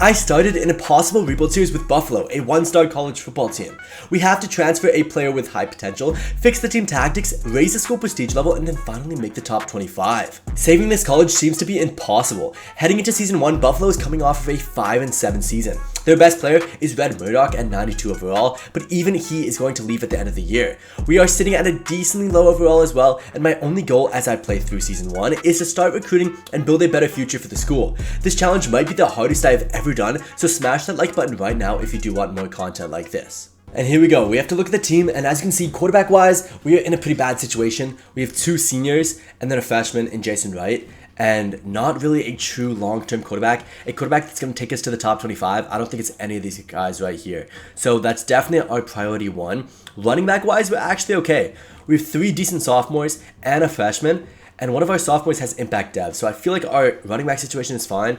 I started an impossible rebuild series with Buffalo, a one-star college football team. We have to transfer a player with high potential, fix the team tactics, raise the school prestige level, and then finally make the top 25. Saving this college seems to be impossible. Heading into season 1, Buffalo is coming off of a 5-7 season. Their best player is Red Murdoch at 92 overall, but even he is going to leave at the end of the year. We are sitting at a decently low overall as well, and my only goal as I play through season 1 is to start recruiting and build a better future for the school. This challenge might be the hardest I have ever done, so smash that like button right now if you do want more content like this. And here we go, we have to look at the team, and as you can see, quarterback wise, we are in a pretty bad situation. We have 2 seniors and then a freshman in Jason Wright, and not really a true long-term quarterback. A quarterback that's going to take us to the top 25. I don't think it's any of these guys right here. So that's definitely our priority 1. Running back wise, we're actually okay. We have 3 decent sophomores and a freshman, and one of our sophomores has impact dev. So I feel like our running back situation is fine.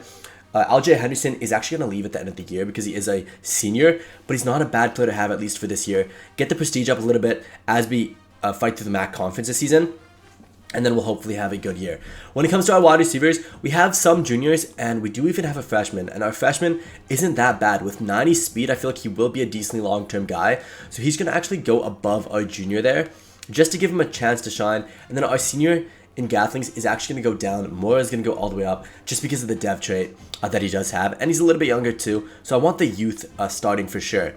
LJ Henderson is actually going to leave at the end of the year because he is a senior, but he's not a bad player to have at least for this year. Get the prestige up a little bit as we fight through the MAC conference this season, and then we'll hopefully have a good year. When it comes to our wide receivers, we have some juniors, and we do even have a freshman, and our freshman isn't that bad. With 90 speed, I feel like he will be a decently long-term guy, so he's going to actually go above our junior there, just to give him a chance to shine. And then our senior in Gathlings is actually going to go down. Mora is going to go all the way up just because of the dev trait that he does have. And he's a little bit younger too, so I want the youth starting for sure.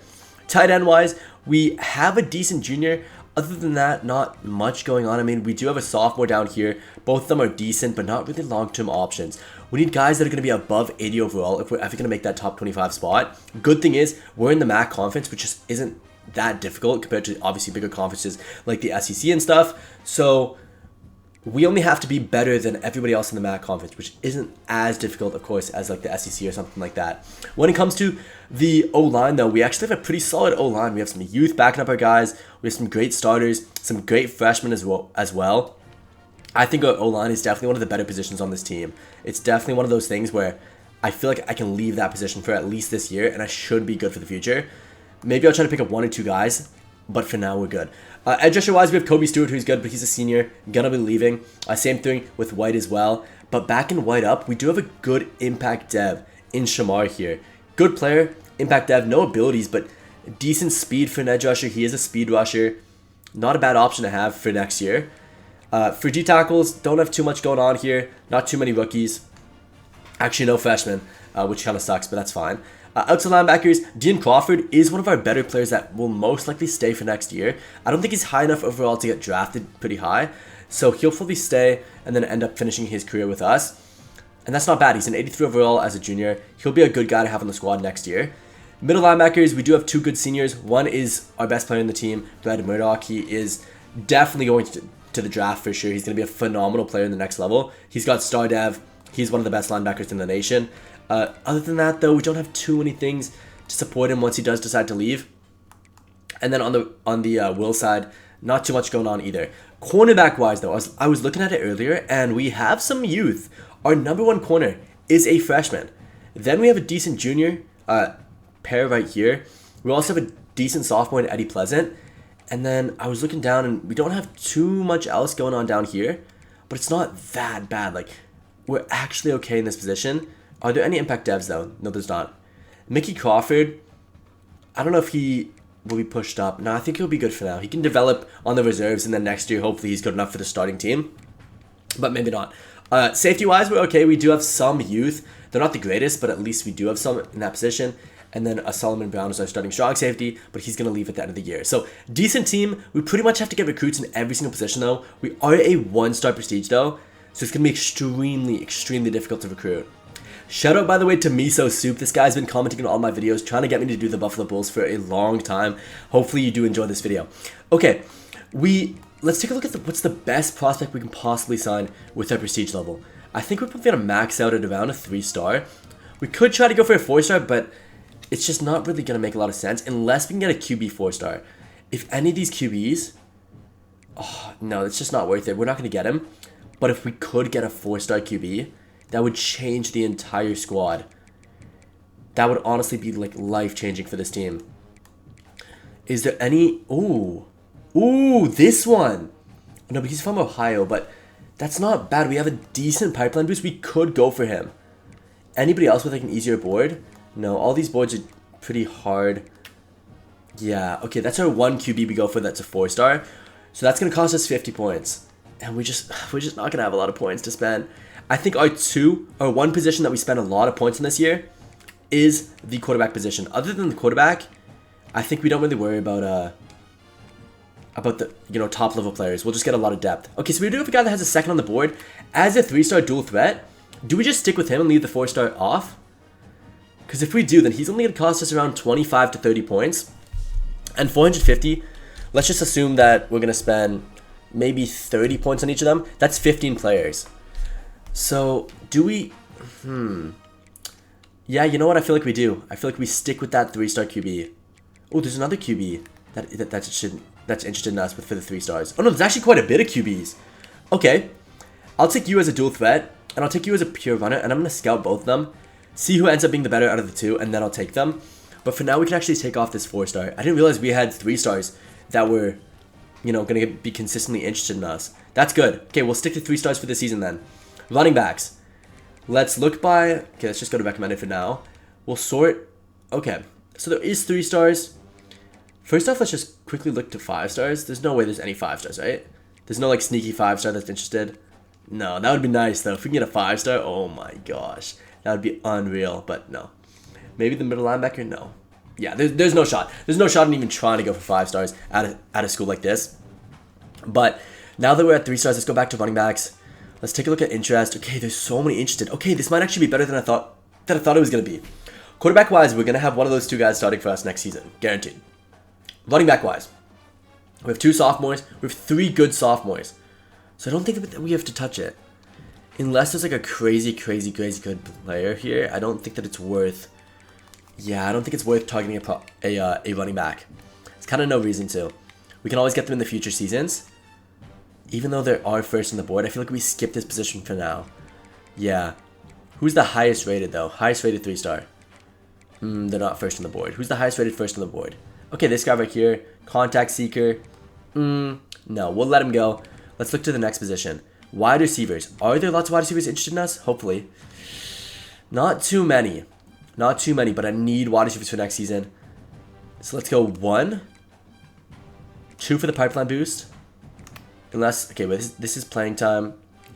Tight end wise, we have a decent junior. Other than that, not much going on. I mean, we do have a sophomore down here. Both of them are decent, but not really long-term options. We need guys that are going to be above 80 overall if we're ever going to make that top 25 spot. Good thing is, we're in the MAC conference, which just isn't that difficult compared to obviously bigger conferences like the SEC and stuff. So we only have to be better than everybody else in the MAC conference, which isn't as difficult, of course, as like the SEC or something like that. When it comes to the O-line, though, we actually have a pretty solid O-line. We have some youth backing up our guys. We have some great starters, some great freshmen as well. I think our O-line is definitely one of the better positions on this team. It's definitely one of those things where I feel like I can leave that position for at least this year, and I should be good for the future. Maybe I'll try to pick up 1 or 2 guys, but for now, we're good. Edge rusher wise, we have Kobe Stewart, who's good, but he's a senior, gonna be leaving. Same thing with White as well. But back in White up, we do have a good impact dev in Shamar here. Good player, impact dev, no abilities, but decent speed for an edge rusher. He is a speed rusher. Not a bad option to have for next year. For D tackles, don't have too much going on here. Not too many rookies. Actually, no freshmen, which kind of sucks, but that's fine. Outside linebackers, Dean Crawford is one of our better players that will most likely stay for next year. I don't think he's high enough overall to get drafted pretty high, so he'll probably stay and then end up finishing his career with us. And that's not bad. He's an 83 overall as a junior. He'll be a good guy to have on the squad next year. Middle linebackers, we do have 2 good seniors. One is our best player in the team, Red Murdoch. He is definitely going to the draft for sure. He's going to be a phenomenal player in the next level. He's got star dev. He's one of the best linebackers in the nation. Other than that, though, we don't have too many things to support him once he does decide to leave. And then on the Will side, not too much going on either. Cornerback wise, though, I was looking at it earlier, and we have some youth. Our number 1 corner is a freshman. Then we have a decent junior pair right here. We also have a decent sophomore in Eddie Pleasant. And then I was looking down, and we don't have too much else going on down here, but it's not that bad. Like, we're actually okay in this position. Are there any impact devs, though? No, there's not. Mickey Crawford, I don't know if he will be pushed up. No, I think he'll be good for now. He can develop on the reserves, and then next year, hopefully, he's good enough for the starting team. But maybe not. Safety-wise, we're okay. We do have some youth. They're not the greatest, but at least we do have some in that position. And then Solomon Brown is our starting strong safety, but he's going to leave at the end of the year. So, decent team. We pretty much have to get recruits in every single position, though. We are a 1-star prestige, though, so it's going to be extremely, extremely difficult to recruit. Shout out, by the way, to Miso Soup. This guy's been commenting on all my videos, trying to get me to do the Buffalo Bulls for a long time. Hopefully you do enjoy this video. Okay, let's take a look at what's the best prospect we can possibly sign with our prestige level. I think we're probably going to max out at around a 3-star. We could try to go for a 4-star, but it's just not really going to make a lot of sense unless we can get a QB 4-star. If any of these QBs, oh, no, it's just not worth it. We're not going to get him. But if we could get a 4-star QB, that would change the entire squad. That would honestly be like life-changing for this team. Is there any... Ooh, this one. No, but he's from Ohio, but that's not bad. We have a decent pipeline boost. We could go for him. Anybody else with like an easier board? No, all these boards are pretty hard. Yeah, okay, that's our 1 QB we go for. That's a 4-star. So that's going to cost us 50 points. And we're just not going to have a lot of points to spend. I think our one position that we spend a lot of points in this year is the quarterback position. Other than the quarterback, I think we don't really worry about the, top level players. We'll just get a lot of depth. Okay, so we do have a guy that has a second on the board. As a 3-star dual threat, do we just stick with him and leave the 4-star off? Because if we do, then he's only going to cost us around 25 to 30 points. And 450, let's just assume that we're going to spend maybe 30 points on each of them. That's 15 players. So, do we... Yeah, you know what? I feel like we do. I feel like we stick with that 3-star QB. Oh, there's another QB that's interested in us for the 3 stars. Oh no, there's actually quite a bit of QBs. Okay, I'll take you as a dual threat, and I'll take you as a pure runner, and I'm going to scout both of them, see who ends up being the better out of the 2, and then I'll take them. But for now, we can actually take off this 4-star. I didn't realize we had 3 stars that were, going to be consistently interested in us. That's good. Okay, we'll stick to 3 stars for the season then. Running backs. Let's look by... Okay, let's just go to recommended for now. We'll sort... Okay, so there is 3 stars. First off, let's just quickly look to 5 stars. There's no way there's any 5 stars, right? There's no, sneaky 5-star that's interested. No, that would be nice, though. If we can get a 5-star, oh my gosh. That would be unreal, but no. Maybe the middle linebacker? No. Yeah, there's no shot. There's no shot in even trying to go for 5 stars at a school like this. But now that we're at 3 stars, let's go back to running backs. Let's take a look at interest. Okay, there's so many interested. Okay, this might actually be better than I thought it was going to be. Quarterback-wise, we're going to have one of those 2 guys starting for us next season. Guaranteed. Running back-wise, we have 2 sophomores. We have 3 good sophomores. So I don't think that we have to touch it. Unless there's a crazy good player here, I don't think that it's worth... Yeah, I don't think it's worth targeting a running back. There's kind of no reason to. We can always get them in the future seasons. Even though they are first on the board, I feel like we skip this position for now. Yeah. Who's the highest rated, though? Highest rated 3-star. They're not first on the board. Who's the highest rated first on the board? Okay, this guy right here. Contact seeker. No, we'll let him go. Let's look to the next position. Wide receivers. Are there lots of wide receivers interested in us? Hopefully. Not too many. Not too many, but I need wide receivers for next season. So let's go 1. 2 for the pipeline boost. Unless, okay, wait, this is playing time.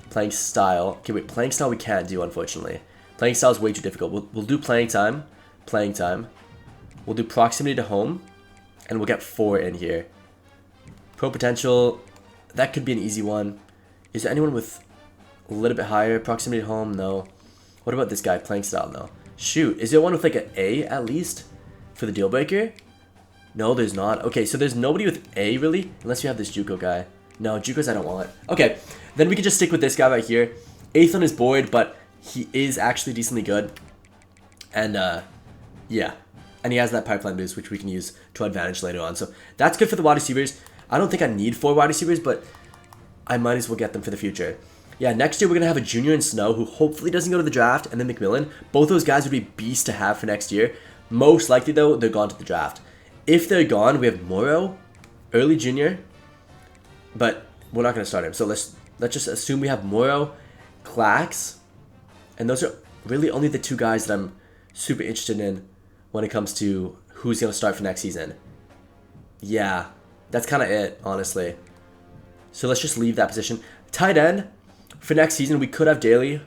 Playing style. Okay, wait, playing style we can't do, unfortunately. Playing style is way too difficult. We'll do playing time. Playing time. We'll do proximity to home. And we'll get 4 in here. Pro potential. That could be an easy one. Is there anyone with a little bit higher proximity to home? No. What about this guy? Playing style? No. Shoot. Is there one with an A at least for the deal breaker? No, there's not. Okay, so there's nobody with A really, unless you have this JUCO guy. No, JUCOs I don't want. Okay, then we can just stick with this guy right here. 8th on his board, but he is actually decently good. And yeah. And he has that pipeline boost, which we can use to advantage later on. So that's good for the wide receivers. I don't think I need 4 wide receivers, but I might as well get them for the future. Yeah, next year we're going to have a junior in Snow who hopefully doesn't go to the draft, and then McMillan. Both those guys would be beasts to have for next year. Most likely, though, they're gone to the draft. If they're gone, we have Morrow, early junior, but we're not going to start him. So let's just assume we have Morrow, Clax, and those are really only the 2 guys that I'm super interested in when it comes to who's going to start for next season. Yeah, that's kind of it, honestly. So let's just leave that position. Tight end, for next season, we could have Daly.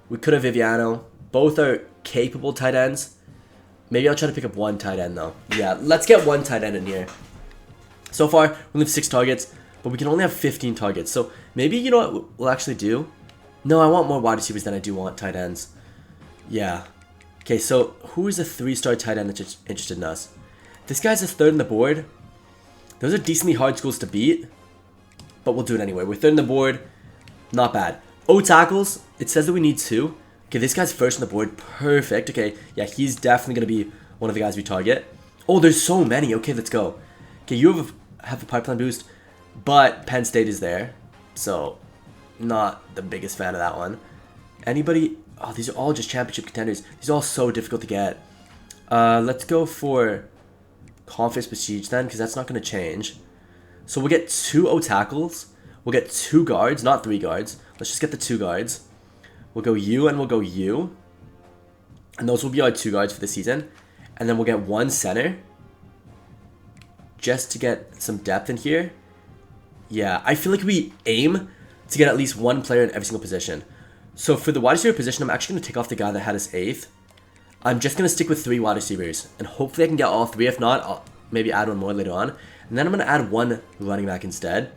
We could have Viviano. Both are capable tight ends. Maybe I'll try to pick up 1 tight end, though. Yeah, let's get 1 tight end in here. So far, we only have 6 targets, but we can only have 15 targets. So maybe, you know what we'll actually do? No, I want more wide receivers than I do want tight ends. Yeah. Okay, so who is a 3-star tight end that's interested in us? This guy's a 3rd on the board. Those are decently hard schools to beat, but we'll do it anyway. We're 3rd on the board. Not bad. O tackles. It says that we need 2. Okay, this guy's 1st on the board. Perfect. Okay, yeah, he's definitely going to be one of the guys we target. Oh, there's so many. Okay, let's go. Okay, you have a pipeline boost, but Penn State is there. So, not the biggest fan of that one. Anybody? Oh, these are all just championship contenders. These are all so difficult to get. Let's go for Conference Prestige then, because that's not going to change. So we'll get 2 O tackles. We'll get 2 guards, not 3 guards. Let's just get the 2 guards. We'll go U and we'll go U. And those will be our 2 guards for the season. And then we'll get 1 center. Just to get some depth in here. Yeah, I feel like we aim to get at least 1 player in every single position. So for the wide receiver position, I'm actually going to take off the guy that had us 8th. I'm just going to stick with 3 wide receivers. And hopefully I can get all 3. If not, I'll maybe add 1 more later on. And then I'm going to add 1 running back instead.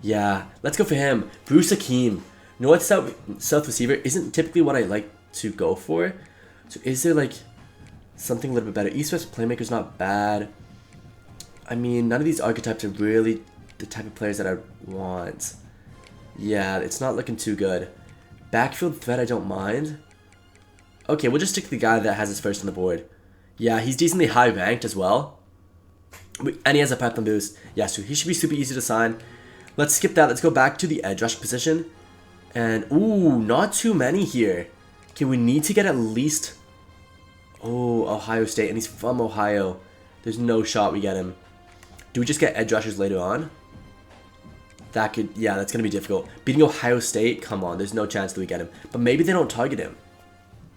Yeah, let's go for him. Bruce Hakeem. North-South receiver isn't typically what I like to go for. So is there like something a little bit better? East-West playmaker's not bad. I mean, none of these archetypes are really the type of players that I want. Yeah, it's not looking too good. Backfield threat, I don't mind. Okay, we'll just stick to the guy that has his first on the board. Yeah, he's decently high ranked as well. And he has a pipeline boost. Yeah, so he should be super easy to sign. Let's skip that. Let's go back to the edge rush position. And, ooh, not too many here. Okay, we need to get at least... Oh, Ohio State. And he's from Ohio. There's no shot we get him. Do we just get edge rushers later on? That could... Yeah, that's going to be difficult. Beating Ohio State? Come on. There's no chance that we get him. But maybe they don't target him.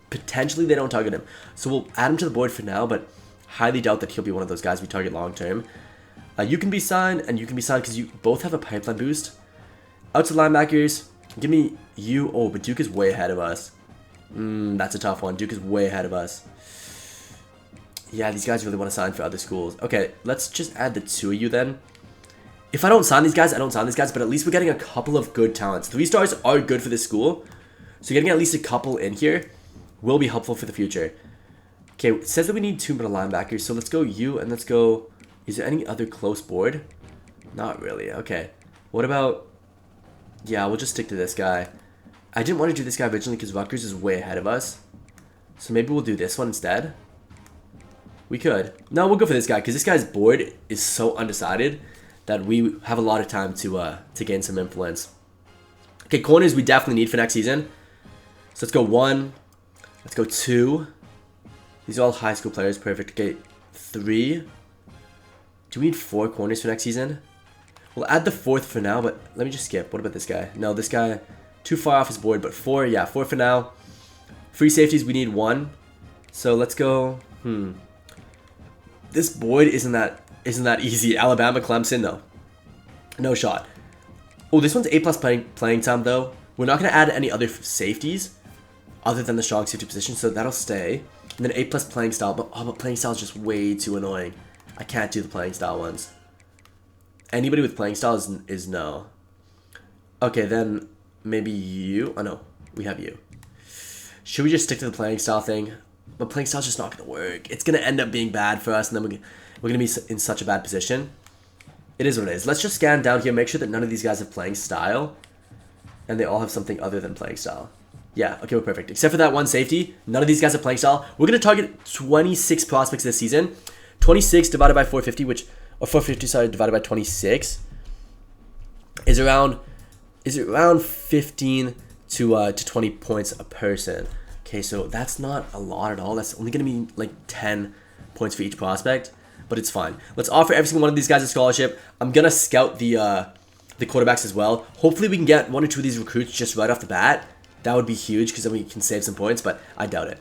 Potentially they don't target him. So we'll add him to the board for now, but highly doubt that he'll be one of those guys we target long term. You can be signed, and you can be signed because you both have a pipeline boost. Out to linebackers. Give me you. Oh, but Duke is way ahead of us. That's a tough one. Duke is way ahead of us. Yeah, these guys really want to sign for other schools. Okay, let's just add the 2 of you then. If I don't sign these guys, I don't sign these guys, but at least we're getting a couple of good talents. 3 stars are good for this school, so getting at least a couple in here will be helpful for the future. Okay, it says that we need 2 middle linebackers, so let's go you and let's go... Is there any other close board? Not really. Okay. What about... Yeah, we'll just stick to this guy. I didn't want to do this guy originally because Rutgers is way ahead of us. So maybe we'll do this one instead. We could. No, we'll go for this guy because this guy's board is so undecided that we have a lot of time to gain some influence. Okay, corners we definitely need for next season. So let's go 1. Let's go 2. These are all high school players. Perfect. Okay, 3. Do we need 4 corners for next season? We'll add the 4th for now, but let me just skip. What about this guy? No, this guy, too far off his board, but 4. Yeah, 4 for now. Free safeties, we need 1. So let's go... This board isn't that easy. Alabama, Clemson, no. No shot. Oh, this one's A+ playing time, though. We're not going to add any other safeties other than the strong safety position, so that'll stay. And then A+ playing style, but playing style is just way too annoying. I can't do the playing style ones. Anybody with playing style is no. Okay, then maybe you. Oh no, we have you. Should we just stick to the playing style thing? But playing style's just not going to work. It's going to end up being bad for us, and then we're going to be in such a bad position. It is what it is. Let's just scan down here, make sure that none of these guys have playing style, and they all have something other than playing style. Yeah, okay, we're perfect. Except for that one safety, none of these guys have playing style. We're going to target 26 prospects this season. 26 divided by 450, or 450, sorry, divided by 26 is around 15 to 20 points a person. Okay, so that's not a lot at all. That's only going to be like 10 points for each prospect, but it's fine. Let's offer every single one of these guys a scholarship. I'm going to scout the quarterbacks as well. Hopefully we can get 1 or 2 of these recruits just right off the bat. That would be huge because then we can save some points, but I doubt it.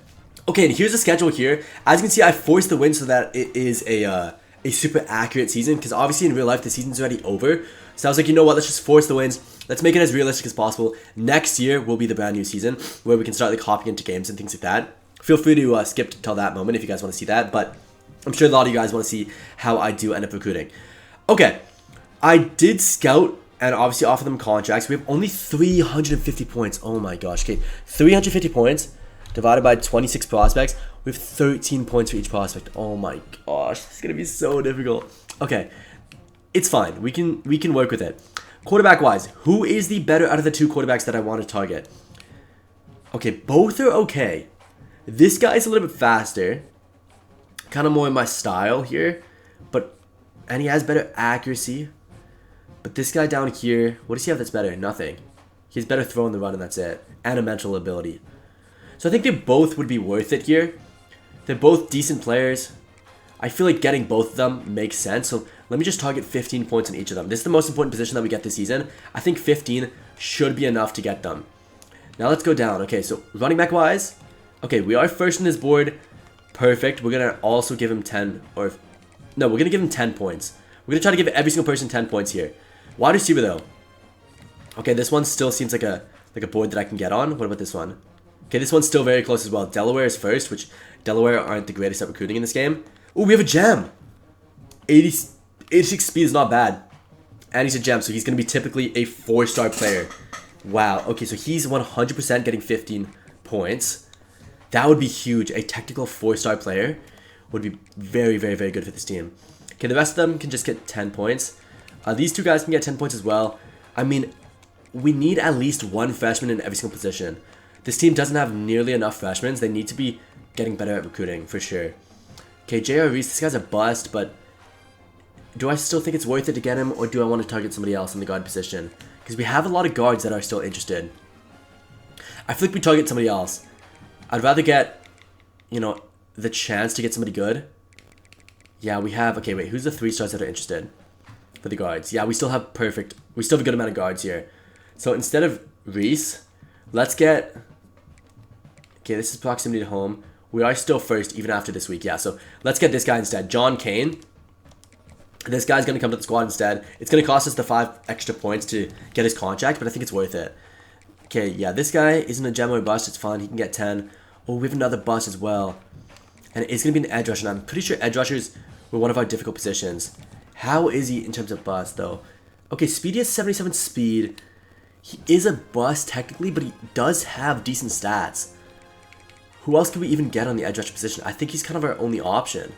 Okay, and here's the schedule here. As you can see, I forced the win so that it is a super accurate season because obviously in real life the season's already over. So I was like, you know what, let's just force the wins. Let's make it as realistic as possible. Next year will be the brand new season where we can start like hopping into games and things like that. Feel free to skip till that moment if you guys want to see that, but I'm sure a lot of you guys want to see how I do end up recruiting. Okay, I did scout and obviously offer them contracts. We have only 350 points. Oh my gosh. Okay, 350 points divided by 26 prospects. We have 13 points for each prospect. Oh my gosh, this is gonna be so difficult. Okay, it's fine. We can work with it. Quarterback wise, who is the better out of the 2 quarterbacks that I want to target? Okay, both are okay. This guy's a little bit faster, kind of more in my style here, and he has better accuracy. But this guy down here, what does he have that's better? Nothing. He's better throwing the run, and that's it, and a mental ability. So I think they both would be worth it here. They're both decent players. I feel like getting both of them makes sense. So let me just target 15 points in each of them. This is the most important position that we get this season. I think 15 should be enough to get them. Now let's go down. Okay, so running back wise, Okay, we are first on this board. Perfect. We're going to also give him 10 or... No, we're going to give him 10 points. We're going to try to give every single person 10 points here. Wide receiver, though. Okay, this one still seems like a board that I can get on. What about this one? Okay, this one's still very close as well. Delaware is first, which Delaware aren't the greatest at recruiting in this game. Oh, we have a gem. 86 speed is not bad. And he's a gem, so he's going to be typically a 4-star player. Wow. Okay, so he's 100% getting 15 points. That would be huge. A technical 4-star player would be very, very, very good for this team. Okay, the rest of them can just get 10 points. These two guys can get 10 points as well. I mean, we need at least one freshman in every single position. This team doesn't have nearly enough freshmen. They need to be getting better at recruiting, for sure. Okay, J.R. Reese, this guy's a bust, but do I still think it's worth it to get him, or do I want to target somebody else in the guard position? Because we have a lot of guards that are still interested. I feel like we target somebody else. I'd rather get, you know, the chance to get somebody good. Yeah, we have... Okay, wait, who's the 3-stars that are interested for the guards? Yeah, we still have perfect... We still have a good amount of guards here. So instead of Reese, let's get... Okay, this is proximity to home. We are still first even after this week. Yeah, so let's get this guy instead. John Kane. This guy's going to come to the squad instead. It's going to cost us the 5 extra points to get his contract, but I think it's worth it. Okay, yeah, this guy isn't a gem or a bust. It's fine. He can get 10. Oh, we have another bust as well. And it's going to be an edge rusher. And I'm pretty sure edge rushers were one of our difficult positions. How is he in terms of bust, though? Okay, Speedy has 77 speed. He is a bust, technically, but he does have decent stats. Who else can we even get on the edge rusher position? I think he's kind of our only option.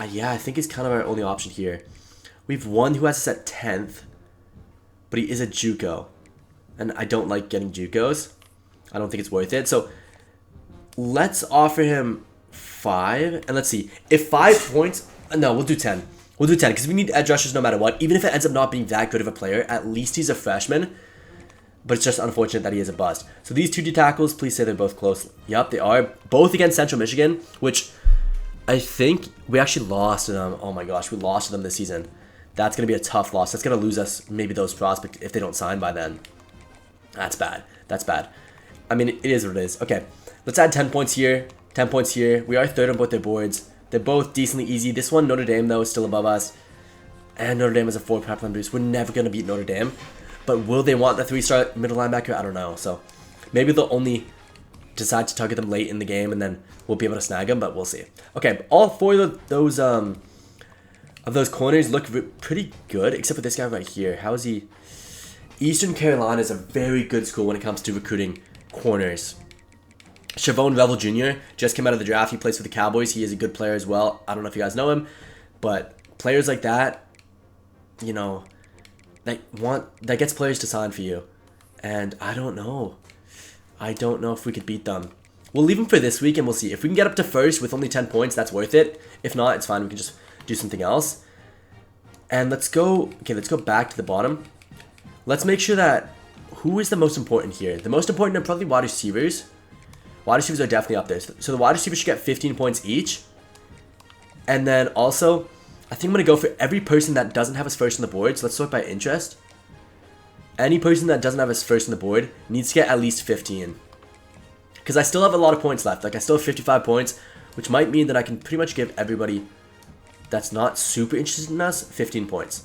Yeah, I think he's kind of our only option here. We have one who has us at 10th, but he is a JUCO. And I don't like getting JUCOs. I don't think it's worth it. So let's offer him 5. And let's see. If 5 points... No, we'll do 10. We'll do 10 because we need edge rushers no matter what. Even if it ends up not being that good of a player, at least he's a freshman. But it's just unfortunate that he is a bust. So these 2 D tackles, please say they're both close. Yup, they are. Both against Central Michigan, which I think we actually lost to them. Oh my gosh, we lost to them this season. That's going to be a tough loss. That's going to lose us maybe those prospects if they don't sign by then. That's bad. That's bad. I mean, it is what it is. Okay, let's add 10 points here. 10 points here. We are third on both their boards. They're both decently easy. This one, Notre Dame, though, is still above us. And Notre Dame has a 4 prep line boost. We're never going to beat Notre Dame. But will they want the 3-star middle linebacker? I don't know. So maybe they'll only decide to target them late in the game, and then we'll be able to snag them, but we'll see. Okay, all 4 of those corners look pretty good, except for this guy right here. How is he? Eastern Carolina is a very good school when it comes to recruiting corners. Chavone Revel Jr. just came out of the draft. He plays for the Cowboys. He is a good player as well. I don't know if you guys know him, but players like that, you know, that gets players to sign for you. And I don't know. I don't know if we could beat them. We'll leave them for this week and we'll see. If we can get up to first with only 10 points, that's worth it. If not, it's fine. We can just do something else. And let's go back to the bottom. Let's make sure that who is the most important here? The most important are probably wide receivers. Wide receivers are definitely up there. So the wide receivers should get 15 points each. And then also, I think I'm going to go for every person that doesn't have us first on the board. So let's sort by interest. Any person that doesn't have us first on the board needs to get at least 15. Because I still have a lot of points left. Like, I still have 55 points, which might mean that I can pretty much give everybody that's not super interested in us 15 points.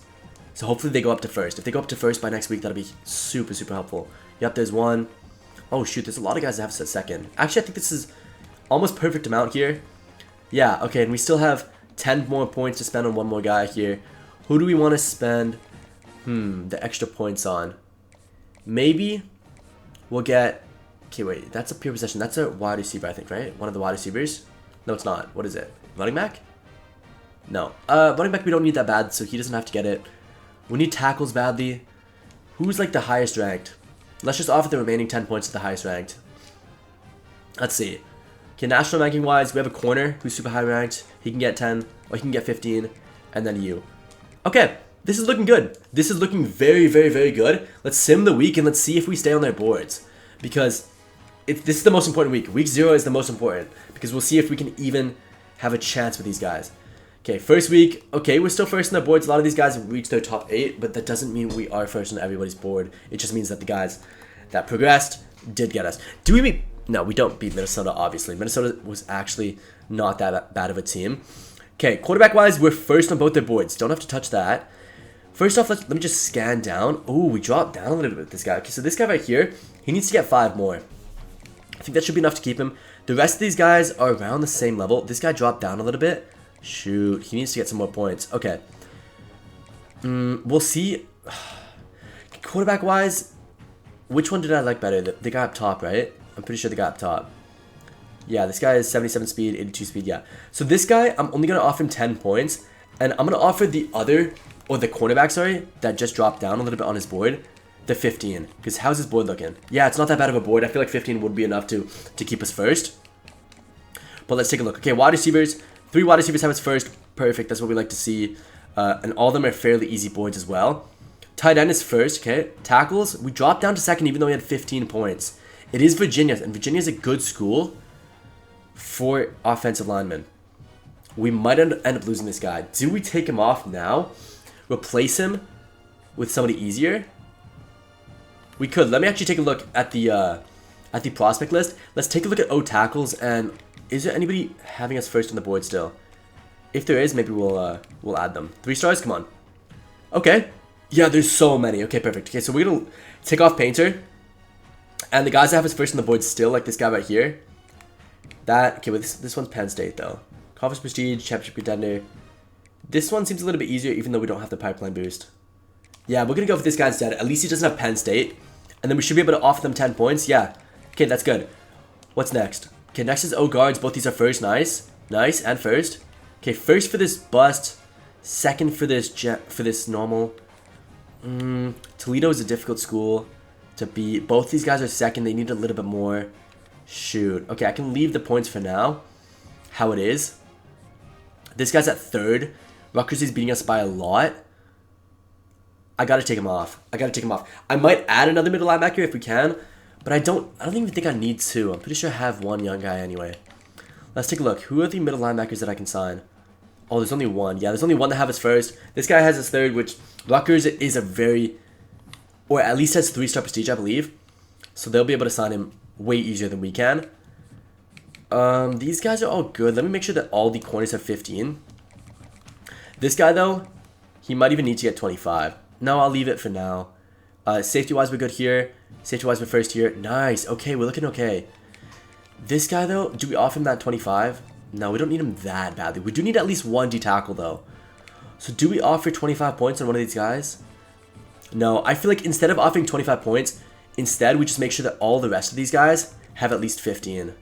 So hopefully they go up to first. If they go up to first by next week, that'll be super, super helpful. Yep, there's one. Oh, shoot, there's a lot of guys that have us at second. Actually, I think this is almost perfect amount here. Yeah, okay, and we still have 10 more points to spend on one more guy here. Who do we want to spend the extra points on? Maybe we'll get... Okay, wait, that's a pure possession. That's a wide receiver, I think, right? One of the wide receivers? No, it's not. What is it? Running back? No. Running back we don't need that bad, so he doesn't have to get it. We need tackles badly. Who's, like, the highest ranked? Let's just offer the remaining 10 points to the highest ranked. Let's see. Okay, national ranking-wise, we have a corner who's super high ranked. He can get 10, or he can get 15, and then you. Okay, this is looking good. This is looking very, very, very good. Let's sim the week, and let's see if we stay on their boards. Because this is the most important week. Week 0 is the most important. Because we'll see if we can even have a chance with these guys. Okay, first week. Okay, we're still first on their boards. A lot of these guys have reached their top 8, but that doesn't mean we are first on everybody's board. It just means that the guys that progressed did get us. Do we No, we don't beat Minnesota, obviously. Minnesota was actually not that bad of a team. Okay, quarterback-wise, we're first on both their boards. Don't have to touch that. First off, let me just scan down. Oh, we dropped down a little bit with this guy. Okay, so this guy right here, he needs to get 5 more. I think that should be enough to keep him. The rest of these guys are around the same level. This guy dropped down a little bit. Shoot, he needs to get some more points. Okay. We'll see. Quarterback-wise, which one did I like better? The guy up top, right? I'm pretty sure the guy up top. Yeah, this guy is 77 speed, 82 speed, yeah. So this guy, I'm only going to offer him 10 points. And I'm going to offer the other, or the cornerback, sorry, that just dropped down a little bit on his board, the 15. Because how's his board looking? Yeah, it's not that bad of a board. I feel like 15 would be enough to keep us first. But let's take a look. Okay, wide receivers. 3 wide receivers have us first. Perfect, that's what we like to see. And all of them are fairly easy boards as well. Tight end is first, okay. Tackles, we dropped down to second even though we had 15 points. It is Virginia, and Virginia is a good school for offensive linemen. We might end up losing this guy. Do we take him off now? Replace him with somebody easier? We could. Let me actually take a look at the prospect list. Let's take a look at O tackles, and is there anybody having us first on the board still? If there is, maybe we'll add them. 3 stars, come on. Okay. Yeah, there's so many. Okay, perfect. Okay, so we're gonna take off Painter. And the guys that have us first on the board still, like this guy right here. Okay, but this one's Penn State though. Conference Prestige, Championship Contender. This one seems a little bit easier even though we don't have the pipeline boost. Yeah, we're gonna go with this guy instead. At least he doesn't have Penn State. And then we should be able to offer them 10 points. Yeah. Okay, that's good. What's next? Okay, next is O guards. Both these are first. Nice. Nice, and first. Okay, first for this bust. Second for this normal. Toledo is a difficult school to beat. Both these guys are second. They need a little bit more. Shoot. Okay, I can leave the points for now. How it is. This guy's at third. Rutgers is beating us by a lot. I gotta take him off. I might add another middle linebacker if we can, but I don't even think I need to. I'm pretty sure I have one young guy anyway. Let's take a look. Who are the middle linebackers that I can sign? Oh, there's only one. Yeah, there's only one that have us first. This guy has his third, which Rutgers is a very, or at least has 3-star prestige, I believe. So they'll be able to sign him way easier than we can. These guys are all good. Let me make sure that all the corners have 15. This guy, though, he might even need to get 25. No, I'll leave it for now. Safety-wise, we're good here. Safety-wise, we're first here. Nice. Okay, we're looking okay. This guy, though, do we offer him that 25? No, we don't need him that badly. We do need at least 1 D-tackle, though. So do we offer 25 points on one of these guys? No, I feel like instead of offering 25 points, instead we just make sure that all the rest of these guys have at least 15.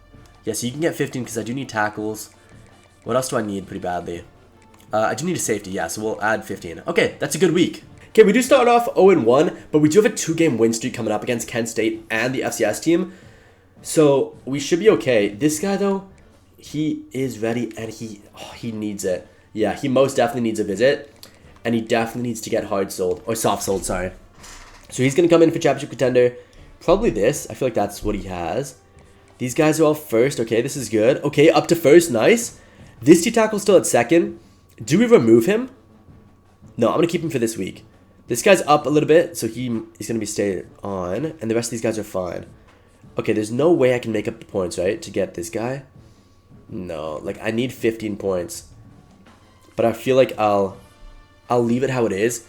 Yeah, so you can get 15 because I do need tackles. What else do I need pretty badly? I do need a safety, yeah, so we'll add 15. Okay, that's a good week. Okay, we do start off 0-1, but we do have a 2-game win streak coming up against Kent State and the FCS team. So we should be okay. This guy, though, he is ready and he needs it. Yeah, he most definitely needs a visit. And he definitely needs to get hard sold, or soft sold, sorry. So he's going to come in for Championship Contender. Probably this. I feel like that's what he has. These guys are all first. Okay, this is good. Okay, up to first. Nice. This D-tackle's still at second. Do we remove him? No, I'm going to keep him for this week. This guy's up a little bit, so he's going to be staying on. And the rest of these guys are fine. Okay, there's no way I can make up the points, right, to get this guy? No, like, I need 15 points. But I feel like I'll leave it how it is.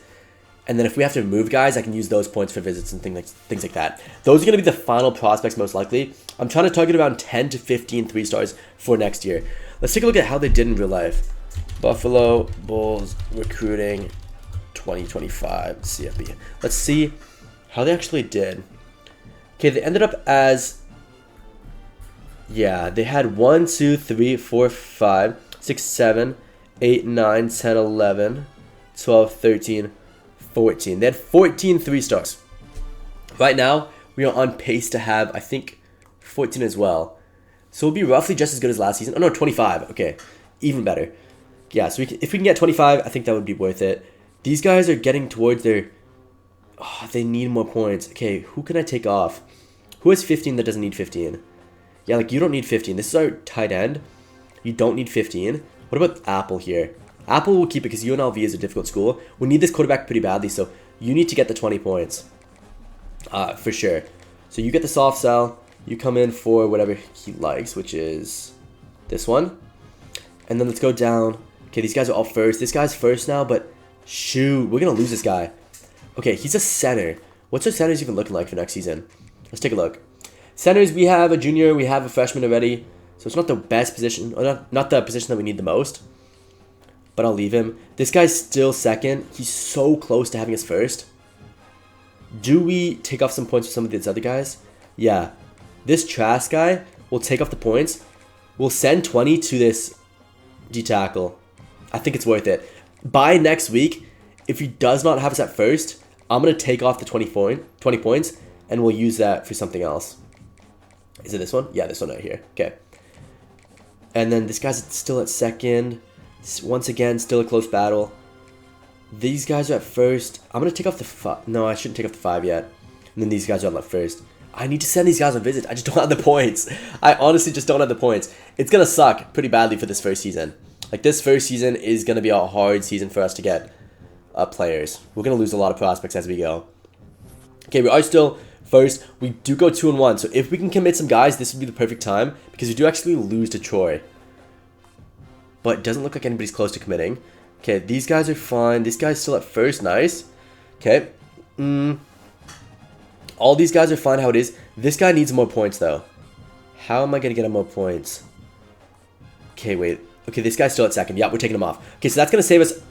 And then if we have to remove guys, I can use those points for visits and things like that. Those are going to be the final prospects most likely. I'm trying to target around 10 to 15 3-stars for next year. Let's take a look at how they did in real life. Buffalo Bulls recruiting 2025 CFB. Let's see how they actually did. Okay, they ended up as, yeah, they had 1, 2, 3, 4, 5, 6, 7, 8, 9, 10, 11, 12, 13, 14. They had 14 3-stars. Right now, we are on pace to have, I think, 14 as well. So we'll be roughly just as good as last season. Oh, no, 25. Okay, even better. Yeah, so if we can get 25, I think that would be worth it. These guys are getting towards their... Oh, they need more points. Okay, who can I take off? Who has 15 that doesn't need 15? Yeah, like, you don't need 15. This is our tight end. You don't need 15. What about Apple here? Apple will keep it because UNLV is a difficult school. We need this quarterback pretty badly, so you need to get the 20 points. For sure. So you get the soft sell. You come in for whatever he likes, which is this one. And then let's go down. Okay, these guys are all first. This guy's first now, but shoot, we're going to lose this guy. Okay, he's a center. What's our centers even looking like for next season? Let's take a look. Centers, we have a junior, we have a freshman already. So it's not the best position, or not the position that we need the most. But I'll leave him. This guy's still second. He's so close to having his first. Do we take off some points for some of these other guys? Yeah. This Trask guy will take off the points. We'll send 20 to this D-tackle. I think it's worth it. By next week, if he does not have us at first, I'm going to take off the 20 points, and we'll use that for something else. Is it this one? Yeah, this one right here. Okay. And then this guy's still at second. Once again, still a close battle. These guys are at first. I'm going to take off the 5. No, I shouldn't take off the 5 yet. And then these guys are at first. I need to send these guys on visit. I just don't have the points. I honestly just don't have the points. It's going to suck pretty badly for this first season. Like, this first season is going to be a hard season for us to get players. We're going to lose a lot of prospects as we go. Okay, we are still first. We do go 2-1. So if we can commit some guys, this would be the perfect time. Because we do actually lose to Troy. But it doesn't look like anybody's close to committing. Okay, these guys are fine. This guy's still at first. Nice. Okay. All these guys are fine how it is. This guy needs more points, though. How am I going to get him more points? Okay, wait. Okay, this guy's still at second. Yeah, we're taking him off. Okay, so that's going to save us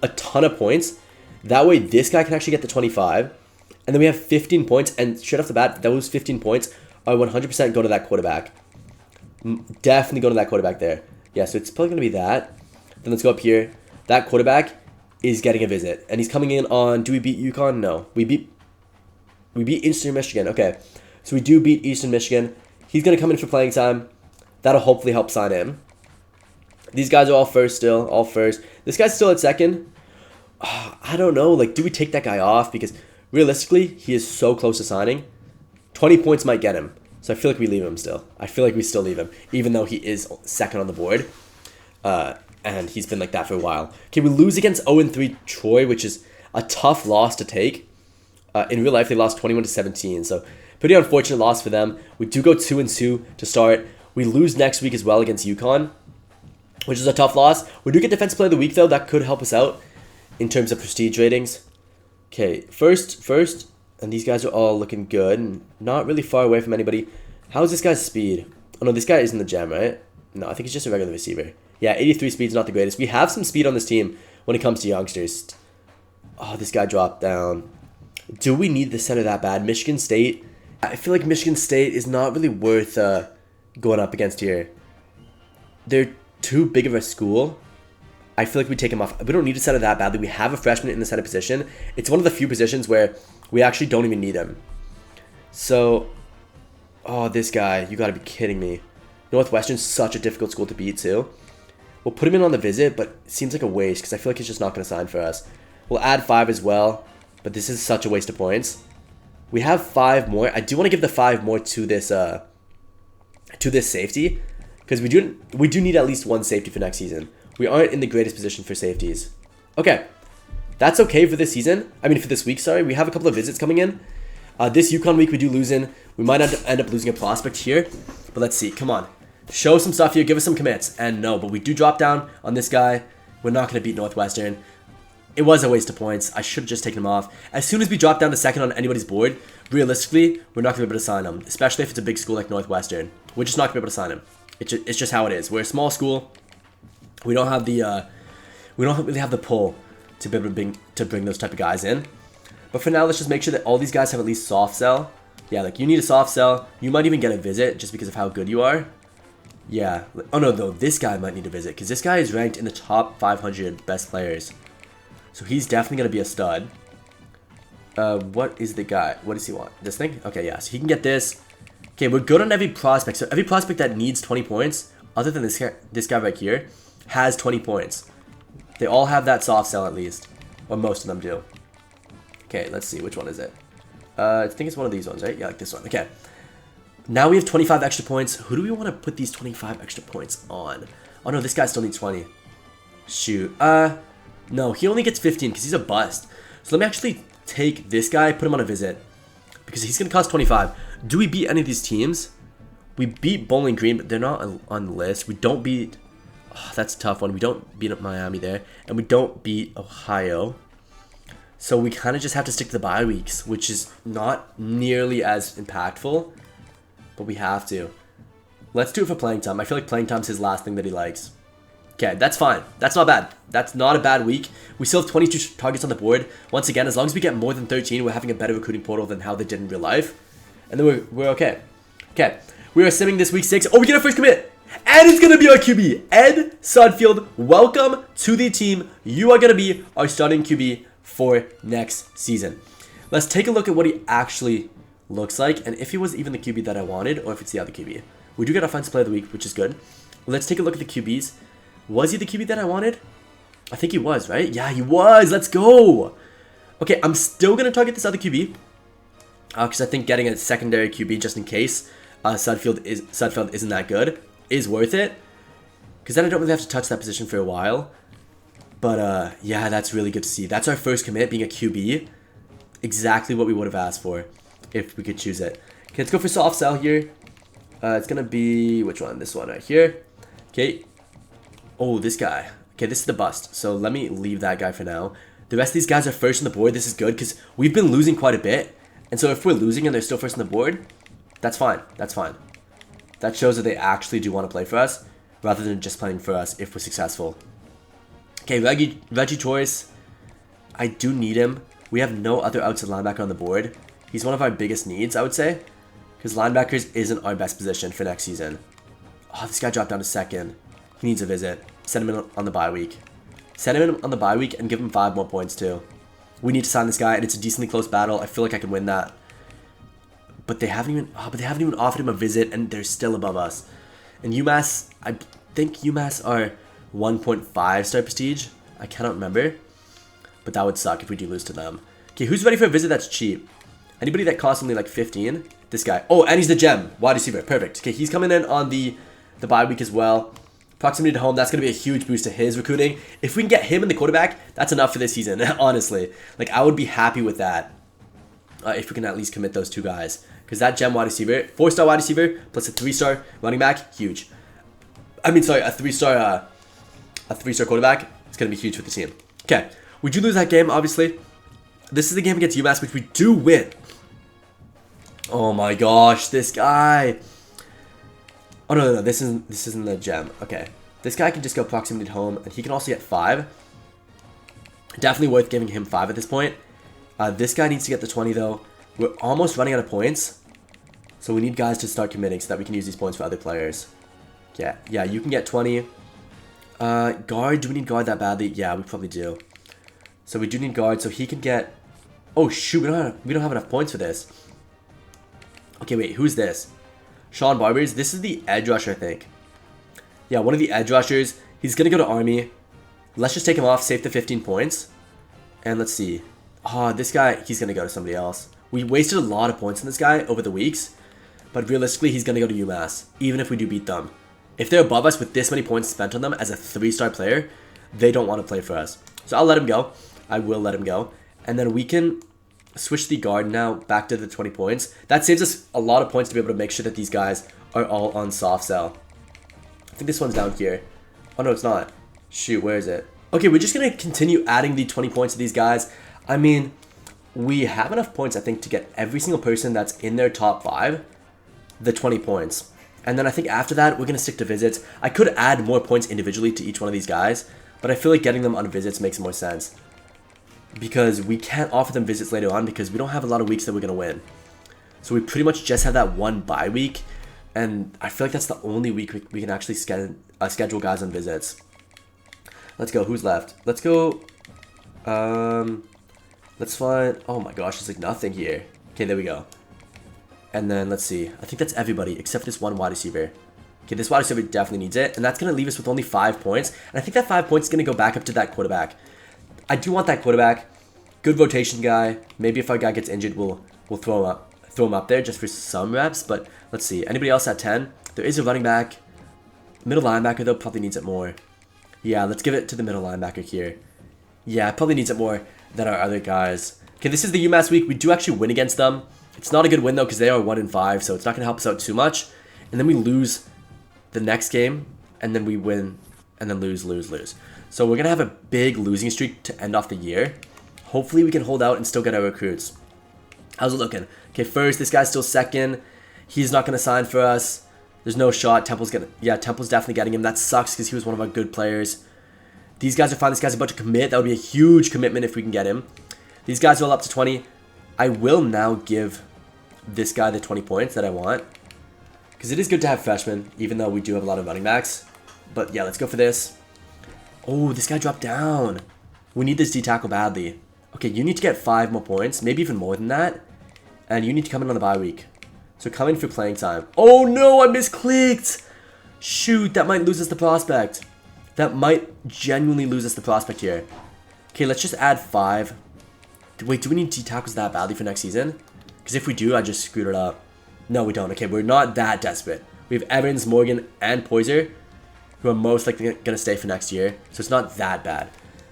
a ton of points. That way, this guy can actually get to 25. And then we have 15 points. And straight off the bat, those 15 points are 100% go to that quarterback. Definitely go to that quarterback there. Yeah, so it's probably going to be that. Then let's go up here. That quarterback is getting a visit. And he's coming in on... Do we beat UConn? No. We beat Eastern Michigan. Okay. So we do beat Eastern Michigan. He's going to come in for playing time. That'll hopefully help sign him. These guys are all first still. All first. This guy's still at second. I don't know. Like, do we take that guy off? Because realistically, he is so close to signing. 20 points might get him. So I feel like we leave him still. I feel like we still leave him. Even though he is second on the board. And he's been like that for a while. Okay, we lose against 0-3 Troy, which is a tough loss to take. In real life, they lost 21-17. So pretty unfortunate loss for them. We do go 2-2 to start. We lose next week as well against UConn, which is a tough loss. We do get Defensive Player of the Week, though. That could help us out in terms of prestige ratings. Okay, first. And these guys are all looking good and not really far away from anybody. How's this guy's speed? Oh, no, this guy isn't the gem, right? No, I think he's just a regular receiver. Yeah, 83 speed's not the greatest. We have some speed on this team when it comes to youngsters. Oh, this guy dropped down. Do we need the center that bad? Michigan State? I feel like Michigan State is not really worth going up against here. They're too big of a school. I feel like we take him off. We don't need a center that badly. We have a freshman in the center position. It's one of the few positions where we actually don't even need him. So, oh, this guy. You got to be kidding me. Northwestern's such a difficult school to beat, too. We'll put him in on the visit, but it seems like a waste because I feel like he's just not going to sign for us. We'll add 5 as well, but this is such a waste of points. We have 5 more. I do want to give the 5 more to this safety because we do need at least 1 safety for next season. We aren't in the greatest position for safeties. Okay, that's okay for this season. I mean, for this week, sorry. We have a couple of visits coming in. This UConn week, we do lose in. We might end up losing a prospect here, but let's see. Come on. Show some stuff here. Give us some commits. And no, but we do drop down on this guy. We're not going to beat Northwestern. It was a waste of points. I should have just taken him off. As soon as we drop down to second on anybody's board, realistically, we're not going to be able to sign him, especially if it's a big school like Northwestern. We're just not going to be able to sign him. It's just how it is. We're a small school. We don't have the we don't really have the pull to be able to bring those type of guys in. But for now, let's just make sure that all these guys have at least soft sell. Yeah, like you need a soft sell. You might even get a visit just because of how good you are. Yeah. Oh no, though this guy might need a visit because this guy is ranked in the top 500 best players. So he's definitely gonna be a stud. What is the guy? What does he want? This thing? Okay, yeah. So he can get this. Okay, we're good on every prospect. So every prospect that needs 20 points, other than this guy right here, has 20 points. They all have that soft sell at least, or most of them do. Okay, let's see. Which one is it? I think it's one of these ones, right? Yeah, like this one. Okay. Now we have 25 extra points. Who do we want to put these 25 extra points on? Oh no, this guy still needs 20. Shoot. No, he only gets 15 because he's a bust. So let me actually take this guy, put him on a visit. Because he's going to cost 25. Do we beat any of these teams? We beat Bowling Green, but they're not on the list. We don't beat... Oh, that's a tough one. We don't beat up Miami there. And we don't beat Ohio. So we kind of just have to stick to the bye weeks, which is not nearly as impactful. But we have to. Let's do it for playing time. I feel like playing time's his last thing that he likes. Okay, that's fine. That's not bad. That's not a bad week. We still have 22 targets on the board. Once again, as long as we get more than 13, we're having a better recruiting portal than how they did in real life. And then we're okay. Okay, we are simming this week 6. Oh, we get our first commit. And it's going to be our QB. Ed Sudfield, welcome to the team. You are going to be our starting QB for next season. Let's take a look at what he actually looks like. And if he was even the QB that I wanted, or if it's the other QB. We do get Offensive Player of the Week, which is good. Let's take a look at the QBs. Was he the QB that I wanted? I think he was, right? Yeah, he was. Let's go. Okay, I'm still going to target this other QB. Because I think getting a secondary QB just in case Sudfield isn't that good is worth it. Because then I don't really have to touch that position for a while. But yeah, that's really good to see. That's our first commit, being a QB. Exactly what we would have asked for if we could choose it. Okay, let's go for soft sell here. It's going to be, which one? This one right here. Okay. Oh, this guy. Okay, this is the bust. So let me leave that guy for now. The rest of these guys are first on the board. This is good because we've been losing quite a bit. And so if we're losing and they're still first on the board, that's fine. That's fine. That shows that they actually do want to play for us rather than just playing for us if we're successful. Okay, Reggie Choice. I do need him. We have no other outside linebacker on the board. He's one of our biggest needs, I would say. Because linebackers isn't our best position for next season. Oh, this guy dropped down to second. He needs a visit. Send him in on the bye week. Send him in on the bye week and give him 5 more points too. We need to sign this guy, and it's a decently close battle. I feel like I can win that. But they haven't even offered him a visit, and they're still above us. And UMass, I think UMass are 1.5 star prestige. I cannot remember. But that would suck if we do lose to them. Okay, who's ready for a visit that's cheap? Anybody that costs only like 15? This guy. Oh, and he's the gem. Wide receiver. Perfect. Okay, he's coming in on the bye week as well. Proximity to home, that's going to be a huge boost to his recruiting. If we can get him in the quarterback, that's enough for this season, honestly. Like, I would be happy with that if we can at least commit those 2 guys. Because that gem wide receiver, 4-star wide receiver, plus a 3-star running back, huge. I mean, sorry, a 3-star quarterback, it's going to be huge for the team. Okay, we do lose that game, obviously. This is the game against UMass, which we do win. Oh my gosh, this guy. Oh, no, this isn't the gem. Okay. This guy can just go proximity to home, and he can also get 5. Definitely worth giving him 5 at this point. This guy needs to get the 20, though. We're almost running out of points. So we need guys to start committing so that we can use these points for other players. Yeah, you can get 20. Guard, do we need guard that badly? Yeah, we probably do. So we do need guard, so he can get... Oh, shoot, we don't have enough points for this. Okay, wait, who's this? Sean Barbers. This is the edge rusher, I think. Yeah, one of the edge rushers. He's going to go to Army. Let's just take him off, save the 15 points. And let's see. Oh, this guy, he's going to go to somebody else. We wasted a lot of points on this guy over the weeks. But realistically, he's going to go to UMass, even if we do beat them. If they're above us with this many points spent on them as a 3-star player, they don't want to play for us. So I'll let him go. I will let him go. And then we can switch the guard now back to the 20 points. That saves us a lot of points to be able to make sure that these guys are all on soft sell. I think this one's down here. Oh, no, it's not. Shoot, where is it? Okay, we're just going to continue adding the 20 points to these guys. I mean, we have enough points, I think, to get every single person that's in their top 5 the 20 points. And then I think after that, we're going to stick to visits. I could add more points individually to each one of these guys, but I feel like getting them on visits makes more sense. Because we can't offer them visits later on because we don't have a lot of weeks that we're going to win. So we pretty much just have that one bye week. And I feel like that's the only week we can actually schedule guys on visits. Let's go. Who's left? Let's go. Let's find... Oh my gosh, there's like nothing here. Okay, there we go. And then let's see. I think that's everybody except this one wide receiver. Okay, this wide receiver definitely needs it. And that's going to leave us with only 5 points. And I think that 5 points is going to go back up to that quarterback. I do want that quarterback. Good rotation guy. Maybe if our guy gets injured, we'll throw him up there just for some reps. But let's see. Anybody else at 10? There is a running back. Middle linebacker, though, probably needs it more. Yeah, let's give it to the middle linebacker here. Yeah, probably needs it more than our other guys. Okay, this is the UMass week. We do actually win against them. It's not a good win, though, because they are 1-5, so it's not going to help us out too much. and then we lose the next game, and then we win, and then lose. So we're going to have a big losing streak to end off the year. Hopefully we can hold out and still get our recruits. How's it looking? Okay, first, this guy's still second. He's not going to sign for us. There's no shot. Temple's definitely getting him. That sucks because he was one of our good players. These guys are fine. This guy's about to commit. That would be a huge commitment if we can get him. These guys are all up to 20. I will now give this guy the 20 points that I want, because it is good to have freshmen, even though we do have a lot of running backs. But yeah, let's go for this. Oh, this guy dropped down. We need this D tackle badly. Okay, you need to get 5 more points, maybe even more than that. And you need to come in on the bye week. So come in for playing time. Oh no, I misclicked. Shoot, that might lose us the prospect. That might genuinely lose us the prospect here. Okay, let's just add 5. Wait, do we need D tackles that badly for next season? Because if we do, I just screwed it up. No, we don't. Okay, we're not that desperate. We have Evans, Morgan, and Poyser, who are most likely going to stay for next year. So it's not that bad.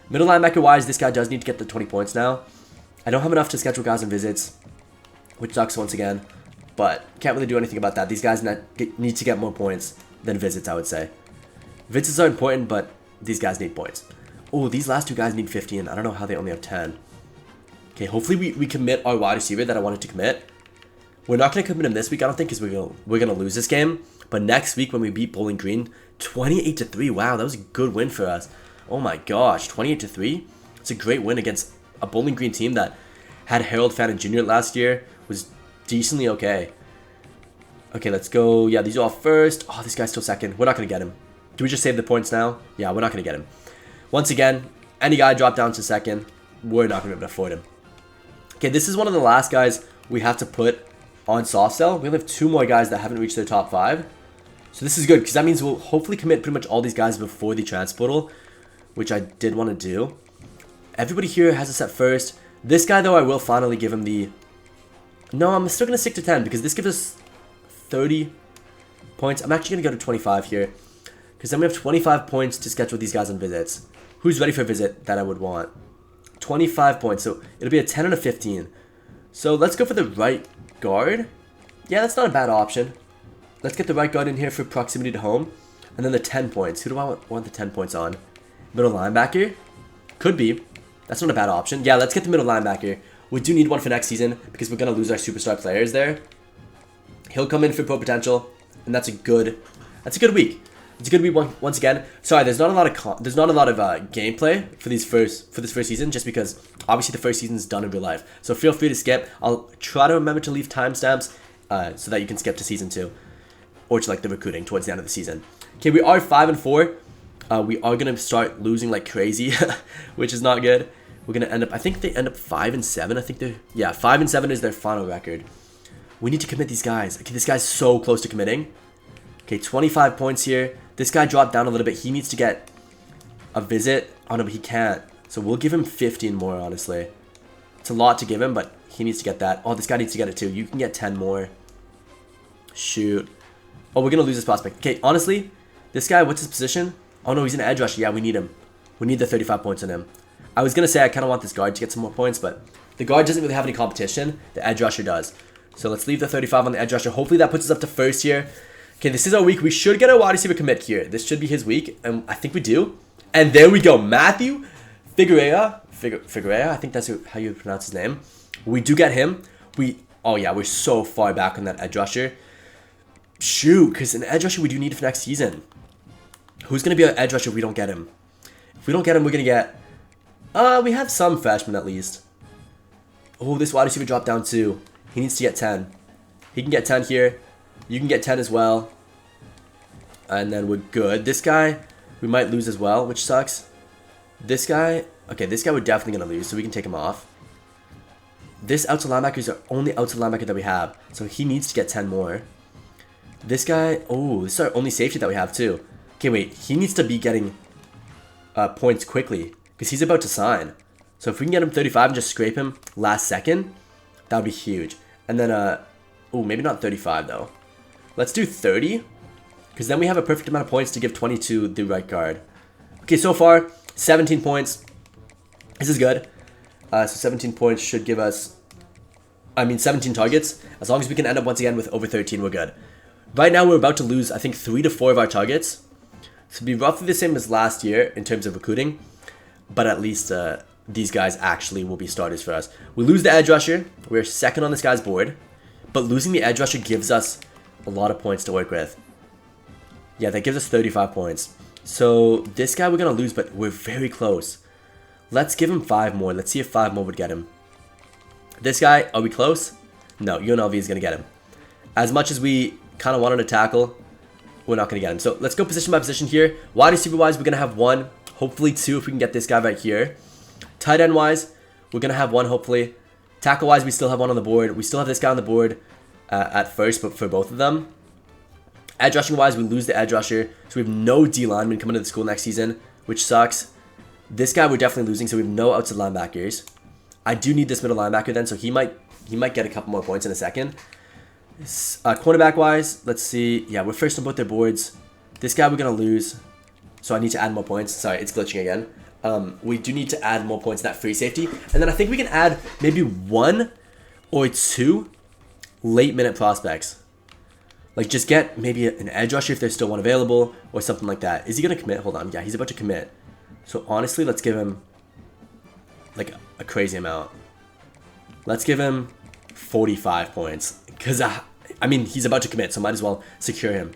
Middle linebacker-wise, this guy does need to get the 20 points now. I don't have enough to schedule guys and visits, which sucks once again. But can't really do anything about that. These guys need to get more points than visits, I would say. Visits are important, but these guys need points. Oh, these last 2 guys need 15. I don't know how they only have 10. Okay, hopefully we commit our wide receiver that I wanted to commit. We're not going to commit him this week, I don't think, because we're gonna lose this game. But next week when we beat Bowling Green, 28-3. Wow, that was a good win for us. Oh my gosh, 28-3. It's a great win against a Bowling Green team that had Harold Fannin Jr. last year. Was decently okay. Okay, let's go. Yeah, these are all first. Oh, this guy's still second. We're not going to get him. Do we just save the points now? Yeah, we're not going to get him. Once again, any guy drop down to second, we're not going to be able to afford him. Okay, this is one of the last guys we have to put on soft sell. We only have 2 more guys that haven't reached their top 5. So this is good, because that means we'll hopefully commit pretty much all these guys before the transfer portal, which I did want to do. Everybody here has us at first. This guy, though, I will finally give him the... No, I'm still going to stick to 10, because this gives us 30 points. I'm actually going to go to 25 here, because then we have 25 points to schedule these guys on visits. Who's ready for a visit that I would want? 25 points, so it'll be a 10 and a 15. So let's go for the right guard. Yeah, that's not a bad option. Let's get the right guard in here for proximity to home. And then the 10 points. Who do I want the 10 points on? Middle linebacker? Could be. That's not a bad option. Yeah, let's get the middle linebacker. We do need one for next season because we're going to lose our superstar players there. He'll come in for pro potential, and that's a good week. It's a good week once again. Sorry, there's not a lot of gameplay for this first season, just because obviously the first season is done in real life. So feel free to skip. I'll try to remember to leave timestamps so that you can skip to season 2, or to like the recruiting towards the end of the season. Okay, we are 5-4. We are gonna start losing like crazy, which is not good. We're gonna end up. I think they end up 5-7. I think 5-7 is their final record. We need to commit these guys. Okay, this guy's so close to committing. Okay, 25 points here. This guy dropped down a little bit. He needs to get a visit. Oh no, but he can't. So we'll give him 15 more, honestly. It's a lot to give him, but he needs to get that. Oh, this guy needs to get it too. You can get 10 more. Shoot. Oh, we're going to lose this prospect. Okay, honestly, this guy, what's his position? Oh no, he's an edge rusher. Yeah, we need him. We need the 35 points on him. I was going to say I kind of want this guard to get some more points, but the guard doesn't really have any competition. The edge rusher does. So let's leave the 35 on the edge rusher. Hopefully that puts us up to first here. Okay, this is our week. We should get a wide receiver commit here. This should be his week, and I think we do. And there we go. Matthew Figueroa, I think that's how you pronounce his name. We do get him. Oh yeah, we're so far back on that edge rusher. Shoot, because an edge rusher we do need for next season. Who's going to be our edge rusher if we don't get him? If we don't get him, we're going to get... we have some freshmen at least. Oh, this wide receiver dropped down too. He needs to get 10. He can get 10 here. You can get 10 as well. And then we're good. This guy, we might lose as well, which sucks. This guy... Okay, this guy we're definitely going to lose, so we can take him off. This outside linebacker is our only outside linebacker that we have, so he needs to get 10 more. This guy... Oh, this is our only safety that we have too. Okay, wait. He needs to be getting points quickly, because he's about to sign. So if we can get him 35 and just scrape him last second, that would be huge. And then... Oh, maybe not 35 though. Let's do 30, because then we have a perfect amount of points to give 20 to the right guard. Okay, so far, 17 points. This is good. So 17 points should give us, 17 targets. As long as we can end up once again with over 13, we're good. Right now, we're about to lose, I think, 3 to 4 of our targets. So it'll be roughly the same as last year in terms of recruiting. But at least these guys actually will be starters for us. We lose the edge rusher. We're second on this guy's board. But losing the edge rusher gives us a lot of points to work with. Yeah, that gives us 35 points. So this guy we're going to lose, but we're very close. Let's give him 5 more. Let's see if 5 more would get him. This guy, are we close? No, UNLV is going to get him. As much as we kind of wanted to tackle, we're not going to get him. So let's go position by position here. Wide receiver wise, we're going to have 1, hopefully 2 if we can get this guy right here. Tight end wise, we're going to have 1 hopefully. Tackle wise, we still have 1 on the board. We still have this guy on the board at first, but for both of them. Edge rushing wise, we lose the edge rusher. So we have no D lineman coming to the school next season, which sucks. This guy we're definitely losing, so we have no outside linebackers. I do need this middle linebacker then, so he might get a couple more points in a second. Cornerback wise, let's see. Yeah, we're first on both their boards. This guy we're going to lose, so I need to add more points. Sorry, it's glitching again. We do need to add more points in that free safety. And then I think we can add maybe 1 or 2 late minute prospects. Like just get maybe an edge rusher if there's still 1 available or something like that. Is he going to commit? Hold on. Yeah, he's about to commit. So honestly, let's give him like a crazy amount. Let's give him 45 points. Because, I mean, he's about to commit, so might as well secure him.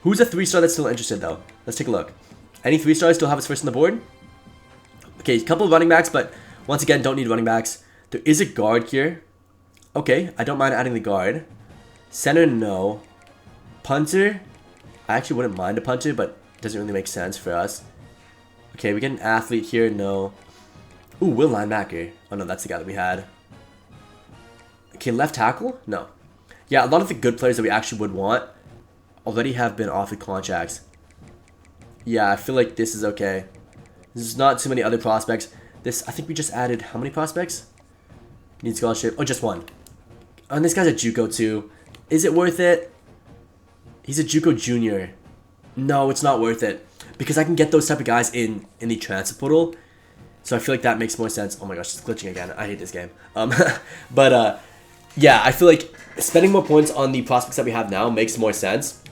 Who's a 3-star that's still interested, though? Let's take a look. Any 3-stars still have us first on the board? Okay, a couple of running backs, but once again, don't need running backs. There is a guard here. Okay, I don't mind adding the guard. Center, no. Punter, I actually wouldn't mind a punter, but it doesn't really make sense for us. Okay, we get an athlete here, no. Ooh, will linebacker. Oh no, that's the guy that we had. Okay, left tackle? No. Yeah, a lot of the good players that we actually would want already have been offered contracts. Yeah, I feel like this is okay. There's not too many other prospects. This, I think we just added, how many prospects? Need scholarship. Oh, just 1. And this guy's a JUCO too. Is it worth it? He's a JUCO junior. No, it's not worth it. Because I can get those type of guys in the transfer portal. So I feel like that makes more sense. Oh my gosh, it's glitching again. I hate this game. Yeah, I feel like spending more points on the prospects that we have now makes more sense.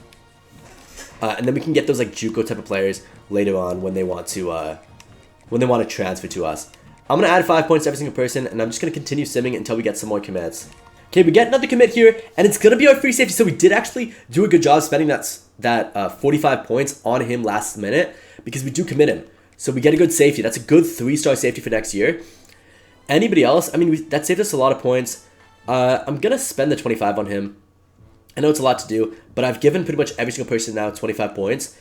And then we can get those like JUCO type of players later on when they want to transfer to us. I'm going to add 5 points to every single person, and I'm just going to continue simming until we get some more commits. Okay, we get another commit here, and it's going to be our free safety. So we did actually do a good job spending that 45 points on him last minute because we do commit him. So we get a good safety. That's a good 3-star safety for next year. Anybody else? I mean, that saved us a lot of points. I'm going to spend the 25 on him. I know it's a lot to do, but I've given pretty much every single person now 25 points.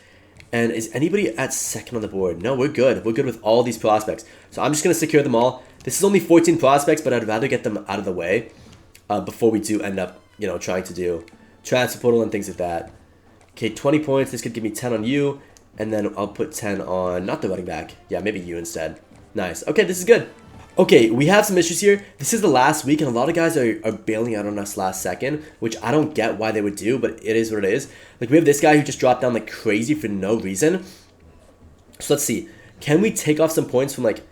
And is anybody at second on the board? No, we're good. We're good with all these prospects. So I'm just going to secure them all. This is only 14 prospects, but I'd rather get them out of the way before we do end up, trying to do transfer portal and things like that. Okay, 20 points. This could give me 10 on you. And then I'll put 10 on, not the running back. Yeah, maybe you instead. Nice. Okay, this is good. Okay, we have some issues here. This is the last week, and a lot of guys are bailing out on us last second, which I don't get why they would do, but it is what it is. Like, we have this guy who just dropped down like crazy for no reason. So let's see. Can we take off some points from like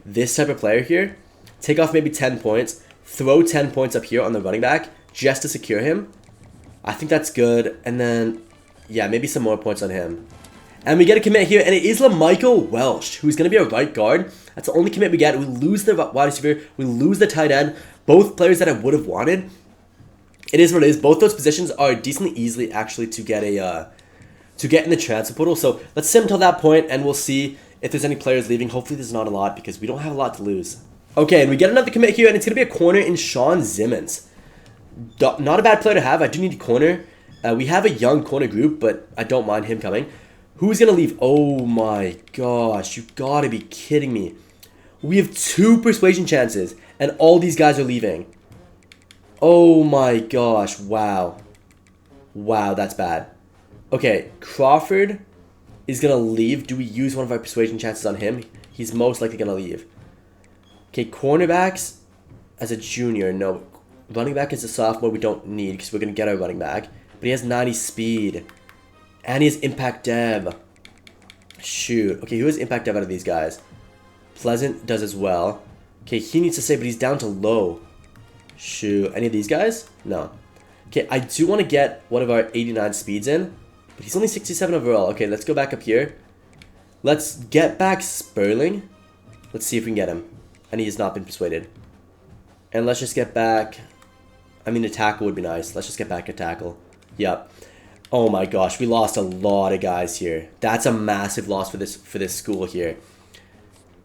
this type of player here? Take off maybe 10 points. Throw 10 points up here on the running back just to secure him. I think that's good. And then, yeah, maybe some more points on him. And we get a commit here, and it is LaMichael Welsh, who's going to be our right guard. That's the only commit we get. We lose the wide receiver. We lose the tight end. Both players that I would have wanted. It is what it is. Both those positions are decently easily actually to get in the transfer portal. So let's sim till that point, and we'll see if there's any players leaving. Hopefully there's not a lot because we don't have a lot to lose. Okay, and we get another commit here, and it's going to be a corner in Sean Zimmons. Not a bad player to have. I do need a corner. We have a young corner group, but I don't mind him coming. Who's going to leave? Oh my gosh, you got to be kidding me. We have 2 persuasion chances, and all these guys are leaving. Oh my gosh, wow. Wow, that's bad. Okay, Crawford is going to leave. Do we use one of our persuasion chances on him? He's most likely going to leave. Okay, cornerbacks as a junior. No, running back as a sophomore we don't need because we're going to get our running back. But he has 90 speed. And he has impact dev. Shoot. Okay, who has impact dev out of these guys? Pleasant does as well. Okay, he needs to save, but he's down to low. Shoot. Any of these guys? No. Okay, I do want to get one of our 89 speeds in, but he's only 67 overall. Okay, let's go back up here. Let's get back Sperling. Let's see if we can get him. And he has not been persuaded. And let's just get back... I mean, a tackle would be nice. Let's just get back a tackle. Yep. Oh my gosh, we lost a lot of guys here. That's a massive loss for this school here.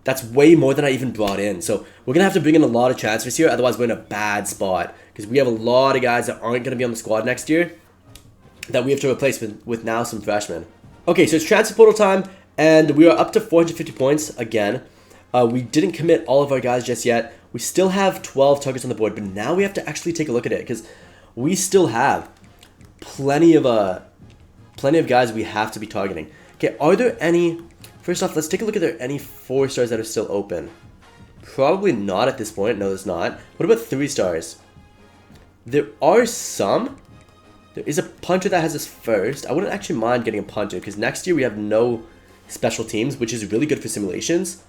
That's way more than I even brought in. So we're going to have to bring in a lot of transfers here. Otherwise, we're in a bad spot. Because we have a lot of guys that aren't going to be on the squad next year that we have to replace with now some freshmen. Okay, so it's transfer portal time. And we are up to 450 points again. We didn't commit all of our guys just yet. We still have 12 targets on the board. But now we have to actually take a look at it. Because we still have plenty of guys we have to be targeting. Okay, are there any... First off, let's take a look at there any 4 stars that are still open. Probably not at this point. No, there's not. What about 3 stars? There are some. There is a punter that has this first. I wouldn't actually mind getting a punter because next year we have no special teams, which is really good for simulations.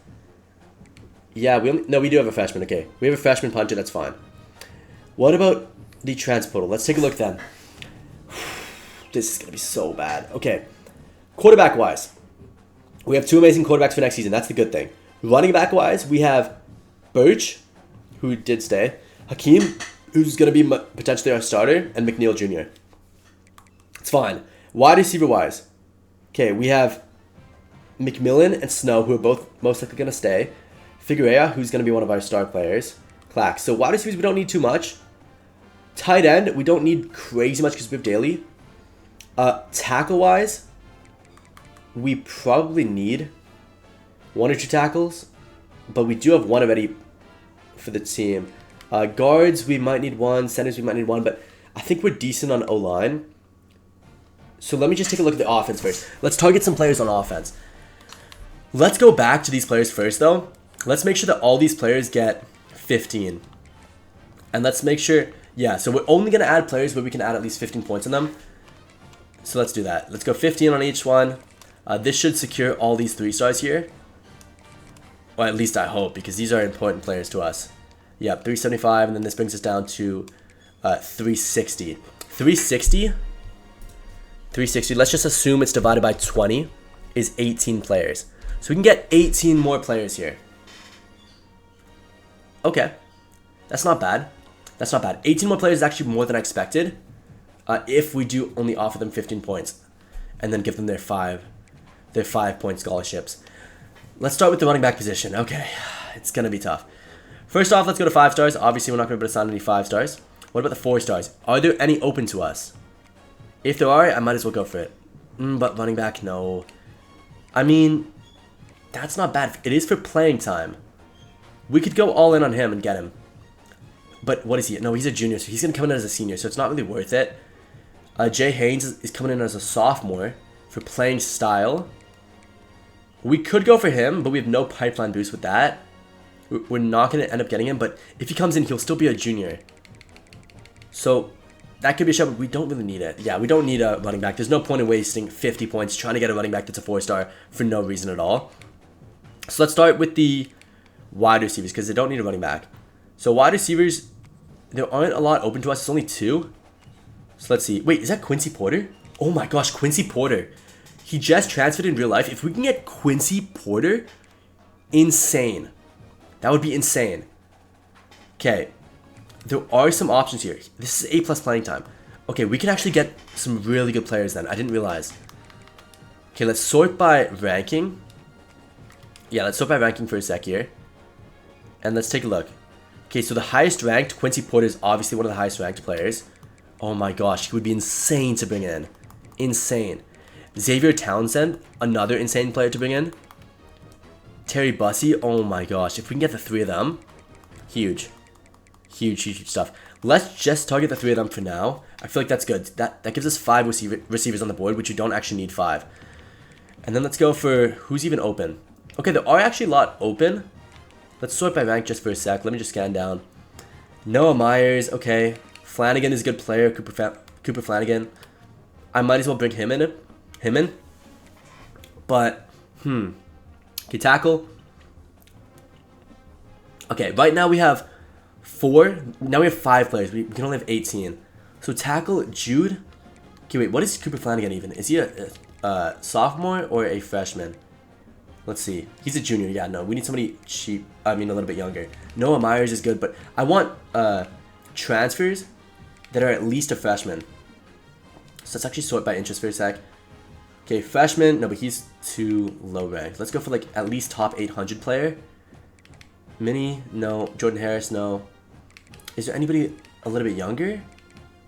Yeah, we do have a freshman. Okay, we have a freshman punter. That's fine. What about the transfer portal? Let's take a look then. This is gonna be so bad. Okay, quarterback-wise. We have 2 amazing quarterbacks for next season. That's the good thing. Running back-wise, we have Birch, who did stay. Hakeem, who's going to be potentially our starter. And McNeil Jr. It's fine. Wide receiver-wise. Okay, we have McMillan and Snow, who are both most likely going to stay. Figueroa, who's going to be one of our star players. Clack. So wide receivers, we don't need too much. Tight end, we don't need crazy much because we have Daly. Tackle-wise... We probably need 1 or 2 tackles, but we do have 1 already for the team. Guards, we might need 1. Centers, we might need 1, but I think we're decent on O-line. So let me just take a look at the offense first. Let's target some players on offense. Let's go back to these players first, though. Let's make sure that all these players get 15. And let's make sure... Yeah, so we're only going to add players where we can add at least 15 points on them. So let's do that. Let's go 15 on each one. This should secure all these 3 stars here. Or at least I hope, because these are important players to us. Yep, 375, and then this brings us down to 360. 360? 360, let's just assume it's divided by 20, is 18 players. So we can get 18 more players here. Okay. That's not bad. That's not bad. 18 more players is actually more than I expected. If we do only offer them 15 points. And then give them their 5-point scholarships. Let's start with the running back position. Okay, it's going to be tough. First off, let's go to 5 stars. Obviously, we're not going to be able to sign any 5 stars. What about the 4 stars? Are there any open to us? If there are, I might as well go for it. But running back, no. I mean, that's not bad. It is for playing time. We could go all in on him and get him. But what is he? No, he's a junior, so he's going to come in as a senior, so it's not really worth it. Jay Haynes is coming in as a sophomore for playing style. We could go for him, but we have no pipeline boost with that. We're not going to end up getting him, but if he comes in, he'll still be a junior. So that could be a shot, but we don't really need it. Yeah, we don't need a running back. There's no point in wasting 50 points trying to get a running back that's a 4-star for no reason at all. So let's start with the wide receivers because they don't need a running back. So wide receivers, there aren't a lot open to us. It's only 2. So let's see. Wait, is that Quincy Porter? Oh my gosh, Quincy Porter. He just transferred in real life. If we can get Quincy Porter, insane. That would be insane. Okay. There are some options here. This is A+ playing time. Okay, we can actually get some really good players then. I didn't realize. Okay, let's sort by ranking. Yeah, let's sort by ranking for a sec here. And let's take a look. Okay, so the highest ranked, Quincy Porter, is obviously one of the highest ranked players. Oh my gosh, he would be insane to bring in. Insane. Xavier Townsend, another insane player to bring in. Terry Bussey, oh my gosh. If we can get the 3 of them, huge. Huge, huge, huge stuff. Let's just target the 3 of them for now. I feel like that's good. That gives us 5 receivers on the board, which you don't actually need 5. And then let's go for who's even open. Okay, there are actually a lot open. Let's sort by rank just for a sec. Let me just scan down. Noah Myers, okay. Flanagan is a good player. Cooper Flanagan. I might as well bring him in. But, okay, tackle. Okay, right now we have 4. Now we have 5 players. We can only have 18. So tackle Jude. Okay, wait, what is Cooper Flanagan even? Is he a sophomore or a freshman? Let's see. He's a junior. Yeah, no, we need somebody cheap. I mean, a little bit younger. Noah Myers is good, but I want transfers that are at least a freshman. So let's actually sort by interest for a sec. Okay, freshman. No, but he's too low ranked. Let's go for like at least top 800 player. Mini, no. Jordan Harris, no. Is there anybody a little bit younger?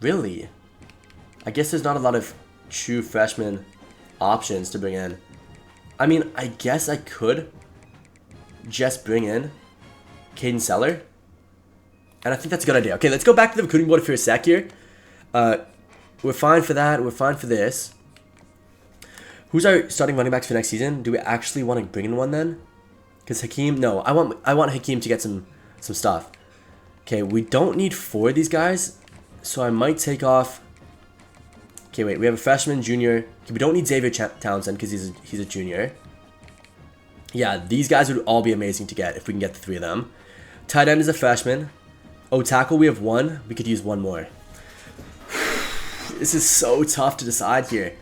Really? I guess there's not a lot of true freshman options to bring in. I mean, I guess I could just bring in Caden Seller. And I think that's a good idea. Okay, let's go back to the recruiting board for a sec here. We're fine for that. We're fine for this. Who's our starting running backs for next season? Do we actually want to bring in one then? Because Hakeem, no, I want Hakeem to get some stuff. Okay, we don't need 4 of these guys, so I might take off. Okay, wait, we have a freshman, junior. Okay, we don't need Xavier Townsend because he's a junior. Yeah, these guys would all be amazing to get if we can get the 3 of them. Tight end is a freshman. Oh, tackle, we have 1. We could use 1 more. This is so tough to decide here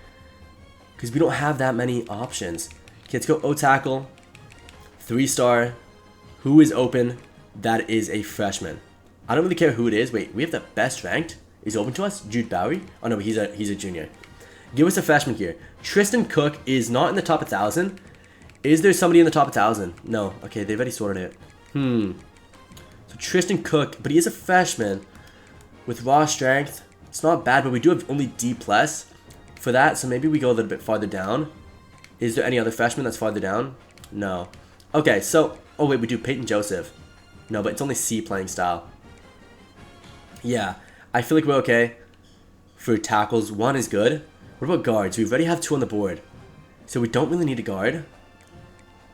because we don't have that many options. Okay, let's go O tackle. 3-star. Who is open? That is a freshman. I don't really care who it is. Wait, we have the best ranked. Is open to us? Jude Bowery? Oh no, he's a junior. Give us a freshman here. Tristan Cook is not in the top 1,000. Is there somebody in the top 1,000? No. Okay, they've already sorted it. So Tristan Cook, but he is a freshman with raw strength. It's not bad, but we do have only D+ for that, so maybe we go a little bit farther down. Is there any other freshman that's farther down? No. Okay, so, oh wait, we do Peyton Joseph. No, but it's only C playing style. Yeah, I feel like we're okay for tackles. 1 is good. What about guards? We already have 2 on the board, so we don't really need a guard.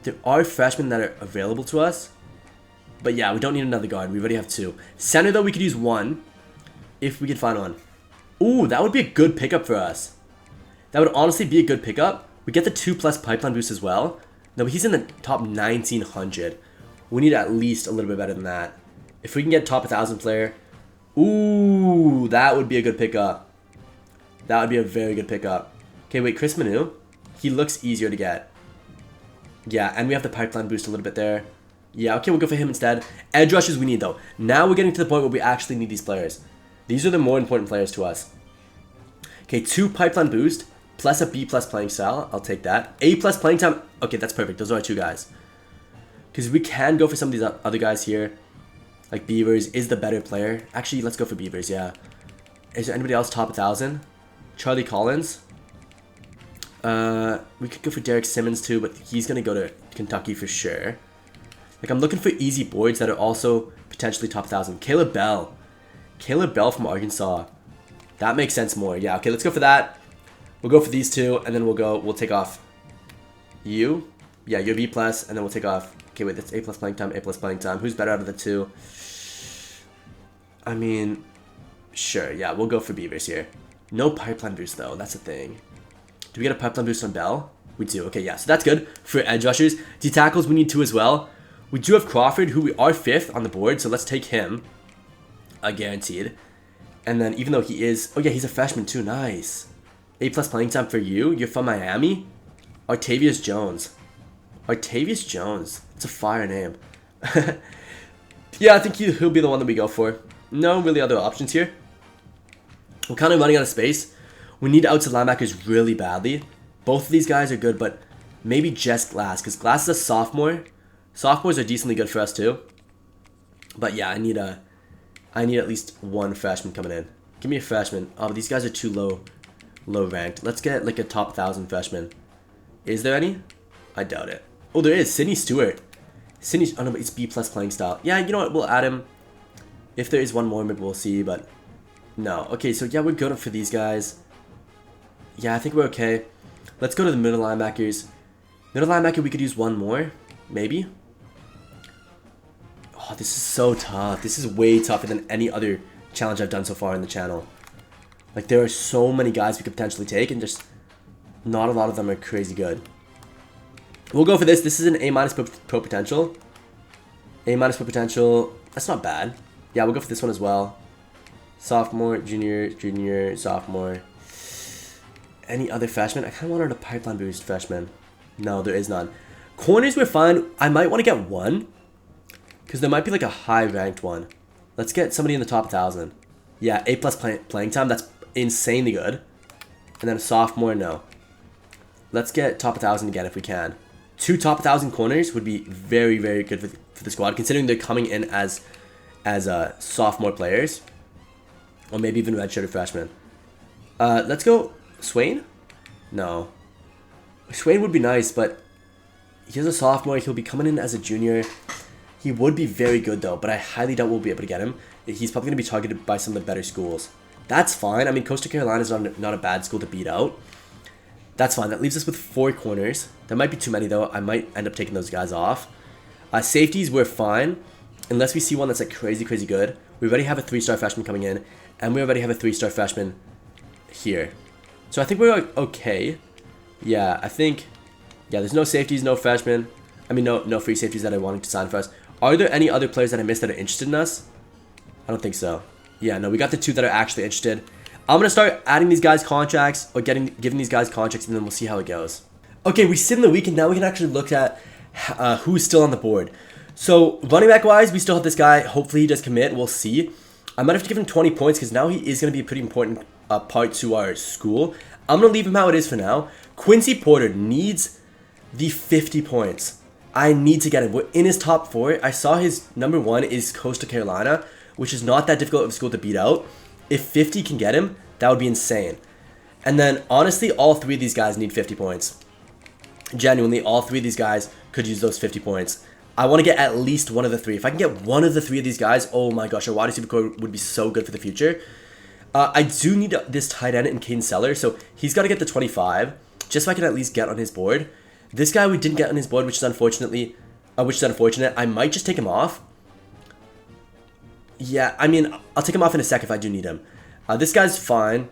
There are freshmen that are available to us, but yeah, we don't need another guard. We already have 2. Center, though, we could use 1 if we could find one. Ooh, that would be a good pickup for us. That would honestly be a good pickup. We get the 2+ pipeline boost as well. No, but he's in the top 1,900. We need at least a little bit better than that. If we can get top 1,000 player, ooh, that would be a good pickup. That would be a very good pickup. Okay, wait, Chris Manu. He looks easier to get. Yeah, and we have the pipeline boost a little bit there. Yeah, okay, we'll go for him instead. Edge rushers we need, though. Now we're getting to the point where we actually need these players. These are the more important players to us. Okay, 2 pipeline boost plus a B+ playing style. I'll take that. A+ playing time. Okay, that's perfect. Those are our 2 guys. Because we can go for some of these other guys here. Like Beavers is the better player. Actually, let's go for Beavers, yeah. Is there anybody else top 1,000? Charlie Collins. We could go for Derek Simmons too, but he's going to go to Kentucky for sure. Like, I'm looking for easy boards that are also potentially top 1,000. Caleb Bell. Caleb Bell from Arkansas. That makes sense more. Yeah, okay, let's go for that. We'll go for these 2, and then we'll take off you. Yeah, you're B+, and then we'll take off. Okay, wait, that's A+ playing time, A+ playing time. Who's better out of the 2? I mean, sure, yeah, we'll go for Beavers here. No pipeline boost, though. That's the thing. Do we get a pipeline boost on Bell? We do. Okay, yeah, so that's good for edge rushers. D tackles, we need 2 as well. We do have Crawford, who we are 5th on the board, so let's take him. Guaranteed. And then, even though he is... Oh, yeah, he's a freshman, too. Nice. A+ playing time for you. You're from Miami? Artavius Jones. Artavius Jones. It's a fire name. Yeah, I think he'll be the one that we go for. No really other options here. We're kind of running out of space. We need outside linebackers really badly. Both of these guys are good, but maybe just Glass, because Glass is a sophomore. Sophomores are decently good for us too. But yeah, I need at least 1 freshman coming in. Give me a freshman. Oh, but these guys are too low ranked. Let's get like a top 1,000 freshman. Is there any? I doubt it. Oh, there is. Sydney Stewart. Oh no, but it's B+ playing style. Yeah, you know what? We'll add him. If there is one more, maybe we'll see, but no. Okay, so yeah, we're good for these guys. Yeah, I think we're okay. Let's go to the middle linebackers. Middle linebacker, we could use 1 more, maybe. Oh, this is so tough. This is way tougher than any other challenge I've done so far in the channel. Like, there are so many guys we could potentially take, and just not a lot of them are crazy good. We'll go for this. This is an A- pro potential. A- pro potential. That's not bad. Yeah, we'll go for this one as well. Sophomore, junior, sophomore. Any other freshmen? I kind of wanted a pipeline boost freshman. No, there is none. Corners we're fine. I might want to get one, because there might be like a high ranked one. Let's get somebody in the top 1,000. Yeah, A+ playing time. That's insanely good. And then a sophomore, no. Let's get top 1,000 again if we can. 2 top 1,000 corners would be very, very good for the squad, considering they're coming in as sophomore players, or maybe even redshirted freshmen. Let's go Swain. No, Swain would be nice, but he's a sophomore. He'll be coming in as a junior. He would be very good though, but I highly doubt we'll be able to get him. He's probably going to be targeted by some of the better schools. That's fine. I mean, Coastal Carolina is not a bad school to beat out. That's fine. That leaves us with 4 corners. There might be too many though. I might end up taking those guys off. Safeties, we're fine. Unless we see one that's like crazy, crazy good. We already have a 3-star freshman coming in. And we already have a 3-star freshman here. So I think we're okay. Yeah, I think... Yeah, there's no safeties, no freshmen. I mean, no free safeties that I wanted to sign for us. Are there any other players that I missed that are interested in us? I don't think so. Yeah, no, we got the 2 that are actually interested. I'm going to start adding these guys contracts, or giving these guys contracts, and then we'll see how it goes. Okay, we sit in the week, and now we can actually look at who's still on the board. So, running back wise, we still have this guy. Hopefully he does commit. We'll see. I might have to give him 20 points, because now he is going to be a pretty important part to our school. I'm going to leave him how it is for now. Quincy Porter needs the 50 points. I need to get him. We're in his top 4. I saw his number 1 is Coastal Carolina, which is not that difficult of a school to beat out. If 50 can get him, that would be insane. And then, honestly, all 3 of these guys need 50 points. Genuinely, all 3 of these guys could use those 50 points. I want to get at least one of the 3. If I can get one of the 3 of these guys, oh my gosh, our wide receiver core would be so good for the future. I do need this tight end in Caden Seller, so he's got to get the 25, just so I can at least get on his board. This guy we didn't get on his board, which is unfortunate. I might just take him off. Yeah, I mean, I'll take him off in a sec if I do need him. This guy's fine.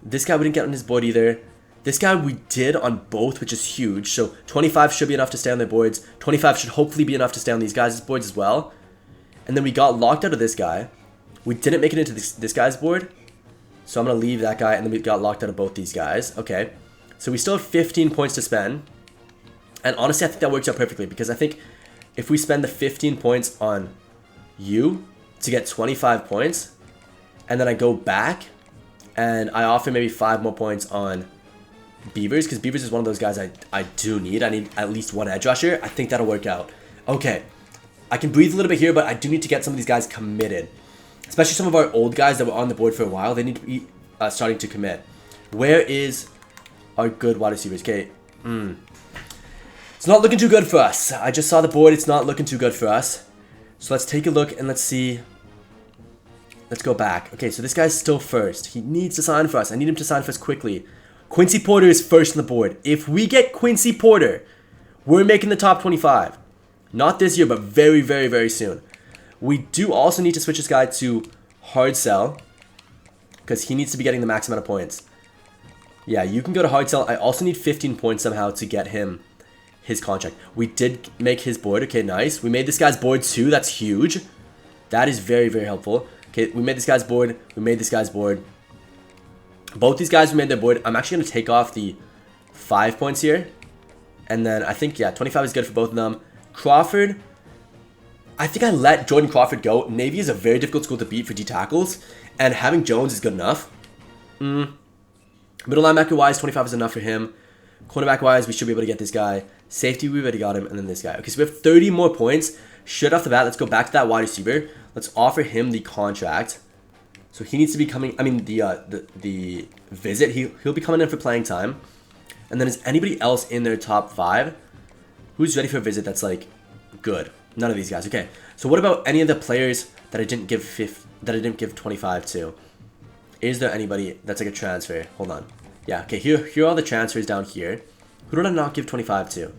This guy we didn't get on his board either. This guy we did on both, which is huge. So 25 should be enough to stay on their boards. 25 should hopefully be enough to stay on these guys' boards as well. And then we got locked out of this guy. We didn't make it into this guy's board. So I'm going to leave that guy, and then we got locked out of both these guys. Okay. So we still have 15 points to spend. And honestly, I think that works out perfectly, because I think if we spend the 15 points on you to get 25 points, and then I go back and I offer maybe 5 more points on Beavers, because Beavers is one of those guys I do need. I need at least 1 edge rusher. I think that'll work out. Okay. I can breathe a little bit here, but I do need to get some of these guys committed. Especially some of our old guys that were on the board for a while. They need to be starting to commit. Where is our good wide receivers? Okay. It's not looking too good for us. I just saw the board. It's not looking too good for us. So let's take a look and let's see. Let's go back. Okay, so this guy's still first. He needs to sign for us. I need him to sign for us quickly. Quincy Porter is first on the board. If we get Quincy Porter, we're making the top 25. Not this year, but very, very, very soon. We do also need to switch this guy to hard sell, because he needs to be getting the max amount of points. Yeah, you can go to hard sell. I also need 15 points somehow to get him his contract. We did make his board. Okay, nice. We made this guy's board too. That's huge. That is very, very helpful. Okay, we made this guy's board. We made this guy's board. Both these guys, we made their board. I'm actually going to take off the 5 points here. And then I think, yeah, 25 is good for both of them. Crawford, I think I let Jordan Crawford go. Navy is a very difficult school to beat for D tackles. And having Jones is good enough. Middle linebacker-wise, 25 is enough for him. Cornerback-wise, we should be able to get this guy. Safety, we already got him. And then this guy. Okay, so we have 30 more points. Straight off the bat, let's go back to that wide receiver. Let's offer him the contract. So he needs to be coming, I mean, the visit. He'll be coming in for playing time. And then is anybody else in their top 5 who's ready for a visit that's, like, good? None of these guys. Okay, so what about any of the players that I didn't give 25 to? Is there anybody that's like a transfer? Hold on. Yeah, okay, here are all the transfers down here. Who did I not give 25 to?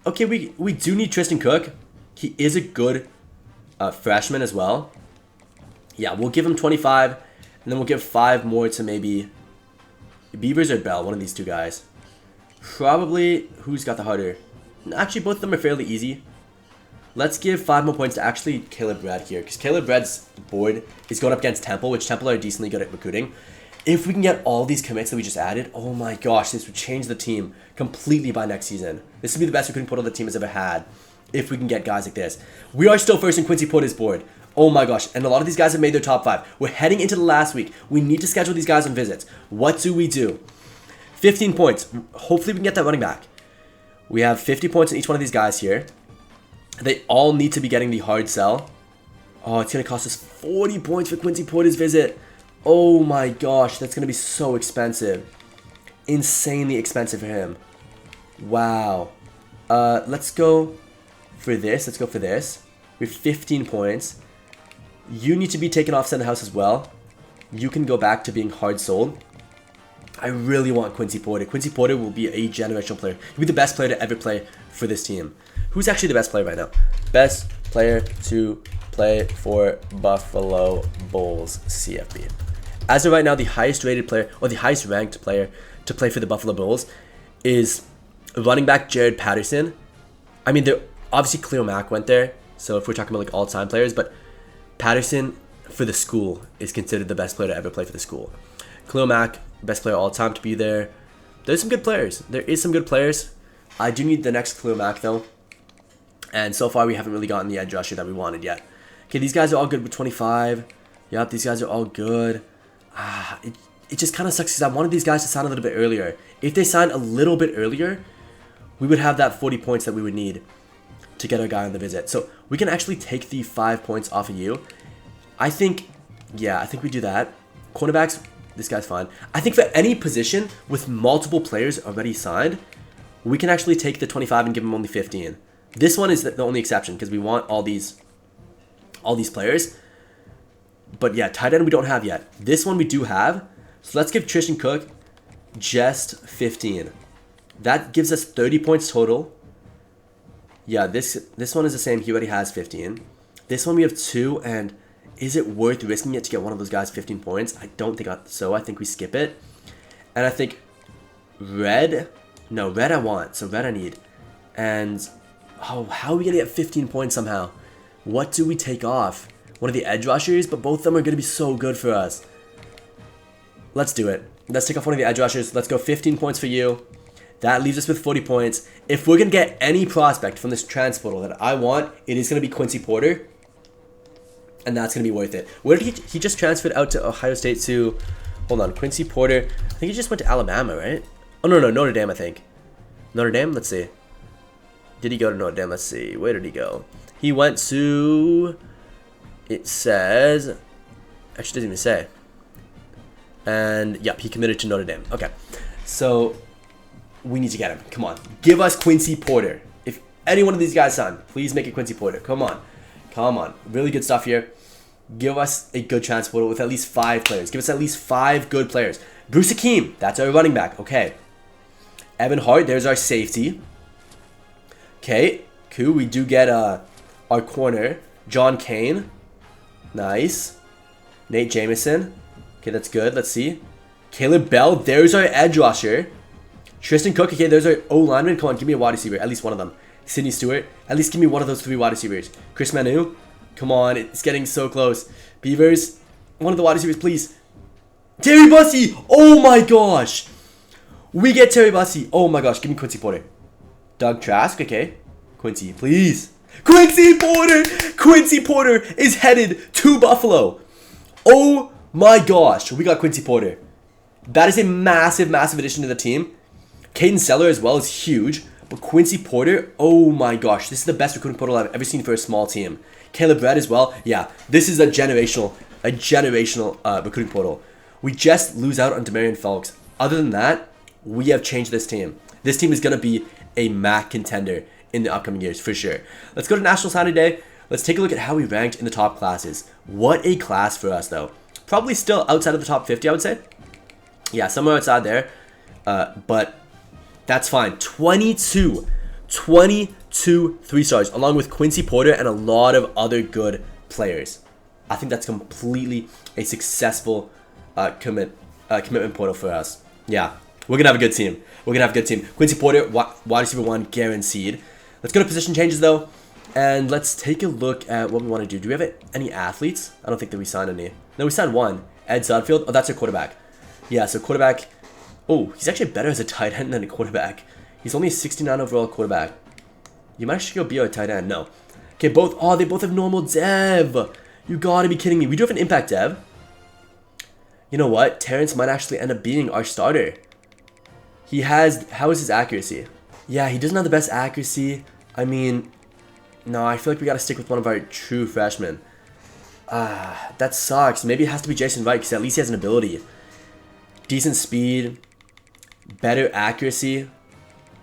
Okay, we do need Tristan Cook. He is a good freshman as well. Yeah, we'll give him 25, and then we'll give 5 more to maybe Beavers or Bell, one of these 2 guys. Probably, who's got the harder? Actually, both of them are fairly easy. Let's give 5 more points to actually Caleb Red here, because Caleb Red's board is going up against Temple, which Temple are decently good at recruiting. If we can get all these commits that we just added, oh my gosh, this would change the team completely by next season. This would be the best recruiting portal the team has ever had if we can get guys like this. We are still first in Quincy Porter's board. Oh my gosh, and a lot of these guys have made their top 5. We're heading into the last week. We need to schedule these guys on visits. What do we do? 15 points. Hopefully we can get that running back. We have 50 points in each one of these guys here. They all need to be getting the hard sell. Oh, it's going to cost us 40 points for Quincy Porter's visit. Oh my gosh, that's going to be so expensive. Insanely expensive for him. Wow. Let's go for this. Let's go for this. We have 15 points. You need to be taken off center house as well. You can go back to being hard sold. I really want Quincy Porter. Quincy Porter will be a generational player. He'll be the best player to ever play for this team. Who's actually the best player right now? Best player to play for Buffalo Bulls CFB. As of right now, the highest rated player, or the highest ranked player to play for the Buffalo Bulls is running back Jared Patterson. I mean, obviously Cleo Mack went there, so if we're talking about like all-time players, but Patterson for the school is considered the best player to ever play for the school. Cleo Mack, best player all time to be there. There's some good players. There is some good players. I do need the next Cleo Mack though. And so far we haven't really gotten the edge rusher that we wanted yet. Okay, these guys are all good with 25. Yep, these guys are all good. It just kind of sucks because I wanted these guys to sign a little bit earlier. If they signed a little bit earlier, we would have that 40 points that we would need to get our guy on the visit. So we can actually take the 5 points off of you. I think we do that. Cornerbacks, this guy's fine. I think for any position with multiple players already signed, we can actually take the 25 and give them only 15. This one is the only exception because we want all these players. But yeah, tight end we don't have yet. This one we do have. So let's give Tristan Cook just 15. That gives us 30 points total. Yeah, this one is the same. He already has 15. This one we have 2, and is it worth risking it to get one of those guys 15 points? I don't think so. I think we skip it. And I think red I want. So red I need. And oh, how are we going to get 15 points somehow? What do we take off? One of the edge rushers, but both of them are going to be so good for us. Let's do it. Let's take off one of the edge rushers. Let's go 15 points for you. That leaves us with 40 points. If we're going to get any prospect from this transportal that I want, it is going to be Quincy Porter. And that's going to be worth it. Where did he just transferred out to Ohio State to... Hold on, Quincy Porter. I think he just went to Alabama, right? Oh, no, Notre Dame, I think. Notre Dame? Let's see. Did he go to Notre Dame? Let's see. Where did he go? He went to... It says... Actually, doesn't even say. And, yep, he committed to Notre Dame. Okay. So, we need to get him. Come on. Give us Quincy Porter. If any one of these guys sign, please make it Quincy Porter. Come on. Come on. Really good stuff here. Give us a good transporter with at least 5 players. Give us at least 5 good players. Bruce Hakeem. That's our running back. Okay. Evan Hart. There's our safety. Okay. Cool. We do get our corner. John Kane. Nice. Nate Jameson. Okay, that's good. Let's see. Caleb Bell. There's our edge rusher. Tristan Cook. Okay, there's our O-lineman. Come on, give me a wide receiver. At least one of them. Sidney Stewart. At least give me one of those 3 wide receivers. Chris Manu. Come on, it's getting so close. Beavers. One of the wide receivers, please. Terry Bussey. Oh my gosh. We get Terry Bussey. Oh my gosh, give me Quincy Porter. Doug Trask. Okay. Quincy, please. Quincy Porter! Quincy Porter is headed to Buffalo. Oh my gosh, we got Quincy Porter. That is a massive, massive addition to the team. Caden Seller as well is huge. But Quincy Porter, oh my gosh, this is the best recruiting portal I've ever seen for a small team. Caleb Red as well. Yeah, this is a generational recruiting portal. We just lose out on Demarion Felks. Other than that, we have changed this team. This team is going to be a MAC contender in the upcoming years, for sure. Let's go to National Signing Day. Let's take a look at how we ranked in the top classes. What a class for us, though. Probably still outside of the top 50, I would say. Yeah, somewhere outside there. But that's fine. 22 3-stars, along with Quincy Porter and a lot of other good players. I think that's completely a successful commitment portal for us. Yeah, we're going to have a good team. We're going to have a good team. Quincy Porter, wide receiver 1, guaranteed. Let's go to position changes, though. And let's take a look at what we want to do. Do we have any athletes? I don't think that we signed any. No, we signed one. Ed Sudfield. Oh, that's our quarterback. Yeah, so quarterback. Oh, he's actually better as a tight end than a quarterback. He's only a 69 overall quarterback. You might actually go be our tight end. No. Okay, both. Oh, they both have normal dev. You gotta be kidding me. We do have an impact dev. You know what? Terrence might actually end up being our starter. He has... How is his accuracy? Yeah, he doesn't have the best accuracy. I mean... No, I feel like we gotta stick with one of our true freshmen. That sucks. Maybe it has to be Jason Wright, because at least he has an ability. Decent speed. Better accuracy.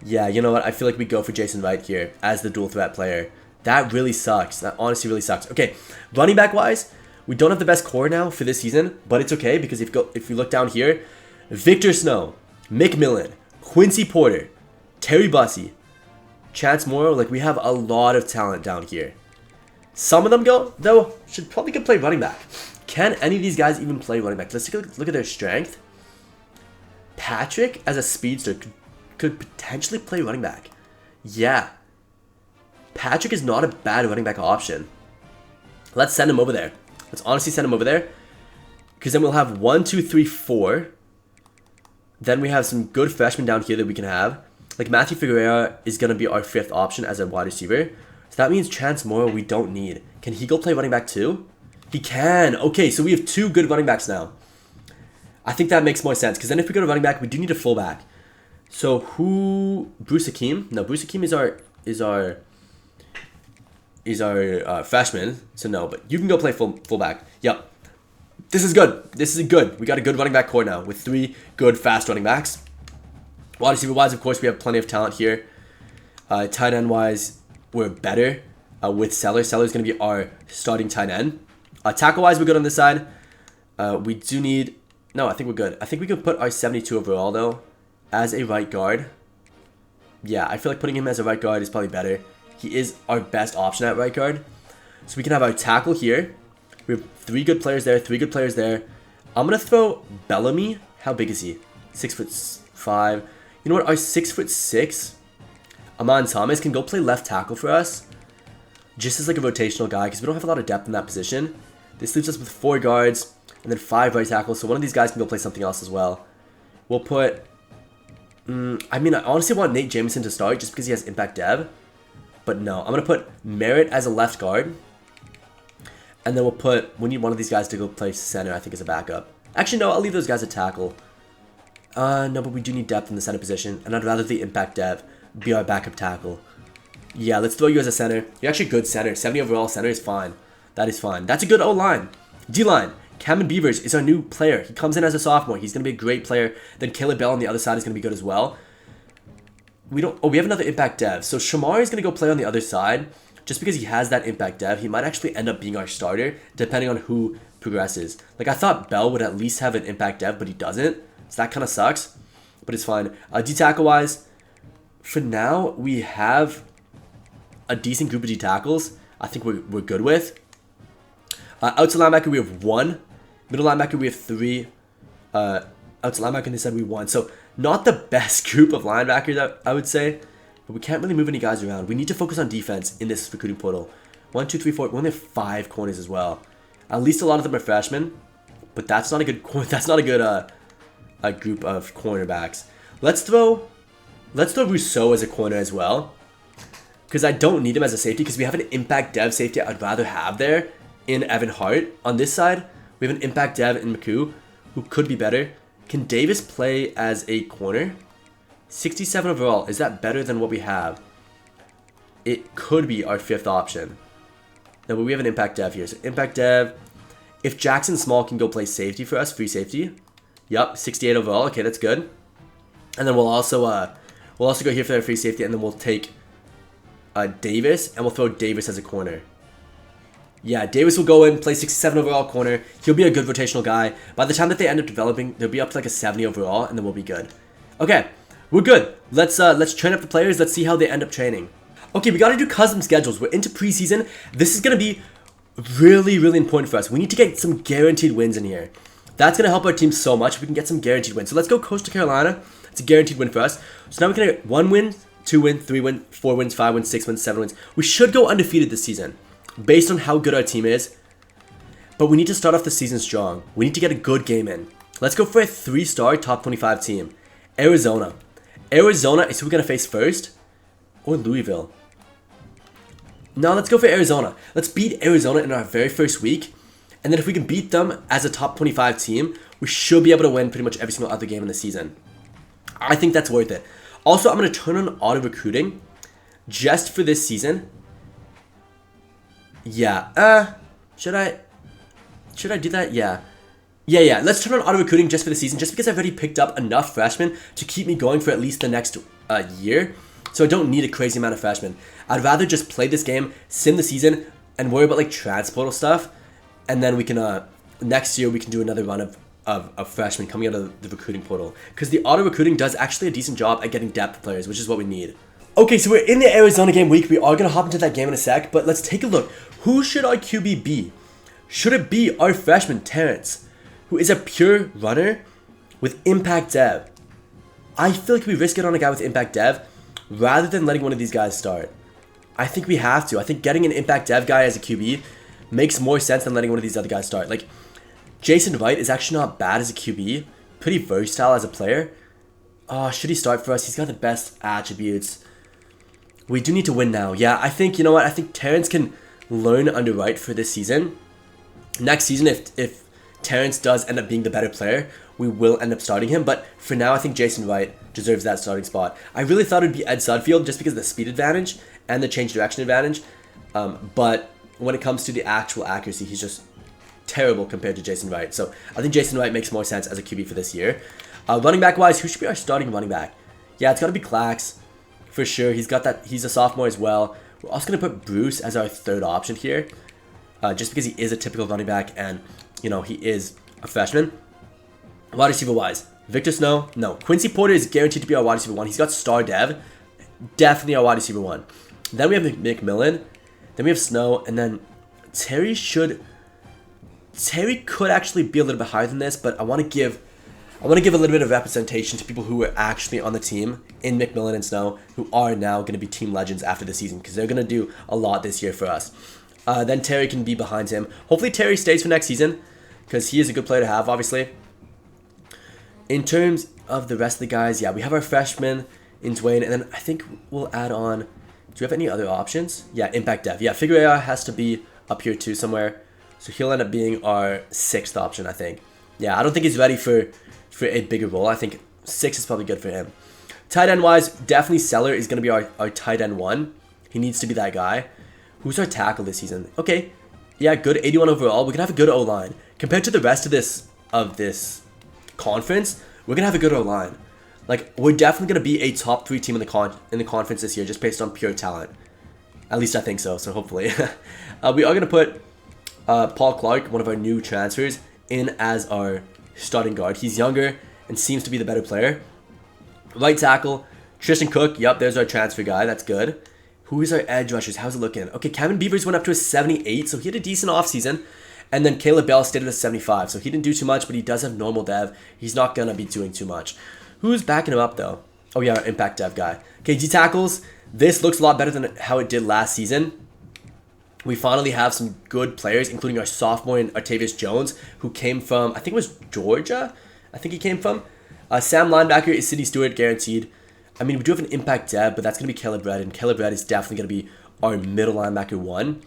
Yeah, you know what? I feel like we go for Jason Wright here as the dual threat player. That really sucks. That honestly really sucks. Okay, running back wise, we don't have the best core now for this season, but it's okay because if you look down here, Victor Snow, McMillan, Quincy Porter, Terry Bussey, Chance Morrow, like we have a lot of talent down here. Some of them though should probably could play running back. Can any of these guys even play running back? Let's take a look at their strength. Patrick as a speedster could potentially play running back. Yeah. Patrick is not a bad running back option. Let's send him over there. Let's honestly send him over there. Because then we'll have 1, 2, 3, 4. Then we have some good freshmen down here that we can have. Like Matthew Figueroa is going to be our 5th option as a wide receiver. So that means Chance Morrow we don't need. Can he go play running back too? He can. Okay, so we have 2 good running backs now. I think that makes more sense. Because then if we go to running back, we do need a fullback. So who... Bruce Hakeem? No, Bruce Hakeem is our freshman. So no, but you can go play fullback. Yep. This is good. This is good. We got a good running back core now with 3 good fast running backs. Wide receiver wise, of course, we have plenty of talent here. Tight end wise, we're better with Seller. Seller's going to be our starting tight end. Tackle wise, we're good on this side. We do need... No, I think we're good. I think we can put our 72 overall, though, as a right guard. Yeah, I feel like putting him as a right guard is probably better. He is our best option at right guard. So we can have our tackle here. We have 3 good players there, 3 good players there. I'm going to throw Bellamy. How big is he? 6'5". You know what? Our 6'6" Amon Thomas can go play left tackle for us. Just as like a rotational guy, because we don't have a lot of depth in that position. This leaves us with 4 guards and then 5 right tackles. So one of these guys can go play something else as well. We'll put... I mean, I honestly want Nate Jameson to start just because he has impact dev. But no, I'm going to put Merritt as a left guard. And then we need one of these guys to go play center, I think, as a backup. Actually, no, I'll leave those guys at tackle. No, but we do need depth in the center position. And I'd rather the impact dev be our backup tackle. Yeah, let's throw you as a center. You're actually a good center. 70 overall center is fine. That is fine. That's a good O-line. D-line. Cameron Beavers is our new player. He comes in as a sophomore. He's going to be a great player. Then Caleb Bell on the other side is going to be good as well. We have another impact dev. So Shamar is going to go play on the other side. Just because he has that impact dev, he might actually end up being our starter, depending on who progresses. Like, I thought Bell would at least have an impact dev, but he doesn't. So that kind of sucks. But it's fine. D-tackle-wise, for now, we have a decent group of D-tackles. I think we're good with. Outside linebacker, we have 1. Middle linebacker, we have 3. Outside linebacker, they said we 1. So, not the best group of linebackers, I would say. But we can't really move any guys around. We need to focus on defense in this recruiting portal. 1, 2, 3, 4. We only have 5 corners as well. At least a lot of them are freshmen. But that's not a good a group of cornerbacks. Let's throw Rousseau as a corner as well. Because I don't need him as a safety. Because we have an impact dev safety I'd rather have there in Evan Hart. On this side, we have an impact dev in McCoo, who could be better. Can Davis play as a corner? 67 overall. Is that better than what we have? It could be our 5th option. No, but we have an impact dev here. So impact dev. If Jackson Small can go play safety for us, free safety. Yup, 68 overall. Okay, that's good. And then we'll also go here for our free safety, and then we'll take Davis, and we'll throw Davis as a corner. Yeah, Davis will go in, play 67 overall corner. He'll be a good rotational guy. By the time that they end up developing, they'll be up to like a 70 overall, and then we'll be good. Okay, we're good. Let's train up the players. Let's see how they end up training. Okay, we got to do custom schedules. We're into preseason. This is going to be really, really important for us. We need to get some guaranteed wins in here. That's going to help our team so much if we can get some guaranteed wins. So let's go Coastal Carolina. It's a guaranteed win for us. So now we can get 1 win, 2 win, 3 win, 4 wins, 5 wins, 6 wins, 7 wins. We should go undefeated this season based on how good our team is. But we need to start off the season strong. We need to get a good game in. Let's go for a 3-star top 25 team. Arizona. Arizona is who we're going to face first. Or Louisville. No, let's go for Arizona. Let's beat Arizona in our very first week. And then if we can beat them as a top 25 team, we should be able to win pretty much every single other game in the season. I think that's worth it. Also, I'm going to turn on auto recruiting just for this season. Yeah. Should I do that? Yeah. Yeah. Let's turn on auto recruiting just for the season, just because I've already picked up enough freshmen to keep me going for at least the next year. So I don't need a crazy amount of freshmen. I'd rather just play this game, sim the season, and worry about like transportal stuff. And then we can, next year we can do another run of freshmen coming out of the recruiting portal. Because the auto recruiting does actually a decent job at getting depth players, which is what we need. Okay, so we're in the Arizona game week. We are going to hop into that game in a sec, but let's take a look. Who should our QB be? Should it be our freshman, Terrence, who is a pure runner with impact dev? I feel like we risk it on a guy with impact dev rather than letting one of these guys start. I think we have to. I think getting an impact dev guy as a QB makes more sense than letting one of these other guys start. Like, Jason Wright is actually not bad as a QB. Pretty versatile as a player. Oh, should he start for us? He's got the best attributes. We do need to win now. Yeah, I think, you know what? I think Terrence can learn under Wright for this season. Next season, if Terrence does end up being the better player, we will end up starting him. But for now, I think Jason Wright deserves that starting spot. I really thought it would be Ed Sudfield just because of the speed advantage and the change direction advantage. But when it comes to the actual accuracy, he's just terrible compared to Jason Wright. So I think Jason Wright makes more sense as a QB for this year. Running back wise, who should be our starting running back? Yeah, it's got to be Clax for sure. He's got that. He's a sophomore as well. We're also going to put Bruce as our third option here. Just because he is a typical running back and, you know, he is a freshman. Wide receiver wise, Victor Snow, no. Quincy Porter is guaranteed to be our wide receiver 1. He's got star dev, definitely our wide receiver 1. Then we have McMillan, then we have Snow, and then Terry could actually be a little bit higher than this, but I want to give a little bit of representation to people who were actually on the team in McMillan and Snow, who are now going to be team legends after the season, because they're going to do a lot this year for us. Then Terry can be behind him. Hopefully Terry stays for next season, because he is a good player to have, obviously. In terms of the rest of the guys, yeah, we have our freshman in Dwayne, and then I think we'll add on, do we have any other options? Yeah, impact dev. Yeah, Figueroa has to be up here too somewhere, so he'll end up being our 6th option, I think. Yeah, I don't think he's ready for a bigger role. I think 6 is probably good for him. Tight end wise, definitely Seller is going to be our tight end 1. He needs to be that guy. Who's our tackle this season? Okay, yeah, good 81 overall. We can have a good O-line. Compared to the rest of this conference, we're going to have a good O-line. Like, we're definitely going to be a top 3 team in the conference this year just based on pure talent. At least I think so, so hopefully. We are going to put Paul Clark, one of our new transfers, in as our starting guard. He's younger and seems to be the better player. Right tackle, Tristan Cook. Yep, there's our transfer guy. That's good. Who is our edge rushers? How's it looking? Okay, Kevin Beavers went up to a 78, so he had a decent offseason. And then Caleb Bell stayed at a 75, so he didn't do too much, but he does have normal dev. He's not going to be doing too much. Who's backing him up, though? Oh, yeah, our impact dev guy. Okay, D tackles. This looks a lot better than how it did last season. We finally have some good players, including our sophomore and Artavius Jones, who came from, I think it was Georgia? I think he came from. Sam linebacker is Sidney Stewart, guaranteed. I mean, we do have an impact dev, but that's going to be Caleb Red, and Caleb Red is definitely going to be our middle linebacker 1.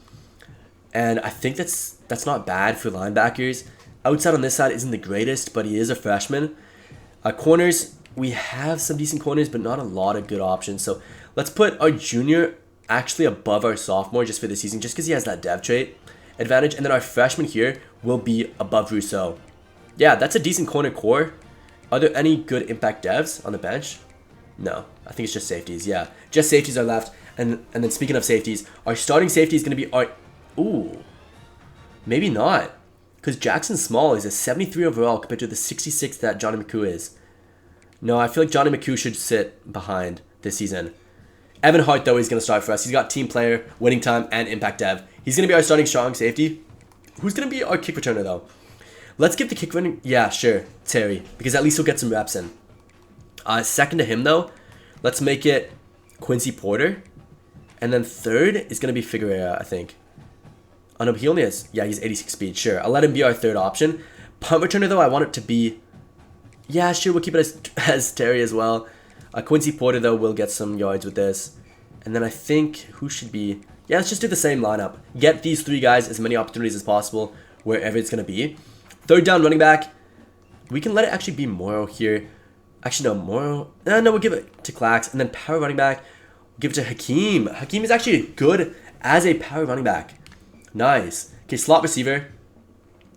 And I think that's not bad for linebackers. Outside on this side isn't the greatest, but he is a freshman. Corners, we have some decent corners, but not a lot of good options. So let's put our junior actually above our sophomore just for this season, just because he has that dev trait advantage. And then our freshman here will be above Rousseau. Yeah, that's a decent corner core. Are there any good impact devs on the bench? No, I think it's just safeties. Yeah, just safeties are left. And then speaking of safeties, our starting safety is going to be our... Ooh, maybe not. Because Jackson Small is a 73 overall compared to the 66 that Johnny McCoo is. No, I feel like Johnny McCoo should sit behind this season. Evan Hart, though, is going to start for us. He's got team player, winning time, and impact dev. He's going to be our starting strong safety. Who's going to be our kick returner, though? Let's give the kick returner... Yeah, sure, Terry. Because at least he'll get some reps in. Second to him, though, let's make it Quincy Porter. And then third is going to be Figueroa, I think. Oh no, but he only has, yeah, he's 86 speed. Sure, I'll let him be our third option. Punt returner, though, I want it to be, yeah, sure, we'll keep it as Terry as well. Quincy Porter, though, will get some yards with this. And then I think, who should be, yeah, let's just do the same lineup. Get these three guys as many opportunities as possible, wherever it's going to be. Third down running back. We can let it actually be Morrow here. Actually, no, Morrow. No, we'll give it to Clax. And then power running back, we'll give it to Hakeem. Hakeem is actually good as a power running back. Nice. Okay, slot receiver.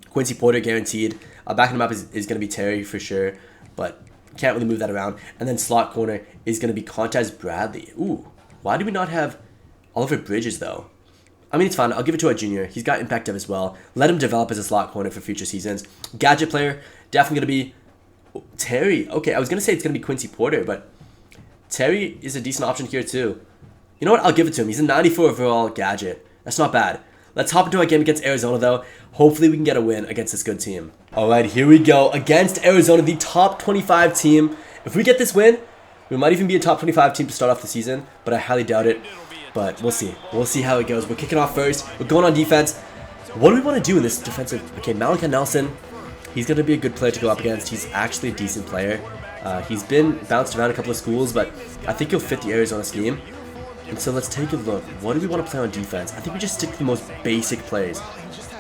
Quincy Porter guaranteed. Backing him up is going to be Terry for sure. But can't really move that around. And then slot corner is going to be Contez Bradley. Ooh, why do we not have Oliver Bridges, though? I mean, it's fine. I'll give it to our junior. He's got impact as well. Let him develop as a slot corner for future seasons. Gadget player, definitely going to be Terry. Okay, I was going to say it's going to be Quincy Porter, but Terry is a decent option here too. You know what? I'll give it to him. He's a 94 overall gadget. That's not bad. Let's hop into our game against Arizona, though. Hopefully, we can get a win against this good team. All right, here we go. Against Arizona, the top 25 team. If we get this win, we might even be a top 25 team to start off the season, but I highly doubt it. But we'll see. We'll see how it goes. We're kicking off first. We're going on defense. What do we want to do in this defensive? Okay, Malachi Nelson. He's going to be a good player to go up against. He's actually a decent player. He's been bounced around a couple of schools, but I think he'll fit the Arizona scheme. And so let's take a look. What do we want to play on defense? I think we just stick to the most basic plays.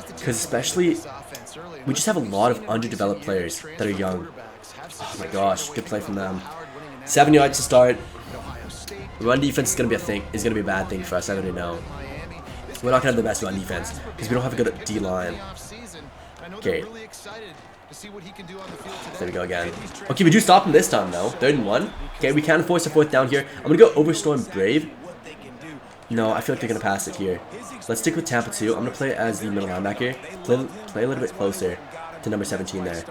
Because especially, we just have a lot of underdeveloped players that are young. Oh my gosh, good play from them. 7 yards to start. Run defense is going to be a thing. Is going to be a bad thing for us. I already know. We're not going to have the best run defense because we don't have a good D line. Okay. There we go again. Okay, we do stop him this time though. 3rd and 1. Okay, we can force a 4th down here. I'm going to go Overstorm Brave. No, I feel like they're going to pass it here. Let's stick with Tampa 2. I'm going to play as the middle linebacker. Play a little bit closer to number 17 there.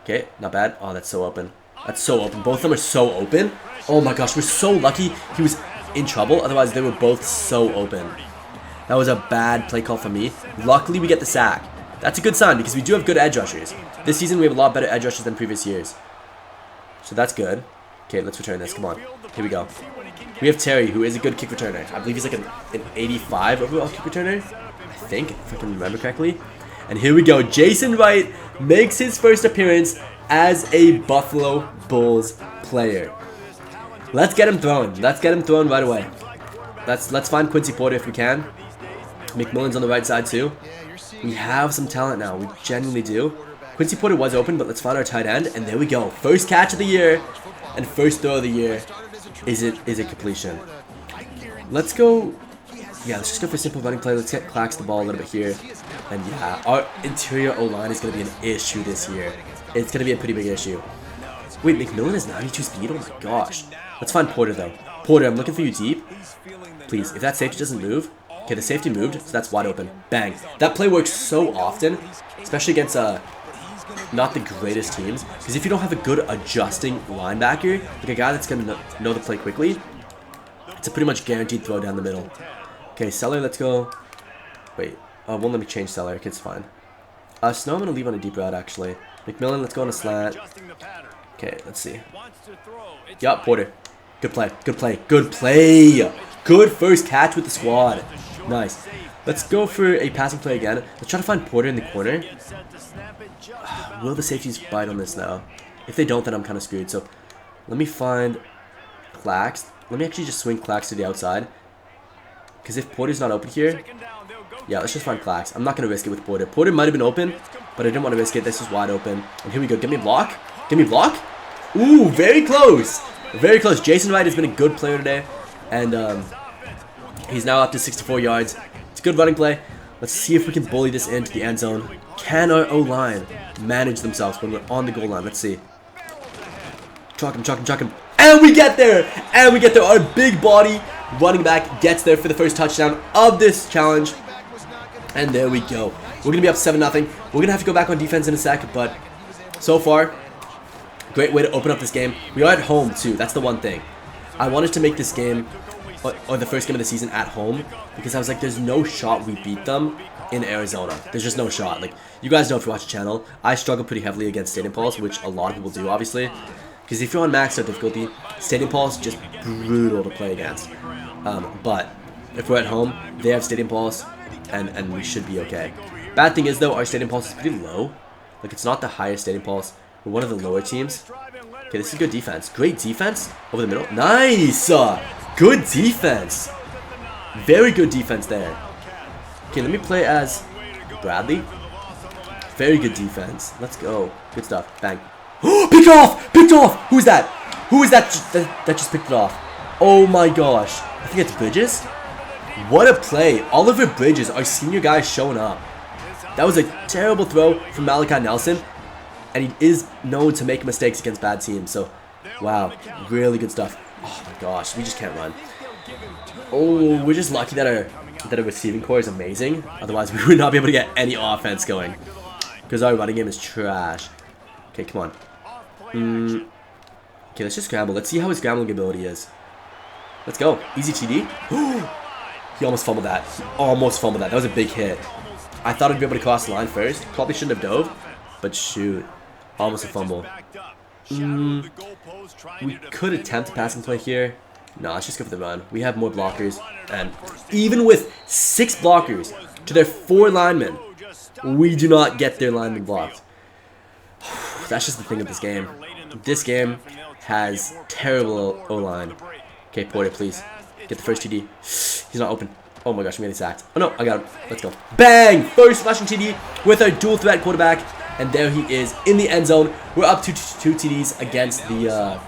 Okay, not bad. Oh, that's so open. That's so open. Both of them are so open. Oh my gosh, we're so lucky he was in trouble. Otherwise, they were both so open. That was a bad play call for me. Luckily, we get the sack. That's a good sign because we do have good edge rushers. This season, we have a lot better edge rushers than previous years. So that's good. Okay, let's return this. Come on. Here we go. We have Terry, who is a good kick returner. I believe he's like an 85 overall kick returner. I think, if I can remember correctly. And here we go. Jason Wright makes his first appearance as a Buffalo Bulls player. Let's get him thrown. Let's get him thrown right away. Let's find Quincy Porter if we can. McMillan's on the right side too. We have some talent now. We genuinely do. Quincy Porter was open, but let's find our tight end. And there we go. First catch of the year and first throw of the year is a completion. Let's go. Yeah, let's just go for simple running play. Let's get Clax the ball a little bit here. And yeah, our interior O-line is going to be an issue this year. It's going to be a pretty big issue. Wait, McMillan has 92 speed? Oh my gosh. Let's find Porter though. Porter, I'm looking for you deep. Please, if that safety doesn't move. Okay, the safety moved, so that's wide open. Bang. That play works so often, especially against not the greatest teams. Because if you don't have a good adjusting linebacker, like a guy that's going to know the play quickly, it's a pretty much guaranteed throw down the middle. Okay, Seller, let's go. Wait, won't let me change Seller. Okay, it's fine. Snow, I'm going to leave on a deep route, actually. McMillan, let's go on a slant. Okay, let's see. Yup, Porter. Good play, good play, good play. Good first catch with the squad. Nice. Let's go for a passing play again. Let's try to find Porter in the corner. Will the safeties bite on this now? If they don't, then I'm kind of screwed. So let me find Clax. Let me actually just swing Clax to the outside. Because if Porter's not open here, yeah, let's just find Clax. I'm not going to risk it with Porter. Porter might have been open, but I didn't want to risk it. This is wide open. And here we go. Give me a block. Give me a block. Ooh, very close. Very close. Jason Wright has been a good player today. And he's now up to 64 yards. It's a good running play. Let's see if we can bully this into the end zone. Can our O-line manage themselves when we're on the goal line? Let's see. Chalk him, chalk him, chalk him. And we get there. And we get there. Our big body running back gets there for the first touchdown of this challenge. And there we go. We're going to be up 7-0. We're going to have to go back on defense in a sec. But so far, great way to open up this game. We are at home too. That's the one thing. I wanted to make this game, or the first game of the season, at home, because I was like, there's no shot we beat them in Arizona. There's just no shot. Like, you guys know if you watch the channel, I struggle pretty heavily against Stadium Pulse, which a lot of people do, obviously. Because if you're on max out difficulty, Stadium Pulse is just brutal to play against. But if we're at home, they have Stadium Pulse, and we should be okay. Bad thing is, though, our Stadium Pulse is pretty low. Like, it's not the highest Stadium Pulse. We're one of the lower teams. Okay, this is good defense. Great defense over the middle. Nice! Good defense. Very good defense there. Okay, let me play as Bradley. Very good defense. Let's go. Good stuff. Bang. Picked off! Picked off! Who's that? Who is that that just picked it off? Oh my gosh. I think it's Bridges. What a play. Oliver Bridges, our senior guy, showing up. That was a terrible throw from Malachi Nelson. And he is known to make mistakes against bad teams. So, wow. Really good stuff. Oh my gosh. We just can't run. Oh, we're just lucky that our receiving core is amazing. Otherwise, we would not be able to get any offense going. Because our running game is trash. Okay, come on. Okay, let's just scramble. Let's see how his scrambling ability is. Let's go. Easy TD. He almost fumbled that. Almost fumbled that. That was a big hit. I thought I'd be able to cross the line first. Probably shouldn't have dove. But shoot. Almost a fumble. We could attempt a passing play here. No, let's just go for the run. We have more blockers. And even with 6 blockers to their 4 linemen, we do not get their linemen blocked. That's just the thing of this game. This game has terrible O-line. Okay, Porter, please. Get the first TD. He's not open. Oh my gosh, I'm getting sacked. Oh no, I got him. Let's go. Bang! First flashing TD with our dual threat quarterback. And there he is in the end zone. We're up to 2 TDs against the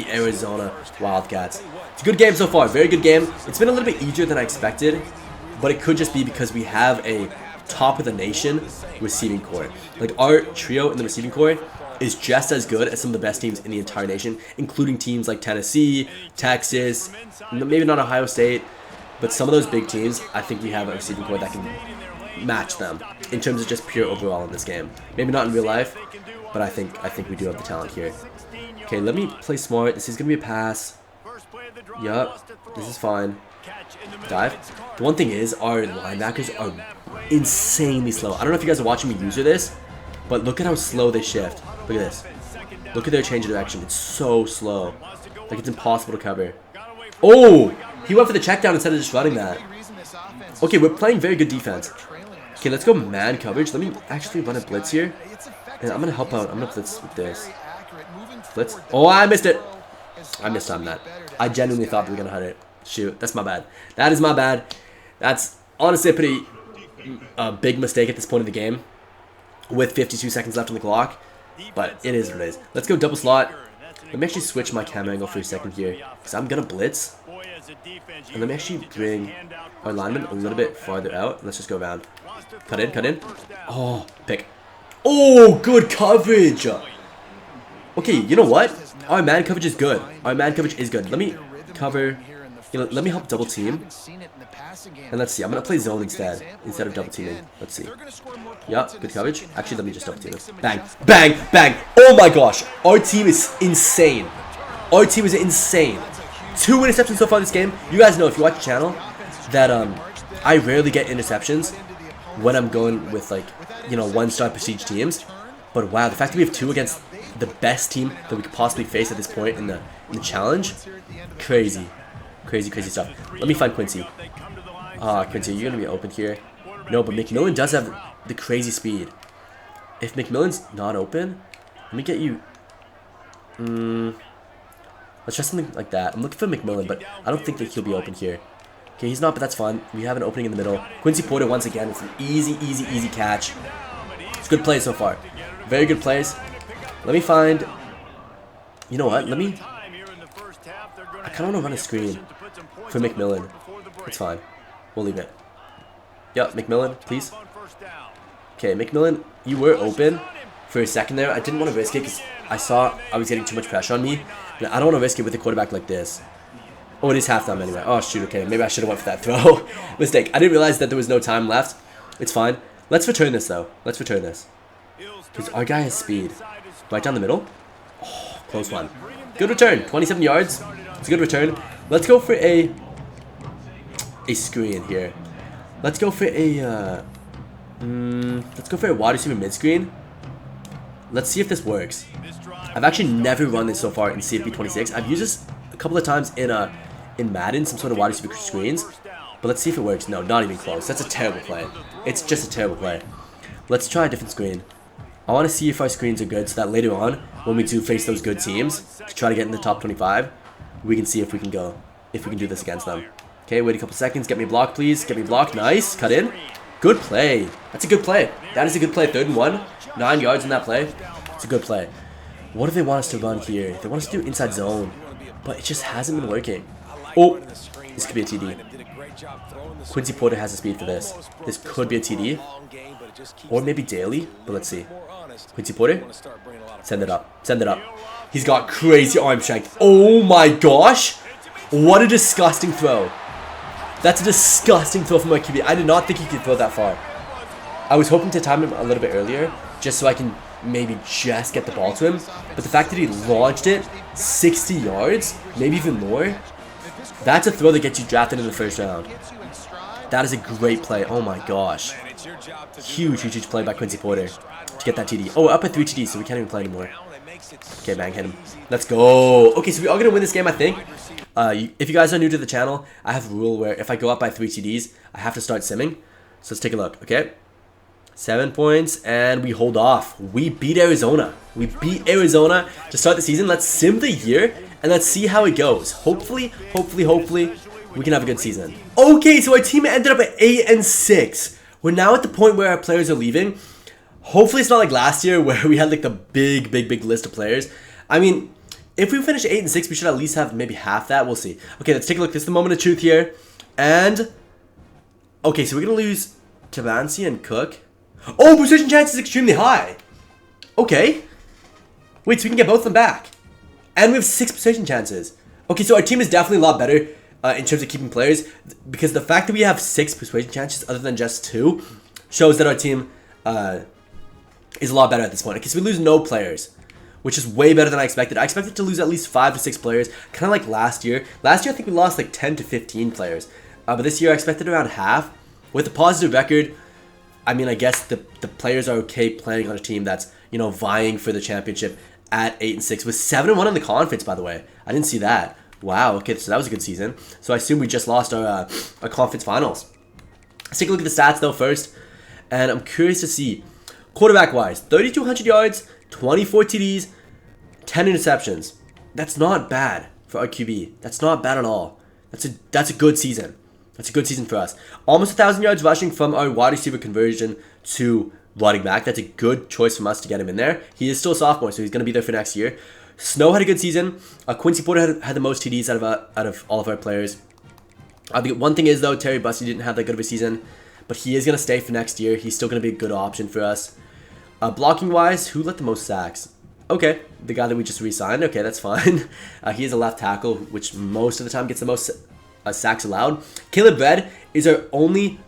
Arizona Wildcats. It's a good game so far. Very good game. It's been a little bit easier than I expected. But it could just be because we have a top of the nation receiving core. Like, our trio in the receiving core is just as good as some of the best teams in the entire nation, including teams like Tennessee, Texas, maybe not Ohio State, but some of those big teams. I think we have a receiving core that can match them in terms of just pure overall in this game. Maybe not in real life, but I think we do have the talent here. Okay, let me play smart. This is gonna be a pass. Yup, this is fine. Dive. The one thing is, our linebackers are insanely slow. I don't know if you guys are watching me user this, but look at how slow they shift. Look at this. Look at their change of direction. It's so slow. Like, it's impossible to cover. Oh! He went for the check down instead of just running that. Okay, we're playing very good defense. Okay, let's go man coverage. Let me actually run a blitz here. And I'm going to help out. I'm going to blitz with this. Blitz. Oh, I missed it. I missed on that. I genuinely thought we were going to hit it. Shoot, that's my bad. That is my bad. That's honestly a pretty big mistake at this point in the game. With 52 seconds left on the clock. But it is what it is. Let's go double slot. Let me actually switch my camera angle for a second here. Because I'm going to blitz. And let me actually bring our lineman a little bit farther out. Let's just go around. Cut in, cut in. Oh, pick. Oh, good coverage. Okay, you know what? Our man coverage is good. Our man coverage is good. Let me cover. You know, let me help double team. And let's see. I'm going to play zone instead of double teaming. Let's see. Yup, good coverage. Actually, let me just double team it. Bang, bang, bang. Oh my gosh. Our team is insane. Our team is insane. 2 interceptions so far this game. You guys know, if you watch the channel, that I rarely get interceptions when I'm going with, like, you know, 1-star prestige teams. But wow, the fact that we have 2 against the best team that we could possibly face at this point in the challenge, crazy. Crazy, crazy stuff. Let me find Quincy. Quincy, you're going to be open here. No, but McMillan does have the crazy speed. If McMillan's not open, let me get you... let's try something like that. I'm looking for McMillan, but I don't think that he'll be open here. Okay, he's not, but that's fine. We have an opening in the middle. Quincy Porter, once again, it's an easy, easy, easy catch. It's good plays so far. Very good plays. Let me find... You know what? Let me... I kind of want to run a screen for McMillan. It's fine. We'll leave it. Yep, McMillan, please. Okay, McMillan, you were open for a second there. I didn't want to risk it because I saw I was getting too much pressure on me. And I don't want to risk it with a quarterback like this. Oh, it is halftime anyway. Oh, shoot, okay. Maybe I should have went for that throw. Mistake. I didn't realize that there was no time left. It's fine. Let's return this, though. Let's return this. Because our guy has speed. Right down the middle. Oh, close one. Good return. 27 yards. It's a good return. Let's go for a screen here. Let's go for a wide receiver mid screen. Let's see if this works. I've actually never run this so far in CFB 26. I've used this a couple of times in Madden, some sort of wide receiver screens. But let's see if it works. No, not even close. That's a terrible play. It's just a terrible play. Let's try a different screen. I want to see if our screens are good so that later on, when we do face those good teams, to try to get in the top 25, we can see if we can do this against them. Okay, wait a couple seconds. Get me blocked, please. Get me blocked. Nice. Cut in. Good play. That's a good play. That is a good play. 3rd and 1. 9 yards in that play. It's a good play. What do they want us to run here? They want us to do inside zone, but it just hasn't been working. Oh, this could be a TD. Quincy Porter has the speed for this. This could be a TD. Or maybe Daly, but let's see. Quincy Porter. Send it up. Send it up. He's got crazy arm strength. Oh my gosh. What a disgusting throw. That's a disgusting throw from my QB. I did not think he could throw that far. I was hoping to time him a little bit earlier, just so I can maybe just get the ball to him. But the fact that he launched it 60 yards, maybe even more, that's a throw that gets you drafted in the 1st round. That is a great play. Oh my gosh. Huge, huge, huge play by Quincy Porter to get that TD. Oh, we're up at 3 TDs, so we can't even play anymore. Okay, bang, hit him. Let's go. Okay, so we're all going to win this game, I think. If you guys are new to the channel, I have a rule where if I go up by 3 TDs, I have to start simming. So let's take a look, okay? 7 points, and we hold off. We beat Arizona. We beat Arizona to start the season. Let's sim the year, and let's see how it goes. Hopefully, we can have a good season. Okay, so our team ended up at 8 and 6. We're now at the point where our players are leaving. Hopefully it's not like last year where we had like the big list of players. I mean, if we finish 8 and 6, we should at least have maybe half that. We'll see. Okay, let's take a look. This is the moment of truth here. And, okay, so we're going to lose Tabansi and Cook. Oh, precision chance is extremely high. Okay. Wait, so we can get both of them back. And we have 6 precision chances. Okay, so our team is definitely a lot better in terms of keeping players. Because the fact that we have 6 persuasion chances other than just 2 shows that our team is a lot better at this point. Okay, so we lose no players, which is way better than I expected. I expected to lose at least 5 to 6 players, kind of like last year. Last year, I think we lost like 10 to 15 players. But this year, I expected around half. With a positive record, I mean, I guess the players are okay playing on a team that's, you know, vying for the championship at 8 and 6 with 7 and 1 in the conference, by the way. I didn't see that. Wow, okay, so that was a good season. So I assume we just lost our conference finals. Let's take a look at the stats, though, first. And I'm curious to see, quarterback-wise, 3,200 yards, 24 TDs, 10 interceptions. That's not bad for our QB. That's not bad at all. That's a good season. That's a good season for us. Almost 1,000 yards rushing from our wide receiver conversion to running back. That's a good choice from us to get him in there. He is still a sophomore, so he's going to be there for next year. Snow had a good season. Quincy Porter had the most TDs out of all of our players. The one thing is, though, Terry Bussey didn't have that good of a season, but he is going to stay for next year. He's still going to be a good option for us. Blocking-wise, who let the most sacks? Okay, the guy that we just re-signed. Okay, that's fine. He is a left tackle, which most of the time gets the most sacks allowed. Caleb Red is our only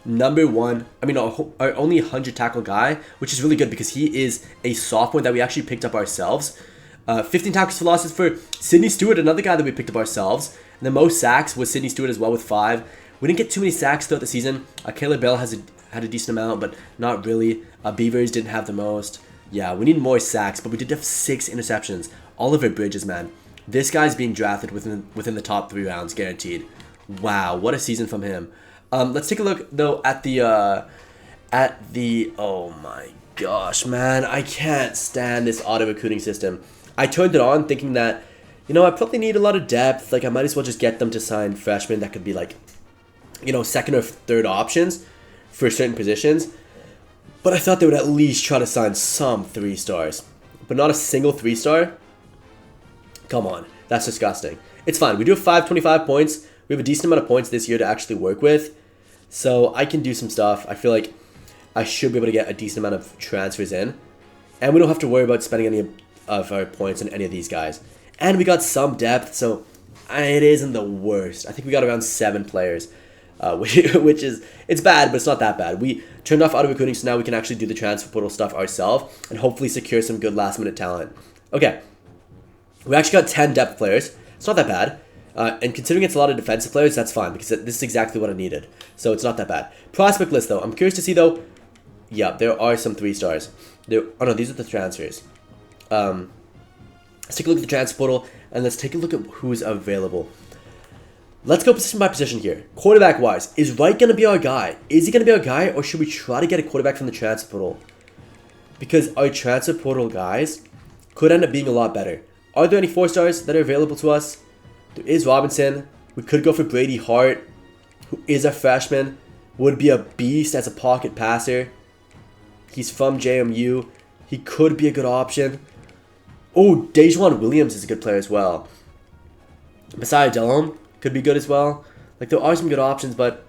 our only 100 tackle guy, which is really good because he is a sophomore that we actually picked up ourselves. 15 tackles for losses for Sidney Stewart, another guy that we picked up ourselves. And the most sacks was Sidney Stewart as well with 5. We didn't get too many sacks throughout the season. Caleb Bell had a decent amount, but not really. Beavers didn't have the most. Yeah, we need more sacks, but we did have 6 interceptions. Oliver Bridges, man. This guy's being drafted within the top 3 rounds, guaranteed. Wow, what a season from him. Let's take a look, though, at the oh my gosh, man. I can't stand this auto-recruiting system. I turned it on thinking that, you know, I probably need a lot of depth. Like, I might as well just get them to sign freshmen that could be, like, you know, 2nd or 3rd options for certain positions. But I thought they would at least try to sign some 3-stars. But not a single 3-star? Come on. That's disgusting. It's fine. We do have 525 points. We have a decent amount of points this year to actually work with. So I can do some stuff. I feel like I should be able to get a decent amount of transfers in. And we don't have to worry about spending any of our points on any of these guys. And we got some depth, so it isn't the worst. I think we got around 7 players, which is, it's bad, but it's not that bad. We turned off auto-recruiting, so now we can actually do the transfer portal stuff ourselves and hopefully secure some good last-minute talent. Okay, we actually got 10 depth players. It's not that bad. And considering it's a lot of defensive players, that's fine because this is exactly what I needed. So it's not that bad. Prospect list, though. I'm curious to see, though. Yeah, there are some 3-stars. Oh, no, these are the transfers. Let's take a look at the transfer portal, and let's take a look at who's available. Let's go position by position here. Quarterback-wise, is Wright going to be our guy? Is he going to be our guy, or should we try to get a quarterback from the transfer portal? Because our transfer portal guys could end up being a lot better. Are there any 4-stars that are available to us? There is Robinson. We could go for Brady Hart, who is a freshman. Would be a beast as a pocket passer. He's from JMU. He could be a good option. Oh, Dejuan Williams is a good player as well. Messiah Delhomme could be good as well. Like, there are some good options, but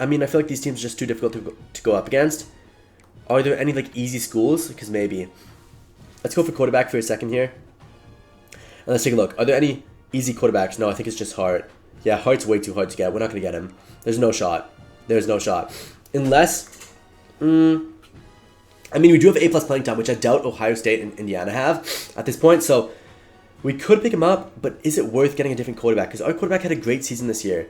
I mean, I feel like these teams are just too difficult to go up against. Are there any like easy schools? Because maybe. Let's go for quarterback for a second here. And let's take a look. Are there any easy quarterbacks? No, I think it's just Hart. Yeah, Hart's way too hard to get. We're not going to get him. There's no shot. There's no shot. Unless, I mean, we do have A+ playing time, which I doubt Ohio State and Indiana have at this point. So we could pick him up, but is it worth getting a different quarterback? Because our quarterback had a great season this year.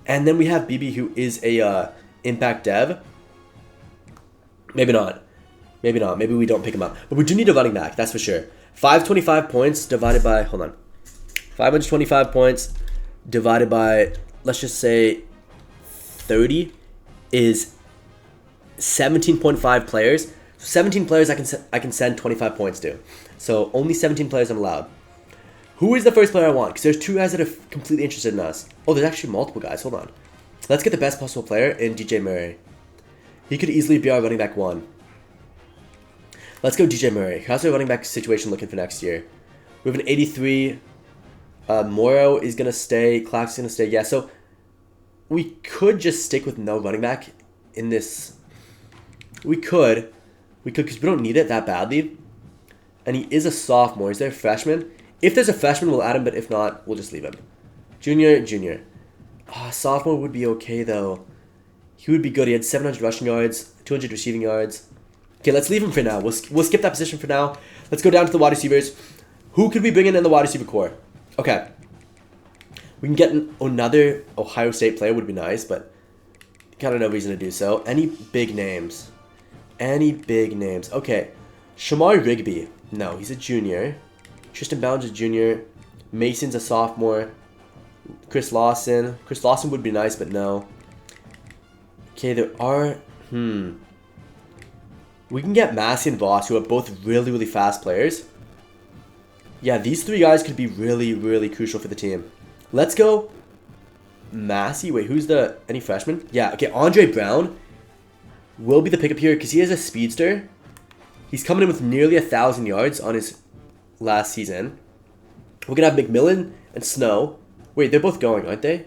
And then we have BB, who is a impact dev. Maybe not. Maybe not. Maybe we don't pick him up. But we do need a running back, that's for sure. 525 points divided by, hold on. 525 points divided by, let's just say, 30 is 17.5 players. So 17 players I can send 25 points to. So only 17 players I'm allowed. Who is the first player I want? Because there's 2 guys that are completely interested in us. Oh, there's actually multiple guys. Hold on. Let's get the best possible player in DJ Murray. He could easily be our running back 1. Let's go DJ Murray. How's our running back situation looking for next year? We have an 83. Morrow is going to stay. Clark's going to stay. Yeah, so we could just stick with no running back in this. We could because we don't need it that badly. And he is a sophomore. Is there a freshman? If there's a freshman, we'll add him, but if not, we'll just leave him. Junior. Sophomore would be okay, though. He would be good. He had 700 rushing yards, 200 receiving yards. Okay, let's leave him for now. We'll skip that position for now. Let's go down to the wide receivers. Who could we bring in the wide receiver core? Okay. We can get another Ohio State player, would be nice, but kind of no reason to do so. Any big names? Okay. Shamar Rigby. No, he's a junior. Tristan Bounds is a junior. Mason's a sophomore. Chris Lawson. Chris Lawson would be nice, but no. Okay, there are... We can get Massey and Voss, who are both really, really fast players. Yeah, these 3 guys could be really, really crucial for the team. Let's go Massey. Wait, who's the... Any freshman? Yeah, okay, Andre Brown will be the pickup here because he is a speedster. He's coming in with nearly 1,000 yards on his last season. We're going to have McMillan and Snow. Wait, they're both going, aren't they?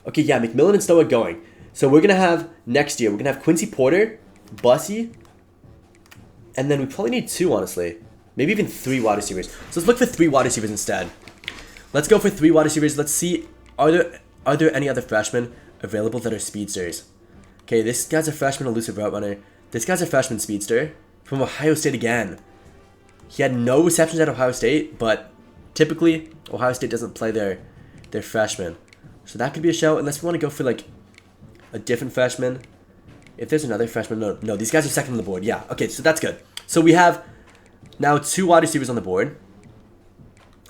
Okay, yeah, McMillan and Snow are going. So we're going to have, next year, we're going to have Quincy Porter, Bussy, and then we probably need 2, honestly. Maybe even 3 wide receivers. So let's look for 3 wide receivers instead. Let's go for 3 wide receivers. Let's see, are there any other freshmen available that are speedsters? Okay, this guy's a freshman elusive route runner. This guy's a freshman speedster from Ohio State again. He had no receptions at Ohio State, but typically Ohio State doesn't play their freshmen. So that could be a show, unless we want to go for like a different freshman. If there's another freshman, no, these guys are second on the board. Yeah, okay, so that's good. So we have now 2 wide receivers on the board.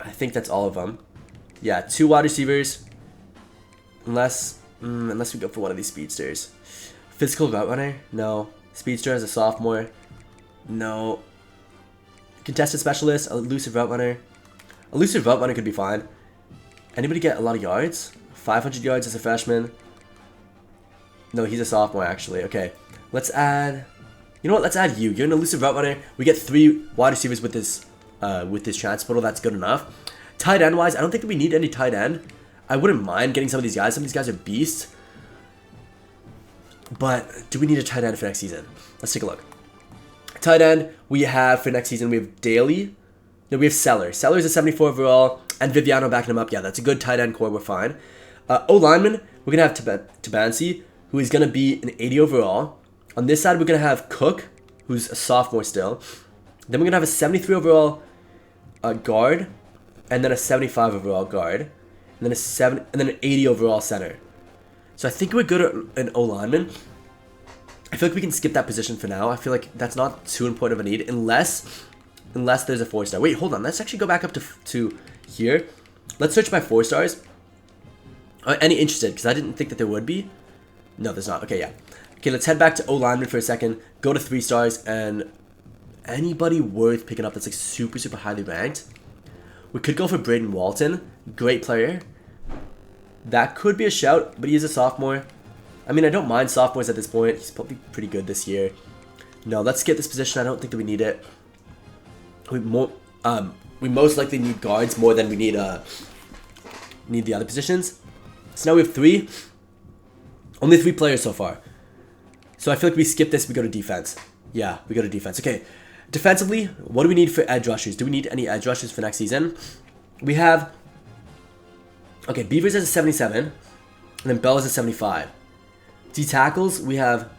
I think that's all of them. Yeah, 2 wide receivers. Unless we go for one of these speedsters. Physical route runner? No. Speedster as a sophomore? No. Contested specialist? Elusive route runner? Elusive route runner could be fine. Anybody get a lot of yards? 500 yards as a freshman? No, he's a sophomore, actually. Okay. Let's add... You know what? Let's add you. You're an elusive route runner. We get 3 wide receivers with this transfer portal. That's good enough. Tight end wise, I don't think that we need any tight end. I wouldn't mind getting some of these guys. Some of these guys are beasts. But do we need a tight end for next season? Let's take a look. Tight end, we have for next season, we have Daly. No, we have Seller. Seller's a 74 overall. And Viviano backing him up. Yeah, that's a good tight end core. We're fine. O-lineman, we're going to have Tabansi, who is going to be an 80 overall. On this side, we're going to have Cook, who's a sophomore still. Then we're going to have a 73 overall guard. And then a 75 overall guard. And then an 80 overall center. So I think we're good at an O-lineman. I feel like we can skip that position for now. I feel like that's not too important of a need. Unless Unless there's a 4-star. Wait, hold on. Let's actually go back up to here. Let's search by 4 stars. Any interested? Because I didn't think that there would be. No, there's not. Okay, yeah. Okay, let's head back to O-lineman for a second. Go to 3 stars. And anybody worth picking up that's like super, super highly ranked? We could go for Braden Walton. Great player. That could be a shout, but he is a sophomore. I mean, I don't mind sophomores at this point. He's probably pretty good this year. No, let's get this position. I don't think that we need it. We most likely need guards more than we need the other positions. So now we have 3. Only 3 players so far. So I feel like we skip this, we go to defense. Yeah, we go to defense. Okay, defensively, what do we need for edge rushers? Do we need any edge rushers for next season? We have... Okay, Beavers has a 77, and then Bell has a 75. D-tackles, we have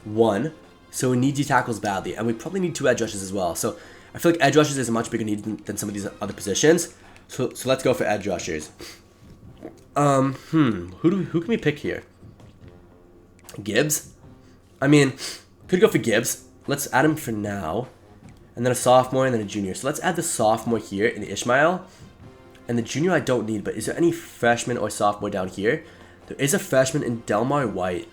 1, so we need D-tackles badly, and we probably need 2 edge rushers as well. So I feel like edge rushers is a much bigger need than some of these other positions. So let's go for edge rushers. Who can we pick here? Gibbs? I mean, could go for Gibbs. Let's add him for now. And then a sophomore and then a junior. So let's add the sophomore here in Ishmael. And the junior I don't need, but is there any freshman or sophomore down here? There is a freshman in Delmar White.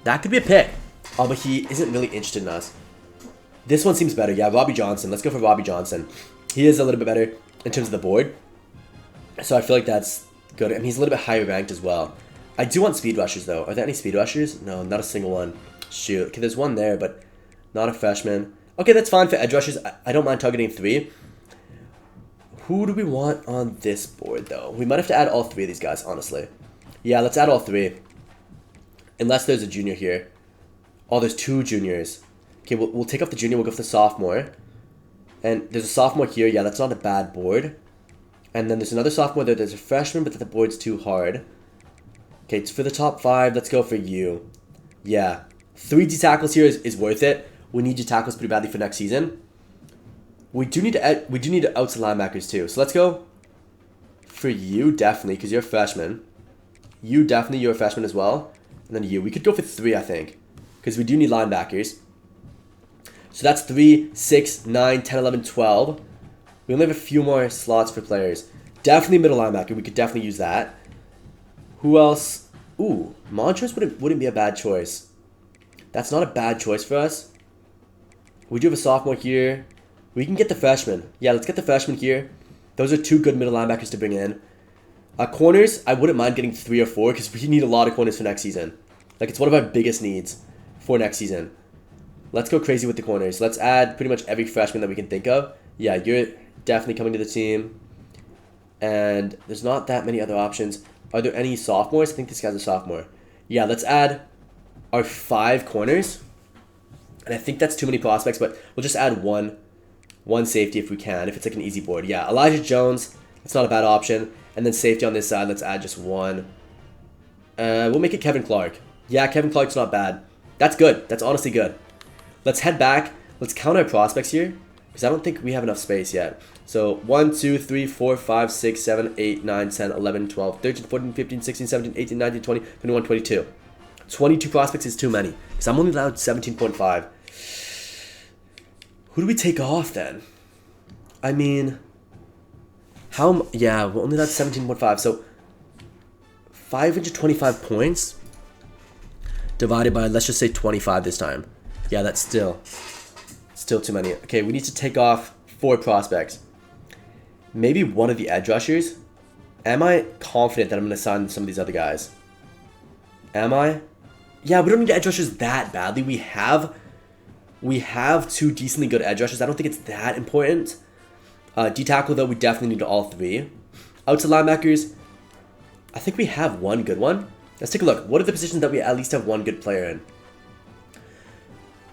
That could be a pick. Oh, but he isn't really interested in us. This one seems better. Yeah, Robbie Johnson. Let's go for Robbie Johnson. He is a little bit better in terms of the board. So I feel like that's good. And he's a little bit higher ranked as well. I do want speed rushers, though. Are there any speed rushers? No, not a single one. Shoot. Okay, there's one there, but not a freshman. Okay, that's fine for edge rushers. I don't mind targeting 3. Who do we want on this board, though? We might have to add all 3 of these guys, honestly. Yeah, let's add all 3. Unless there's a junior here. Oh, there's 2 juniors. Okay, we'll take off the junior. We'll go for the sophomore. And there's a sophomore here. Yeah, that's not a bad board. And then there's another sophomore there. There's a freshman, but the board's too hard. Okay, it's for the top 5. Let's go for you. Yeah. 3 D-tackles here is worth it. We need D-tackles pretty badly for next season. We do need to outside linebackers too. So let's go for you, definitely, because you're a freshman. You're a freshman as well. And then you. We could go for 3, I think, because we do need linebackers. So that's 3, 6, 9, 10, 11, 12. We only have a few more slots for players. Definitely middle linebacker. We could definitely use that. Who else? Ooh, Montrose wouldn't be a bad choice. That's not a bad choice for us. We do have a sophomore here. We can get the freshman. Yeah, let's get the freshman here. Those are 2 good middle linebackers to bring in. Corners, I wouldn't mind getting 3 or 4 because we need a lot of corners for next season. Like, it's one of our biggest needs for next season. Let's go crazy with the corners. Let's add pretty much every freshman that we can think of. Yeah, you're definitely coming to the team. And there's not that many other options. Are there any sophomores? I think this guy's a sophomore. Yeah, let's add our 5 corners. And I think that's too many prospects, but we'll just add one safety if we can, if it's like an easy board. Yeah, Elijah Jones, that's not a bad option. And then safety on this side, let's add just 1. We'll make it Kevin Clark. Yeah, Kevin Clark's not bad. That's good. That's honestly good. Let's head back. Let's count our prospects here, because I don't think we have enough space yet. So 1, 2, 3, 4, 5, 6, 7, 8, 9, 10, 11, 12, 13, 14, 15, 16, 17, 18, 19, 20, 21, 22. 22 prospects is too many, because I'm only allowed 17.5. Who do we take off then? I mean, yeah, we're only allowed 17.5, so 525 points divided by, let's just say 25 this time. Yeah, that's still too many. Okay, we need to take off 4 prospects. Maybe one of the edge rushers. Am I confident that I'm going to sign some of these other guys? Am I? Yeah, we don't need edge rushers that badly. We have 2 decently good edge rushers. I don't think it's that important. D-tackle, though, we definitely need all 3. Outside linebackers, I think we have 1 good one. Let's take a look. What are the positions that we at least have 1 good player in?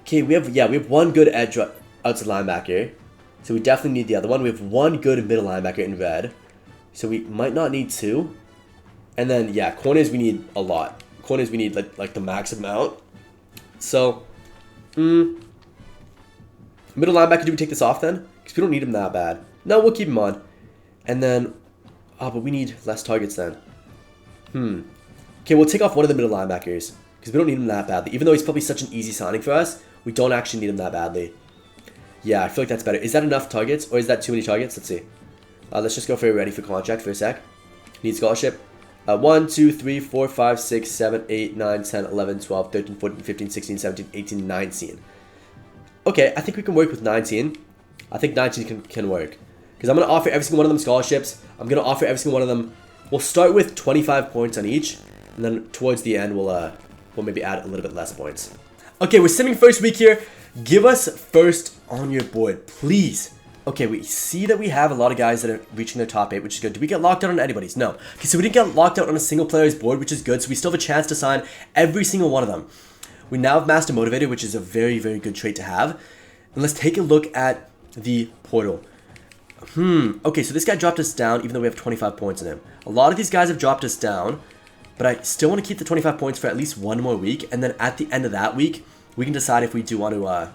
Okay, we have 1 good outside linebacker. So we definitely need the other one. We have 1 good middle linebacker in red. So we might not need 2. And then, yeah, corners we need a lot. Corners we need like the max amount. So, middle linebacker, do we take this off then? Because we don't need him that bad. No, we'll keep him on. And then, but we need less targets then. Okay, we'll take off one of the middle linebackers. Because we don't need him that badly. Even though he's probably such an easy signing for us, we don't actually need him that badly. Yeah, I feel like that's better. Is that enough targets or is that too many targets? Let's see. Let's just go for ready for contract for a sec. Need scholarship. 1, 2, 3, 4, 5, 6, 7, 8, 9, 10, 11, 12, 13, 14, 15, 16, 17, 18, 19. Okay, I think we can work with 19. I think 19 can work. Because I'm going to offer every single one of them scholarships. I'm going to offer every single one of them. We'll start with 25 points on each. And then towards the end, we'll maybe add a little bit less points. Okay, we're simming first week here. Give us first on your board, please. Okay, we see that we have a lot of guys that are reaching their top 8, which is good. Did we get locked out on anybody's? No. Okay, so we didn't get locked out on a single player's board, which is good. So we still have a chance to sign every single one of them. We now have Master Motivated, which is a very, very good trait to have. And let's take a look at the portal. Okay, so this guy dropped us down, even though we have 25 points in him. A lot of these guys have dropped us down, but I still want to keep the 25 points for at least one more week. And then at the end of that week, we can decide if we do want to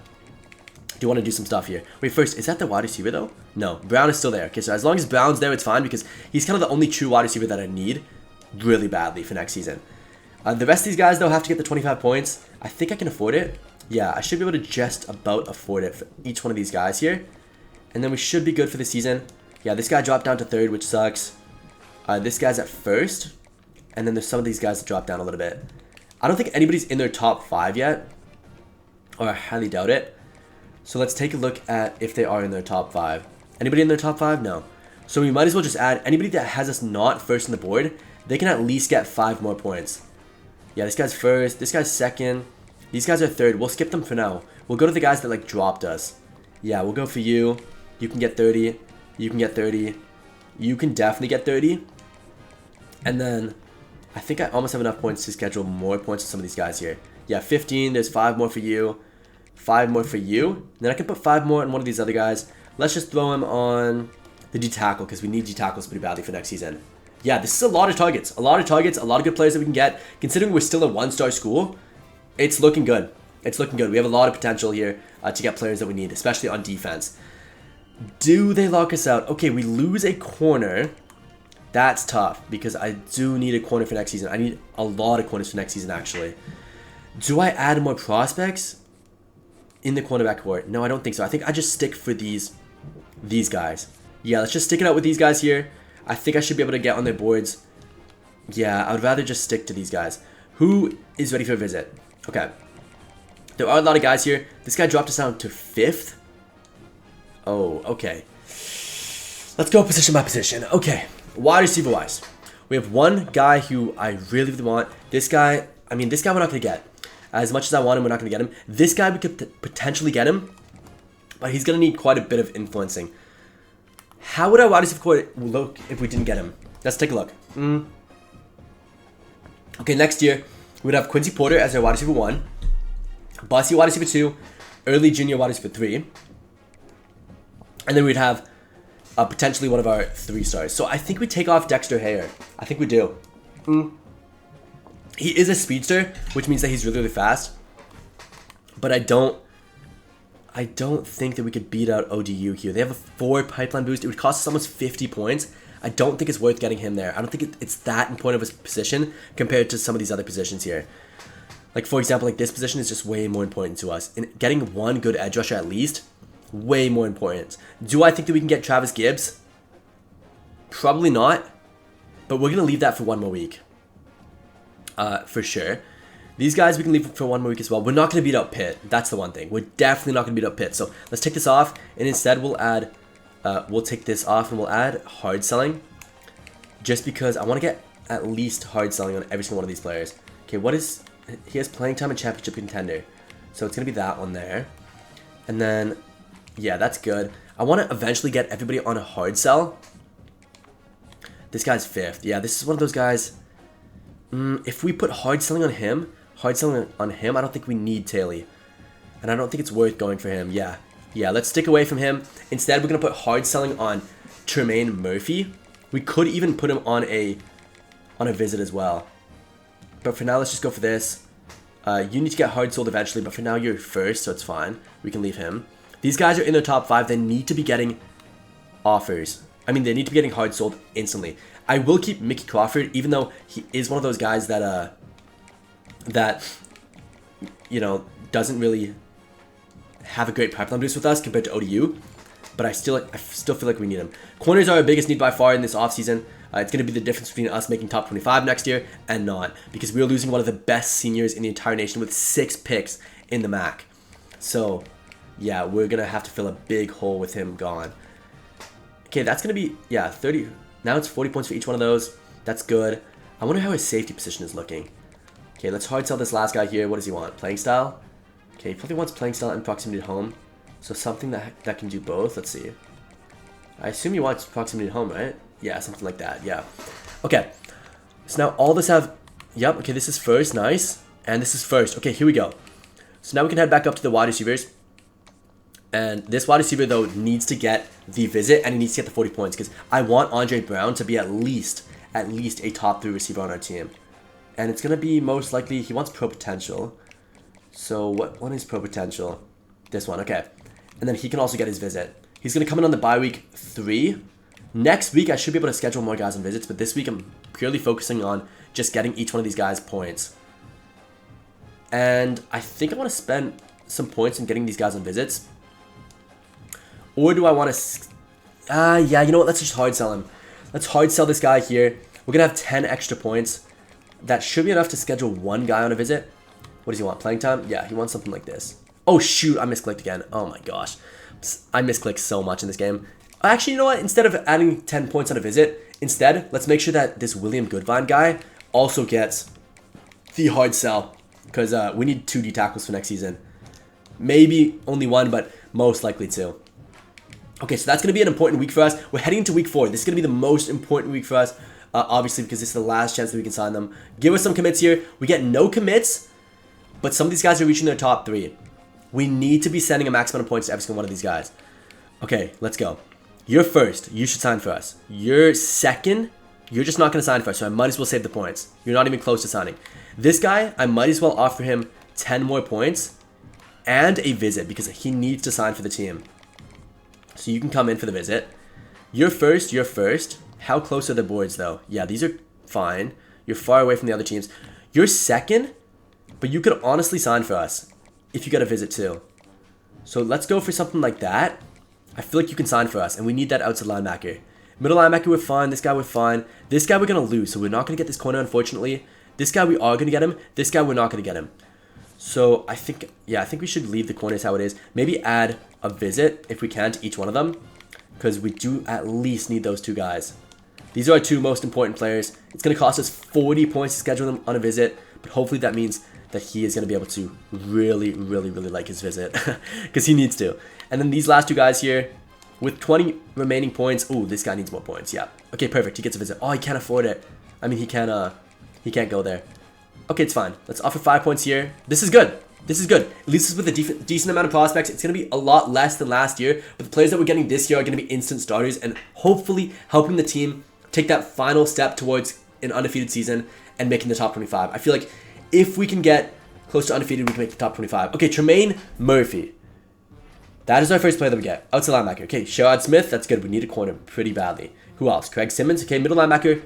do some stuff here. Wait, first, is that the wide receiver though? No, Brown is still there. Okay, so as long as Brown's there, it's fine because he's kind of the only true wide receiver that I need really badly for next season. The rest of these guys though have to get the 25 points. I think I can afford it. Yeah, I should be able to just about afford it for each one of these guys here. And then we should be good for the season. Yeah, this guy dropped down to 3rd, which sucks. This guy's at 1st. And then there's some of these guys that dropped down a little bit. I don't think anybody's in their top 5 yet. Or I highly doubt it. So let's take a look at if they are in their top 5. Anybody in their top 5? No. So we might as well just add anybody that has us not first on the board. They can at least get 5 more points. Yeah, this guy's 1st. This guy's 2nd. These guys are 3rd. We'll skip them for now. We'll go to the guys that like dropped us. Yeah, we'll go for you. You can get 30. You can get 30. You can definitely get 30. And then I think I almost have enough points to schedule more points to some of these guys here. Yeah, 15. There's 5 more for you. 5 more for you. And then I can put 5 more on one of these other guys. Let's just throw him on the D-tackle because we need D-tackles pretty badly for next season. Yeah, this is a lot of targets. A lot of targets, a lot of good players that we can get. Considering we're still a 1-star school, it's looking good. It's looking good. We have a lot of potential here to get players that we need, especially on defense. Do they lock us out? Okay, we lose a corner. That's tough because I do need a corner for next season. I need a lot of corners for next season, actually. Do I add more prospects in the cornerback court? No, I don't think so. I think I just stick for these guys. Yeah, let's just stick it out with these guys here. I think I should be able to get on their boards. Yeah, I would rather just stick to these guys. Who is ready for a visit? Okay. There are a lot of guys here. This guy dropped us down to 5th. Oh, okay. Let's go position by position. Okay. Wide receiver wise. We have one guy who I really want. This guy, I mean, this guy we're not going to get. As much as I want him, we're not going to get him. This guy, we could potentially get him. But he's going to need quite a bit of influencing. How would our wide receiver core look if we didn't get him? Let's take a look. Okay, next year, we'd have Quincy Porter as our wide receiver 1. Bussy wide receiver 2. Early junior wide receiver 3. And then we'd have potentially one of our 3 stars. So I think we take off Dexter Hare. I think we do. He is a speedster, which means that he's really, really fast. But I don't think that we could beat out ODU here. They have a 4 pipeline boost. It would cost us almost 50 points. I don't think it's worth getting him there. I don't think it's that important of a position compared to some of these other positions here. Like, for example, like this position is just way more important to us. And getting one good edge rusher at least, way more important. Do I think that we can get Travis Gibbs? Probably not. But we're going to leave that for one more week. For sure. These guys we can leave for one more week as well. We're not going to beat out Pitt. That's the one thing. We're definitely not going to beat out Pitt. So let's take this off. And instead we'll add... we'll take this off and we'll add hard selling. Just because I want to get at least hard selling on every single one of these players. Okay, what is... He has playing time and championship contender. So it's going to be that one there. And then... Yeah, that's good. I want to eventually get everybody on a hard sell. This guy's 5th. Yeah, this is one of those guys... if we put hard selling on him... I don't think we need Taylor. And I don't think it's worth going for him. Yeah, let's stick away from him. Instead, we're going to put hard selling on Tremaine Murphy. We could even put him on a visit as well. But for now, let's just go for this. You need to get hard sold eventually, but for now, you're 1st, so it's fine. We can leave him. These guys are in their top 5. They need to be getting offers. I mean, they need to be getting hard sold instantly. I will keep Mickey Crawford, even though he is one of those guys that you know, doesn't really have a great pipeline boost with us compared to ODU, but I still feel like we need him. Corners are our biggest need by far in this offseason. It's going to be the difference between us making top 25 next year and not, because we are losing one of the best seniors in the entire nation with 6 picks in the MAC. So, yeah, we're going to have to fill a big hole with him gone. Okay, that's going to be, yeah, 30. Now it's 40 points for each one of those. That's good. I wonder how his safety position is looking. Okay, let's hard sell this last guy here. What does he want? Playing style? Okay, he probably wants playing style and proximity to home. So something that can do both. Let's see. I assume he wants proximity to home, right? Yeah, something like that. Yeah. Okay. So now all this have... Yep, okay, this is first. Nice. And this is first. Okay, here we go. So now we can head back up to the wide receivers. And this wide receiver, though, needs to get the visit, and he needs to get the 40 points, because I want Andre Brown to be at least a top 3 receiver on our team. And it's going to be most likely... He wants pro potential. So what one is pro potential? This one, okay. And then he can also get his visit. He's going to come in on the bye week 3. Next week, I should be able to schedule more guys on visits, but this week I'm purely focusing on just getting each one of these guys points. And I think I want to spend some points in getting these guys on visits. Or do I want to... yeah, you know what? Let's just hard sell him. Let's hard sell this guy here. We're going to have 10 extra points. That should be enough to schedule one guy on a visit. What does he want? Playing time? Yeah, he wants something like this. Oh, shoot. I misclicked again. Oh, my gosh. I misclicked so much in this game. Actually, you know what? Instead of adding 10 points on a visit, instead, let's make sure that this William Goodvine guy also gets the hard sell. Because we need 2 D tackles for next season. Maybe only 1, but most likely 2. Okay, so that's going to be an important week for us. We're heading into week 4. This is going to be the most important week for us. Obviously, because this is the last chance that we can sign them. Give us some commits here. We get no commits, but some of these guys are reaching their top 3. We need to be sending a max amount of points to every single one of these guys. Okay, let's go. You're first. You should sign for us. You're second. You're just not going to sign for us, so I might as well save the points. You're not even close to signing. This guy, I might as well offer him 10 more points and a visit because he needs to sign for the team. So you can come in for the visit. You're first. You're first. How close are the boards, though? Yeah, these are fine. You're far away from the other teams. You're second, but you could honestly sign for us if you get a visit, too. So let's go for something like that. I feel like you can sign for us, and we need that outside linebacker. Middle linebacker, we're fine. This guy, we're fine. This guy, we're going to lose, so we're not going to get this corner, unfortunately. This guy, we are going to get him. This guy, we're not going to get him. So I think, yeah, I think we should leave the corners how it is. Maybe add a visit, if we can, to each one of them, because we do at least need those 2 guys. These are our 2 most important players. It's going to cost us 40 points to schedule them on a visit, but hopefully that means that he is going to be able to really, really, really like his visit, because he needs to. And then these last 2 guys here, with 20 remaining points. Oh, this guy needs more points. Yeah. Okay, perfect. He gets a visit. Oh, he can't afford it. I mean, he can't go there. Okay, it's fine. Let's offer 5 points here. This is good. This is good. At least it's with a decent amount of prospects. It's going to be a lot less than last year, but the players that we're getting this year are going to be instant starters and hopefully helping the team take that final step towards an undefeated season and making the top 25. I feel like if we can get close to undefeated, we can make the top 25. Okay, Tremaine Murphy. That is our first player that we get. Outside linebacker. Okay, Sherrod Smith. That's good. We need a corner pretty badly. Who else? Craig Simmons. Okay, middle linebacker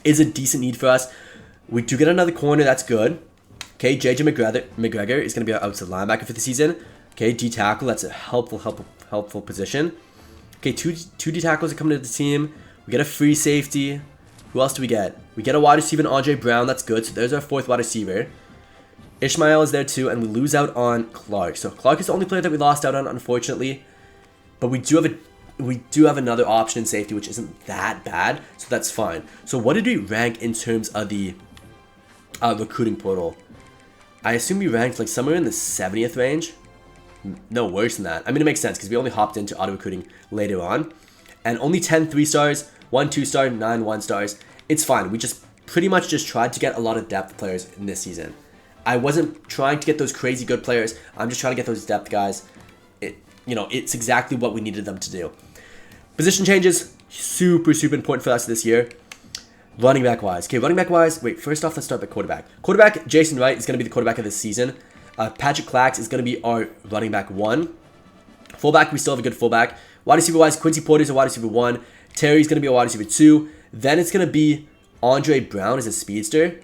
is a decent need for us. We do get another corner. That's good. Okay, JJ McGregor is going to be our outside linebacker for the season. Okay, D tackle. That's a helpful position. Okay, two D tackles are coming to the team. We get a free safety. Who else do we get? We get a wide receiver in Andre Brown. That's good. So there's our 4th wide receiver. Ishmael is there too, and we lose out on Clark. So Clark is the only player that we lost out on, unfortunately. But we do have another option in safety, which isn't that bad. So that's fine. So what did we rank in terms of the recruiting portal? I assume we ranked like somewhere in the 70th range. No, worse than that. I mean, it makes sense because we only hopped into auto recruiting later on. And only 10 3-stars, 1 2-star, 9 1-stars. It's fine. We just pretty much just tried to get a lot of depth players in this season. I wasn't trying to get those crazy good players. I'm just trying to get those depth guys. It's exactly what we needed them to do. Position changes, super important for us this year. Running back wise. Okay, running back wise. Wait, first off, let's start by quarterback. Quarterback, Jason Wright is going to be the quarterback of this season. Patrick Clax is going to be our running back 1. Fullback, we still have a good fullback. Wide receiver wise, Quincy Porter is a wide receiver 1. Terry's going to be a wide receiver 2. Then it's going to be Andre Brown as a speedster.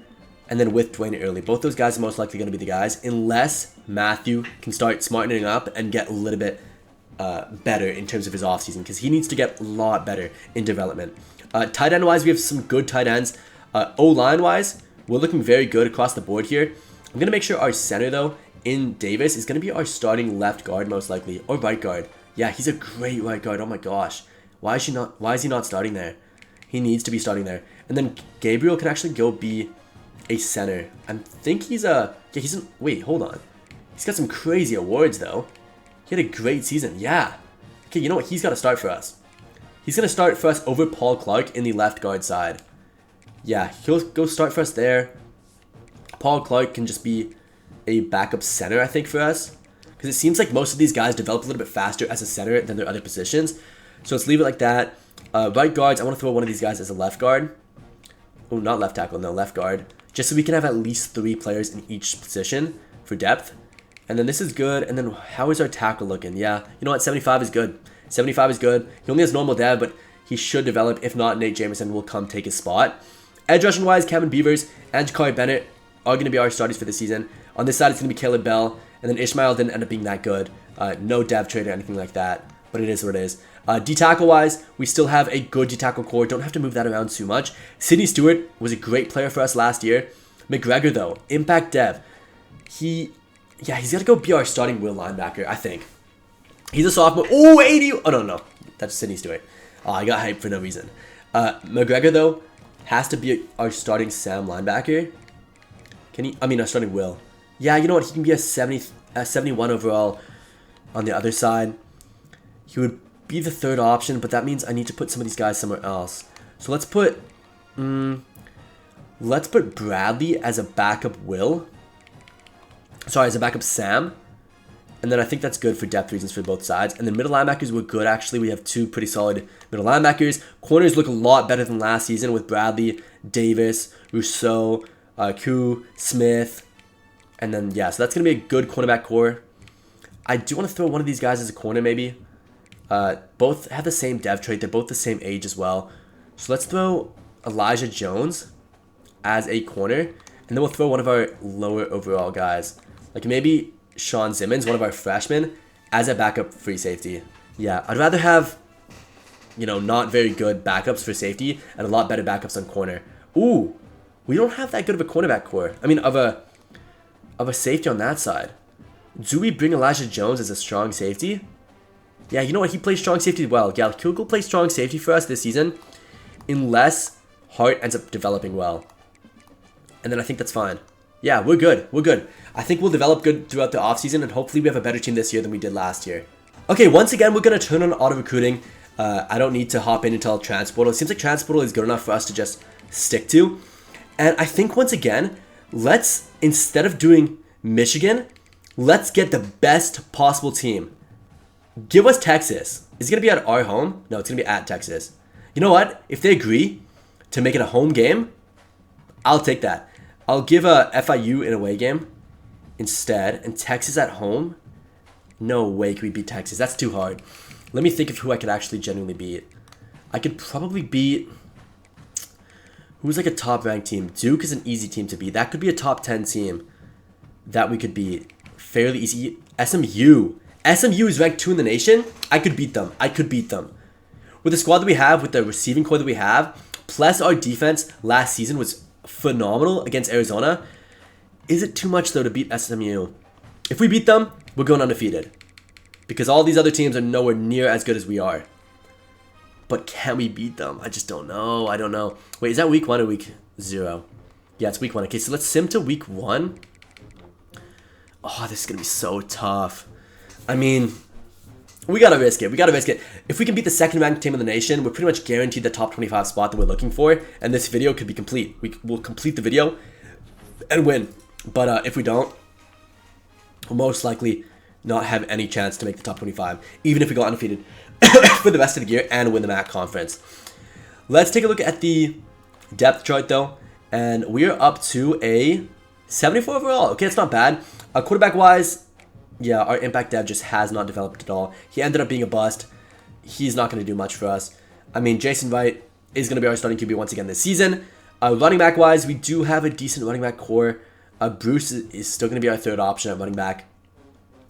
and then with Dwayne Early. Both those guys are most likely going to be the guys, unless Matthew can start smartening up and get a little bit better in terms of his offseason, because he needs to get a lot better in development. Tight end wise, we have some good tight ends. O-line wise, we're looking very good across the board here. I'm going to make sure our center, though, in Davis is going to be our starting left guard most likely, or right guard. Yeah, he's a great right guard. Oh my gosh. Why is he not starting there? He needs to be starting there. And then Gabriel can actually go be a center. I think wait, hold on. He's got some crazy awards, though. He had a great season. Yeah. Okay, you know what? He's got to start for us. He's going to start for us over Paul Clark in the left guard side. Yeah, he'll go start for us there. Paul Clark can just be a backup center, I think, for us. Because it seems like most of these guys develop a little bit faster as a center than their other positions. So let's leave it like that. Right guards, I want to throw one of these guys as a left guard. Oh, not left tackle, no, left guard. Just so we can have at least 3 players in each position for depth. And then this is good. And then how is our tackle looking? Yeah, you know what? 75 is good. 75 is good. He only has normal dev, but he should develop. If not, Nate Jameson will come take his spot. Edge rushing wise, Kevin Beavers and Jakari Bennett are going to be our starters for the season. On this side, it's going to be Caleb Bell. And then Ishmael didn't end up being that good. No dev trade or anything like that. But it is what it is. D-tackle wise, we still have a good D-tackle core. Don't have to move that around too much. Sidney Stewart was a great player for us last year. McGregor, though, impact dev. He's got to go be our starting will linebacker, I think. He's a sophomore. Oh, 80. Oh, no. That's Sidney Stewart. Oh, I got hyped for no reason. McGregor, though, has to be our starting Sam linebacker. Our starting will. Yeah, you know what? He can be a 71 overall on the other side. He would be the third option, but that means I need to put some of these guys somewhere else. So let's put Bradley as a backup Will. Sorry, as a backup Sam. And then I think that's good for depth reasons for both sides. And then middle linebackers were good, actually. We have 2 pretty solid middle linebackers. Corners look a lot better than last season with Bradley, Davis, Rousseau, Koo, Smith. And then, yeah, so that's going to be a good cornerback core. I do want to throw one of these guys as a corner, maybe. Both have the same dev trait. They're both the same age as well. So let's throw Elijah Jones as a corner. And then we'll throw one of our lower overall guys. Like maybe Sean Simmons, one of our freshmen, as a backup free safety. Yeah, I'd rather have, not very good backups for safety and a lot better backups on corner. Ooh, we don't have that good of a cornerback core. Of a safety on that side. Do we bring Elijah Jones as a strong safety? Yeah, you know what? He plays strong safety well. Yeah, he'll go play strong safety for us this season unless Hart ends up developing well. And then I think that's fine. Yeah, we're good. We're good. I think we'll develop good throughout the offseason, and hopefully we have a better team this year than we did last year. Okay, once again, we're going to turn on auto-recruiting. I don't need to hop in and tell Transportal. It seems like Transportal is good enough for us to just stick to. And I think, once again, let's, instead of doing Michigan, let's get the best possible team. Give us Texas. Is it going to be at our home? No, it's going to be at Texas. You know what? If they agree to make it a home game, I'll take that. I'll give a FIU an away game instead, and Texas at home. No way can we beat Texas. That's too hard. Let me think of who I could actually genuinely beat. I could probably beat... Who's like a top-ranked team? Duke is an easy team to beat. That could be a top 10 team that we could beat fairly easy. SMU. SMU is ranked 2 in the nation. I could beat them. With the squad that we have, with the receiving core that we have, plus our defense last season was phenomenal against Arizona. Is it too much, though, to beat SMU? If we beat them, we're going undefeated. Because all these other teams are nowhere near as good as we are. But can we beat them? I just don't know. I don't know. Wait, is that week 1 or week 0? Yeah, it's week 1. Okay, so let's sim to week 1. Oh, this is going to be so tough. I mean, we got to risk it. If we can beat the second-ranked team in the nation, we're pretty much guaranteed the top 25 spot that we're looking for. And this video could be complete. We'll complete the video and win. But if we don't, we'll most likely not have any chance to make the top 25, even if we go undefeated for the rest of the year and win the MAC conference. Let's take a look at the depth chart, though. And we're up to a 74 overall. Okay, it's not bad. Quarterback-wise, yeah, our impact dev just has not developed at all. He ended up being a bust. He's not going to do much for us. I mean, Jason Wright is going to be our starting QB once again this season. Running back wise, we do have a decent running back core. Bruce is still going to be our third option at running back.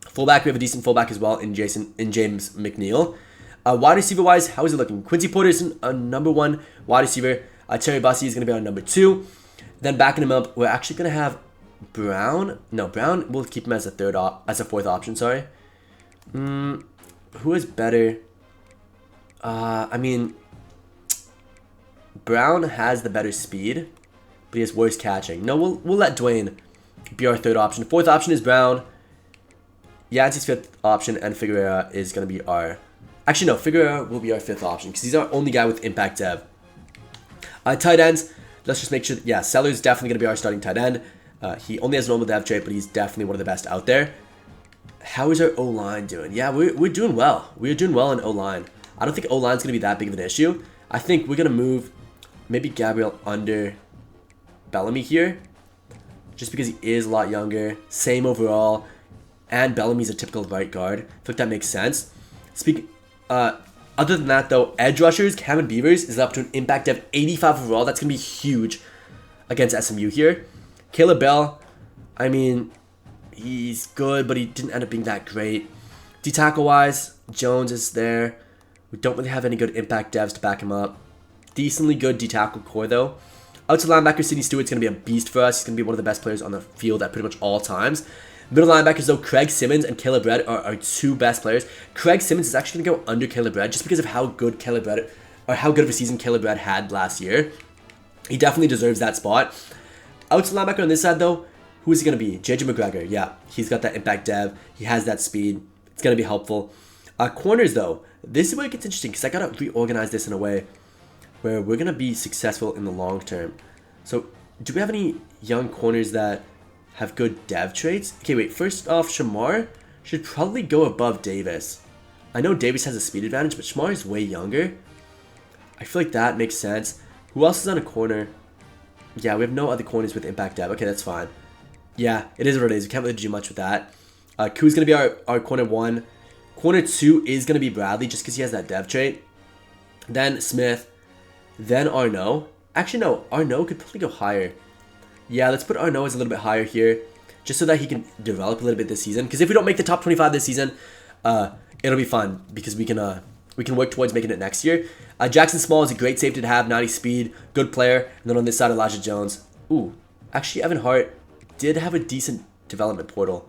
Fullback, we have a decent fullback as well in James McNeil. Wide receiver wise, how is it looking? Quincy Porter is a number 1 wide receiver. Terry Bussey is going to be our number 2. Then backing him up, we're actually going to have Brown. No, Brown, we'll keep him as a fourth option, sorry. Who is better? I mean, Brown has the better speed, but he has worse catching. No, we'll let Dwayne be our third option. Fourth option is Brown. Yancey's fifth option, and Figueroa is going to be our... Actually, no, Figueroa will be our fifth option because he's our only guy with impact dev. Tight ends, let's just make sure... Yeah, Seller's definitely going to be our starting tight end. He only has normal dev trait, but he's definitely one of the best out there. How is our O-line doing? Yeah, we're doing well. We're doing well in O-line. I don't think O-line's going to be that big of an issue. I think we're going to move maybe Gabriel under Bellamy here, just because he is a lot younger, same overall, and Bellamy's a typical right guard. I feel like that makes sense. Other than that, though, edge rushers, Cameron Beavers is up to an impact dev 85 overall. That's going to be huge against SMU here. Caleb Bell, I mean, he's good, but he didn't end up being that great. D-tackle wise, Jones is there. We don't really have any good impact devs to back him up. Decently good D-tackle core, though. Outside linebacker, Sidney Stewart's going to be a beast for us. He's going to be one of the best players on the field at pretty much all times. Middle linebackers, though, Craig Simmons and Caleb Red are our two best players. Craig Simmons is actually going to go under Caleb Red just because of how good Caleb Red, or how good of a season Caleb Red had last year. He definitely deserves that spot. Outside linebacker on this side, though, who is he going to be? JJ McGregor. Yeah, he's got that impact dev. He has that speed. It's going to be helpful. Corners, though, this is where it gets interesting because I got to reorganize this in a way where we're going to be successful in the long term. So, do we have any young corners that have good dev traits? Okay, wait. First off, Shamar should probably go above Davis. I know Davis has a speed advantage, but Shamar is way younger. I feel like that makes sense. Who else is on a corner? Yeah, we have no other corners with impact dev. Okay, that's fine. Yeah, it is what it is. We can't really do much with that. Koo's going to be our corner 1. Corner 2 is going to be Bradley just because he has that dev trait. Then Smith. Then Arnaud. Actually, no. Arnaud could probably go higher. Yeah, let's put Arnaud as a little bit higher here, just so that he can develop a little bit this season. Because if we don't make the top 25 this season, it'll be fun because we can work towards making it next year. Jackson Small is a great safety to have, 90 speed, good player. And then on this side, Elijah Jones. Ooh, actually, Evan Hart did have a decent development portal,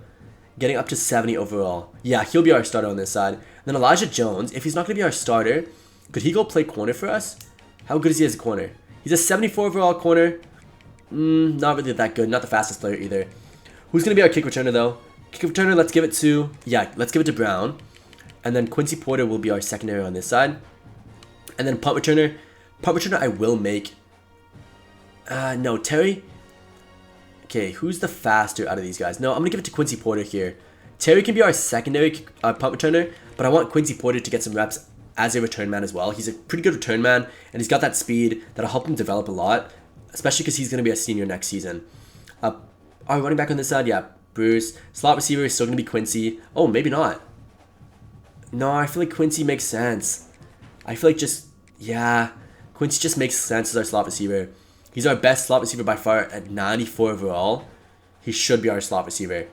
getting up to 70 overall. Yeah, he'll be our starter on this side. And then Elijah Jones, if he's not going to be our starter, could he go play corner for us? How good is he as a corner? He's a 74 overall corner. Not really that good. Not the fastest player either. Who's going to be our kick returner, though? Kick returner, let's give it to... Yeah, let's give it to Brown. And then Quincy Porter will be our secondary on this side. And then punt returner. Punt returner I will make... no, Terry... Okay, who's the faster out of these guys? No, I'm going to give it to Quincy Porter here. Terry can be our secondary punt returner, but I want Quincy Porter to get some reps as a return man as well. He's a pretty good return man, and he's got that speed that'll help him develop a lot, especially because he's going to be a senior next season. Our running back on this side, yeah, Bruce. Slot receiver is still going to be Quincy. Oh, maybe not. No, I feel like Quincy makes sense. I feel like Quincy just makes sense as our slot receiver. He's our best slot receiver by far at 94 overall. He should be our slot receiver.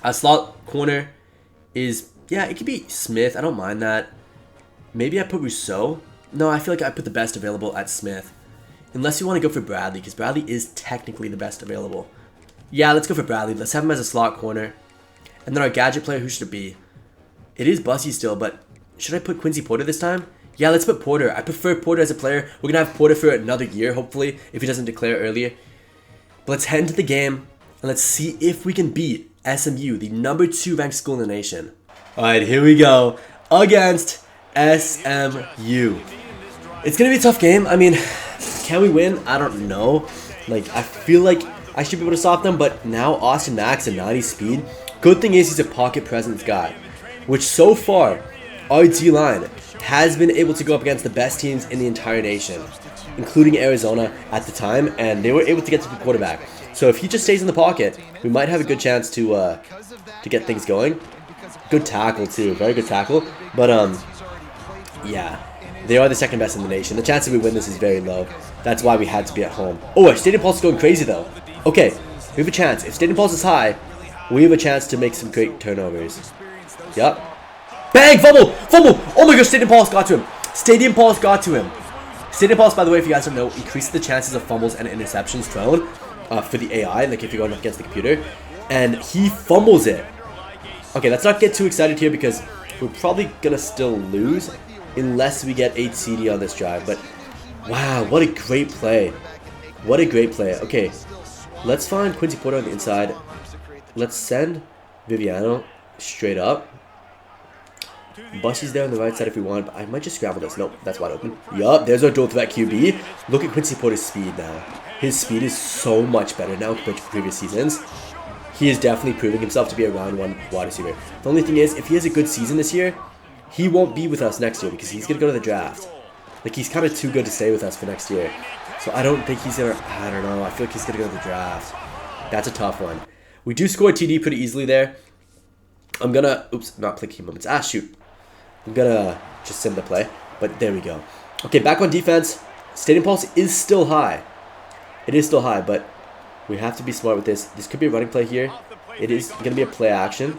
Our slot corner is, yeah, it could be Smith. I don't mind that. Maybe I put Rousseau. No, I feel like I put the best available at Smith. Unless you want to go for Bradley, because Bradley is technically the best available. Yeah, let's go for Bradley. Let's have him as a slot corner. And then our gadget player, who should it be? It is Bussy still, but should I put Quincy Porter this time? Yeah, let's put Porter. I prefer Porter as a player. We're going to have Porter for another year, hopefully, if he doesn't declare earlier. But let's head into the game, and let's see if we can beat SMU, the number 2 ranked school in the nation. Alright, here we go. Against SMU. It's going to be a tough game. I mean, can we win? I don't know. Like, I feel like I should be able to stop them, but now Austin Max at 90 speed. Good thing is he's a pocket presence guy, which so far, our D-line has been able to go up against the best teams in the entire nation, including Arizona at the time, and they were able to get to the quarterback. So if he just stays in the pocket, we might have a good chance to get things going. Good tackle too, very good tackle. But yeah, they are the second best in the nation. The chance that we win this is very low. That's why we had to be at home. Oh, our Stadium Pulse is going crazy though. Okay, we have a chance. If Stadium Pulse is high, we have a chance to make some great turnovers. Yup. Bang! Fumble! Fumble! Oh my gosh, Stadium Pulse got to him. Stadium Pulse got to him. Stadium Pulse, by the way, if you guys don't know, increases the chances of fumbles and interceptions thrown for the AI, like if you're going up against the computer. And he fumbles it. Okay, let's not get too excited here because we're probably going to still lose unless we get 8 CD on this drive. But wow, what a great play. What a great play. Okay, let's find Quincy Porter on the inside. Let's send Viviano straight up. Busty's there on the right side if we want, but I might just scramble this. Nope, that's wide open. Yup, there's our dual threat QB. Look at Quincy Porter's speed now. His speed is so much better now compared to previous seasons. He is definitely proving himself to be a round 1 wide receiver. The only thing is, if he has a good season this year, he won't be with us next year because he's going to go to the draft. Like, he's kind of too good to stay with us for next year. So I don't think he's going to, I don't know, I feel like he's going to go to the draft. That's a tough one. We do score a TD pretty easily there. I'm going to, oops, not play key moments. Ah, shoot. I'm going to just send the play, but there we go. Okay, back on defense. Stadium Pulse is still high. It is still high, but we have to be smart with this. This could be a running play here. It is going to be a play action,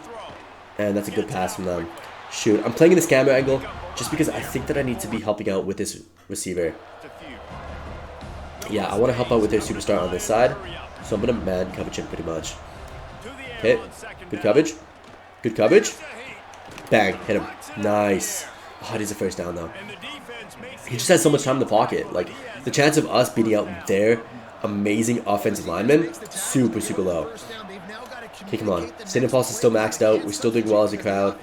and that's a good pass from them. Shoot, I'm playing in this camera angle just because I think that I need to be helping out with this receiver. Yeah, I want to help out with their superstar on this side, so I'm going to man coverage him pretty much. Okay, good coverage. Good coverage. Bang, hit him. Nice. Oh, it is a first down though. He just has so much time in the pocket. Like, the chance of us beating out their amazing offensive linemen, super, super low. Okay, come on. Stadium Pulse is still maxed out. We're still doing well as a crowd.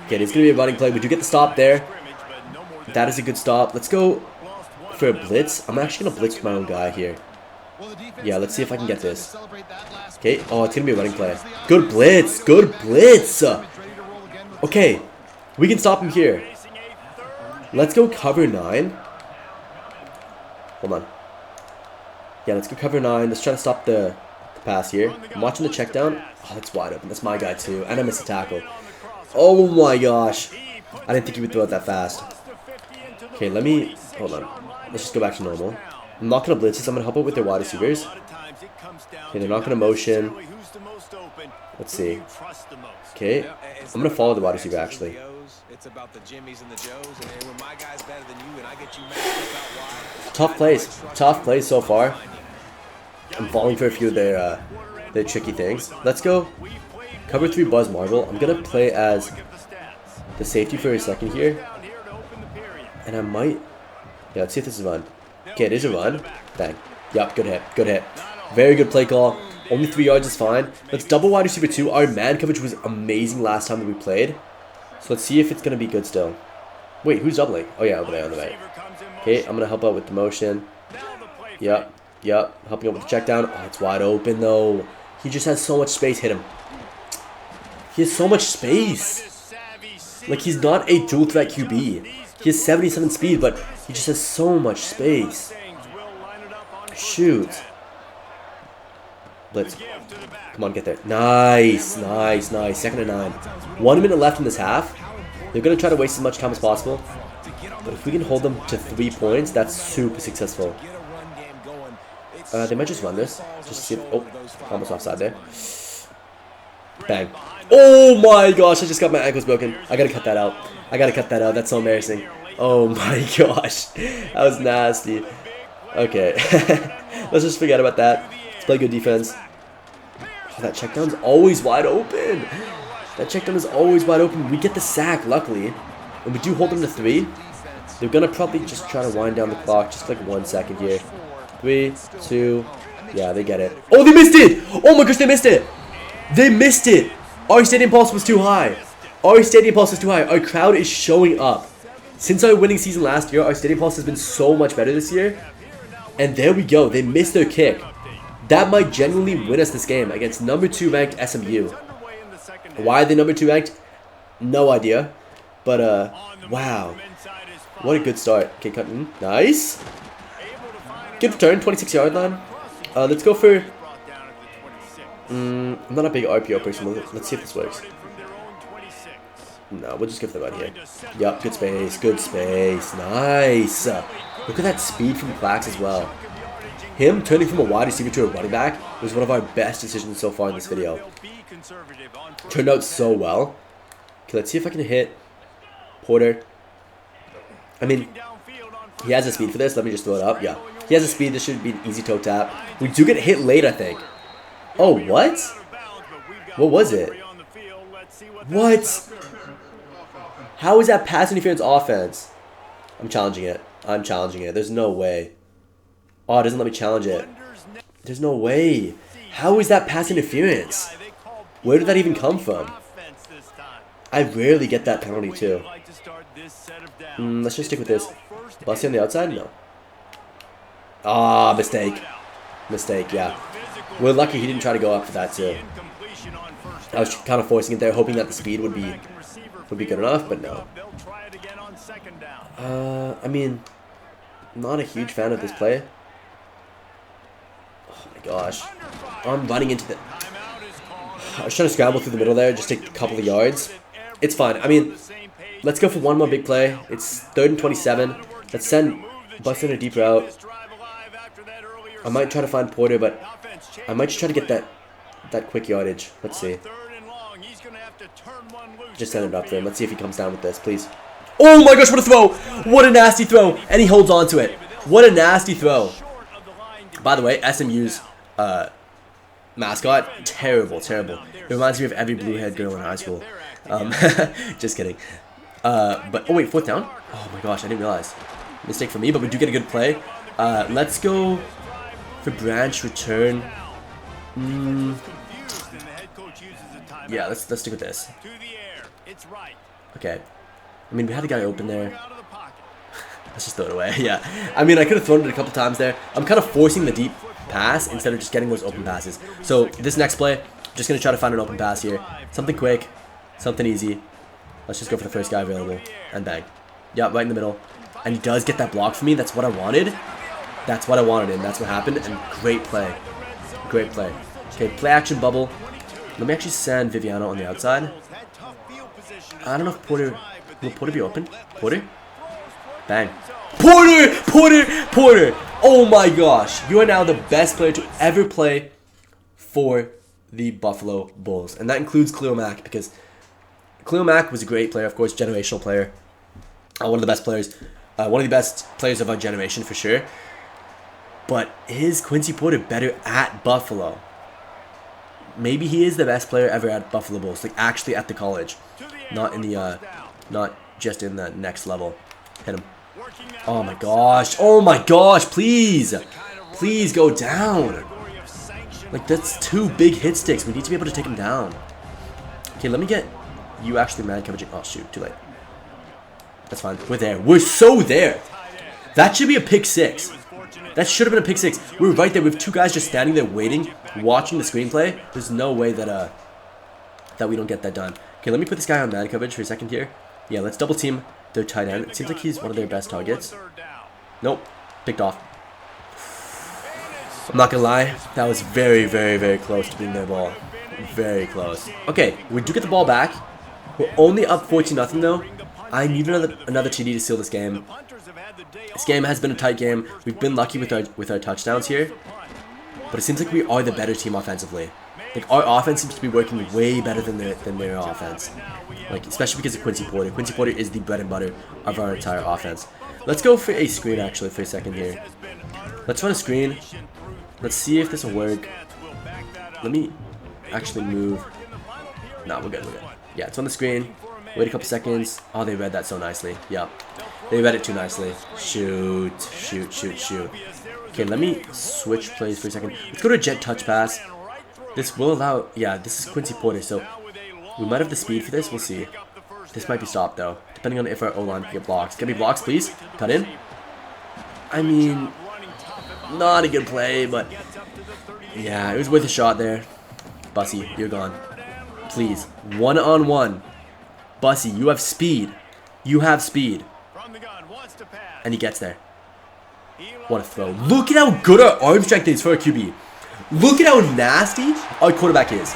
Okay, it's going to be a running play. We do get the stop there. That is a good stop. Let's go for a blitz. I'm actually going to blitz with my own guy here. Yeah, let's see if I can get this. Okay, oh, it's going to be a running play. Good blitz. Good blitz. Okay, we can stop him here. Let's go cover 9. Hold on. Yeah, let's go cover 9. Let's try to stop the pass here. I'm watching the check down. Oh, that's wide open. That's my guy too. And I missed a tackle. Oh my gosh. I didn't think he would throw it that fast. Okay, let me... Hold on. Let's just go back to normal. I'm not going to blitz this. I'm going to help out with their wide receivers. Okay, they're not going to motion. Let's see. Okay, I'm going to follow the wide receiver actually. Tough plays. Tough plays so far. I'm falling for a few of their tricky things. Let's go cover 3 Buzz Marvel. I'm going to play as the safety for a second here. And I might... Yeah, let's see if this is a run. Okay, it is a run. Bang. Yup, good hit. Good hit. Very good play call. Only 3 yards is fine. Let's double wide receiver 2. Our man coverage was amazing last time that we played. So let's see if it's going to be good still. Wait, who's doubling? Oh yeah, over there on the right. Okay, I'm going to help out with the motion. Yup. Yup. Helping out with the check down. Oh, it's wide open though. He just has so much space. Hit him. He has so much space. Like, he's not a dual threat QB. He has 77 speed, but he just has so much space. Shoot. Blitz. Come on, get there. Nice, nice, nice. 2nd and 9. 1 minute left in this half. They're going to try to waste as much time as possible. But if we can hold them to 3 points, that's super successful. They might just run this. Just see if... Oh, almost offside there. Bang. Oh my gosh, I just got my ankles broken. I gotta cut that out. I gotta cut that out. That's so embarrassing. Oh my gosh. That was nasty. Okay. Let's just forget about that. Let's play good defense. Oh, that check down's always wide open. That check down is always wide open. We get the sack, luckily. And we do hold them to 3. They're gonna probably just try to wind down the clock. Just like 1 second here. 3, 2. Yeah, they get it. Oh, they missed it! Oh my gosh, they missed it! They missed it! Our Stadium Pulse was too high. Our Stadium Pulse is too high. Our crowd is showing up. Since our winning season last year, our Stadium Pulse has been so much better this year. And there we go. They missed their kick. That might genuinely win us this game against number 2 ranked SMU. Why are they number 2 ranked? No idea. But, wow. What a good start. Okay, cutting. Nice. Good return, 26-yard line. Let's go for... I'm not a big RPO person. Let's see if this works. No, we'll just give them right here. Yup, good space, good space. Nice. Look at that speed from Clax as well. Him turning from a wide receiver to a running back was one of our best decisions so far in this video. Turned out so well. Okay, let's see if I can hit Porter. I mean, he has the speed for this. Let me just throw it up. Yeah, he has the speed. This should be an easy toe tap. We do get hit late, I think. Oh, what? What was it? What? How is that pass interference offense? I'm challenging it. I'm challenging it. There's no way. Oh, it doesn't let me challenge it. There's no way. How is that pass interference? Where did that even come from? I rarely get that penalty too. Let's just stick with this. Busty on the outside? No. Ah, mistake. Mistake, yeah. We're lucky he didn't try to go up for that too. I was kind of forcing it there, hoping that the speed would be good enough, but no. I mean, I'm not a huge fan of this play. Oh my gosh. I'm running into the... I was trying to scramble through the middle there, just take a couple of yards. It's fine. I mean, let's go for one more big play. It's 3rd and 27. Let's send Bust in a deep route. I might try to find Porter, but I might just try to get that quick yardage. Let's see. Just send it up for him. Let's see if he comes down with this, please. Oh my gosh, what a throw! What a nasty throw! And he holds on to it. What a nasty throw. By the way, SMU's mascot, terrible, terrible. It reminds me of every blue-haired girl in high school. Just kidding. But, oh wait, 4th down? Oh my gosh, I didn't realize. Mistake for me, but we do get a good play. Let's go for branch return. Yeah, let's stick with this. Okay. I mean, we had the guy open there. Let's just throw it away. Yeah. I mean, I could have thrown it a couple times there. I'm kind of forcing the deep pass instead of just getting those open passes. So this next play, just going to try to find an open pass here. Something quick. Something easy. Let's just go for the first guy available. And bang. Yeah, right in the middle. And he does get that block for me. That's what I wanted. That's what I wanted, and that's what happened. And great play. Great play. Okay, play action bubble. Let me actually send Viviano on the outside. I don't know if Porter... Will Porter be open? Porter? Bang. Porter! Porter! Porter! Oh my gosh. You are now the best player to ever play for the Buffalo Bulls. And that includes Khalil Mack, because Khalil Mack was a great player, of course, generational player. One of the best players. One of the best players of our generation, for sure. But is Quincy Porter better at Buffalo? Maybe he is the best player ever at Buffalo Bulls. Like, actually at the college. Not in the, not just in the next level. Hit him. Oh my gosh. Oh my gosh, please. Please go down. Like, that's 2 big hit sticks. We need to be able to take him down. Okay, let me get you actually man coverage. Oh, shoot. Too late. That's fine. We're there. We're so there. That should be a pick 6. That should have been a pick 6. We were right there with 2 guys just standing there waiting, watching the screenplay. There's no way that that we don't get that done. Okay, let me put this guy on man coverage for a second here. Yeah, let's double team their tight end. It seems like he's one of their best targets. Nope. Picked off. I'm not gonna lie. That was very, very, very close to being their ball. Very close. Okay, we do get the ball back. We're only up 14-0 though. I need another TD to seal this game. This game has been a tight game. We've been lucky with our touchdowns here. But it seems like we are the better team offensively. Like, our offense seems to be working way better than their offense. Like, especially because of Quincy Porter. Quincy Porter is the bread and butter of our entire offense. Let's go for a screen, actually, for a second here. Let's run a screen. Let's see if this will work. Let me actually move. No, we're good, we're good. Yeah, it's on the screen. Wait a couple seconds. Oh, they read that so nicely. Yeah. They read it too nicely. Shoot, shoot, shoot, shoot. Okay, let me switch plays for a second. Let's go to a jet touch pass. This will allow... Yeah, this is Quincy Porter, so we might have the speed for this. We'll see. This might be stopped, though, depending on if our O-line can get blocks. Can be blocks, please? Cut in. I mean, not a good play, but... Yeah, it was worth a shot there. Bussy, you're gone. Please. One-on-one. Bussy, you have speed. You have speed. And he gets there. What a throw. Look at how good our arm strength is for a QB. Look at how nasty our quarterback is.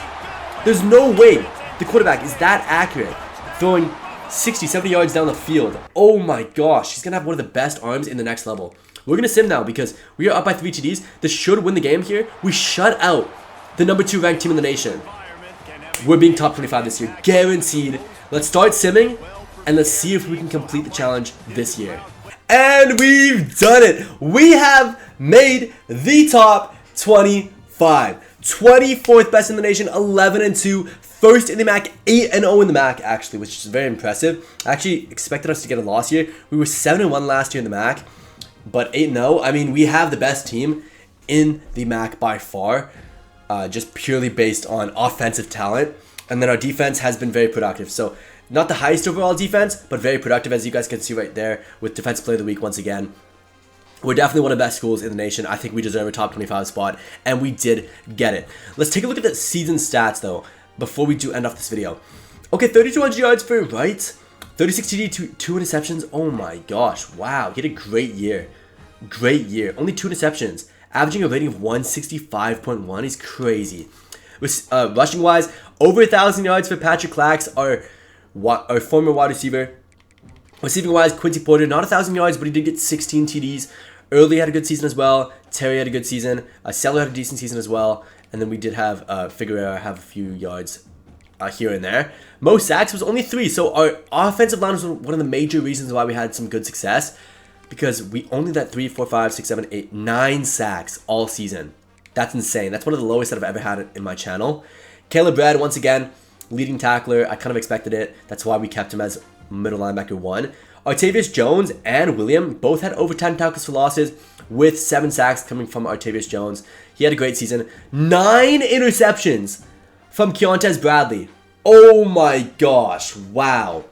There's no way the quarterback is that accurate throwing 60, 70 yards down the field. Oh my gosh, he's going to have one of the best arms in the next level. We're going to sim now because we are up by 3 TDs. This should win the game here. We shut out the number 2 ranked team in the nation. We're being top 25 this year, guaranteed. Let's start simming, and let's see if we can complete the challenge this year. And we've done it. We have made the top 25. 24th best in the nation, 11-2. First in the MAC, 8-0 in the MAC, actually, which is very impressive. I actually expected us to get a loss here. We were 7-1 last year in the MAC, but 8-0. I mean, we have the best team in the MAC by far, just purely based on offensive talent. And then our defense has been very productive. So, not the highest overall defense, but very productive, as you guys can see right there with Defensive Player of the Week once again. We're definitely one of the best schools in the nation. I think we deserve a top 25 spot, and we did get it. Let's take a look at the season stats, though, before we do end off this video. Okay, 3,200 yards for Wright, 36 TD, 2 interceptions. Oh my gosh, wow, he had a great year. Great year. Only 2 interceptions. Averaging a rating of 165.1 is crazy. Rushing-wise, over 1,000 yards for Patrick Clax, our former wide receiver. Receiving-wise, Quincy Porter, not 1,000 yards, but he did get 16 TDs. Early had a good season as well. Terry had a good season. Seller had a decent season as well. And then we did have Figueroa have a few yards here and there. Most sacks was only 3. So our offensive line was one of the major reasons why we had some good success. Because we only let 3, 4, 5, 6, 7, 8, 9 sacks all season. That's insane. That's one of the lowest that I've ever had in my channel. Caleb Brad, once again, leading tackler. I kind of expected it. That's why we kept him as middle linebacker 1. Artavius Jones and William both had over 10 tackles for losses, with 7 sacks coming from Artavius Jones. He had a great season. 9 interceptions from Keontez Bradley. Oh my gosh. Wow.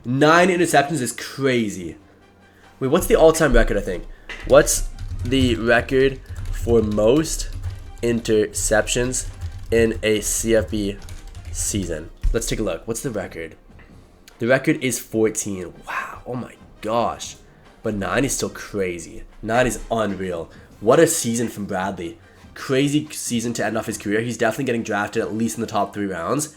9 interceptions is crazy. Wait, what's the all-time record, I think? What's the record for most interceptions in a CFB season? Let's take a look. What's the record? The record is 14. Wow. Oh my gosh. But 9 is still crazy. 9 is unreal. What a season from Bradley. Crazy season to end off his career. He's definitely getting drafted at least in the top 3 rounds.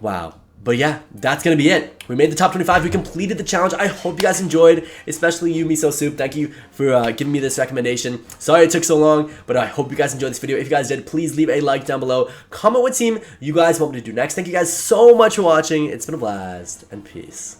Wow. But yeah, that's going to be it. We made the top 25. We completed the challenge. I hope you guys enjoyed, especially you, Miso Soup. Thank you for giving me this recommendation. Sorry it took so long, but I hope you guys enjoyed this video. If you guys did, please leave a like down below. Comment what team you guys want me to do next. Thank you guys so much for watching. It's been a blast, and peace.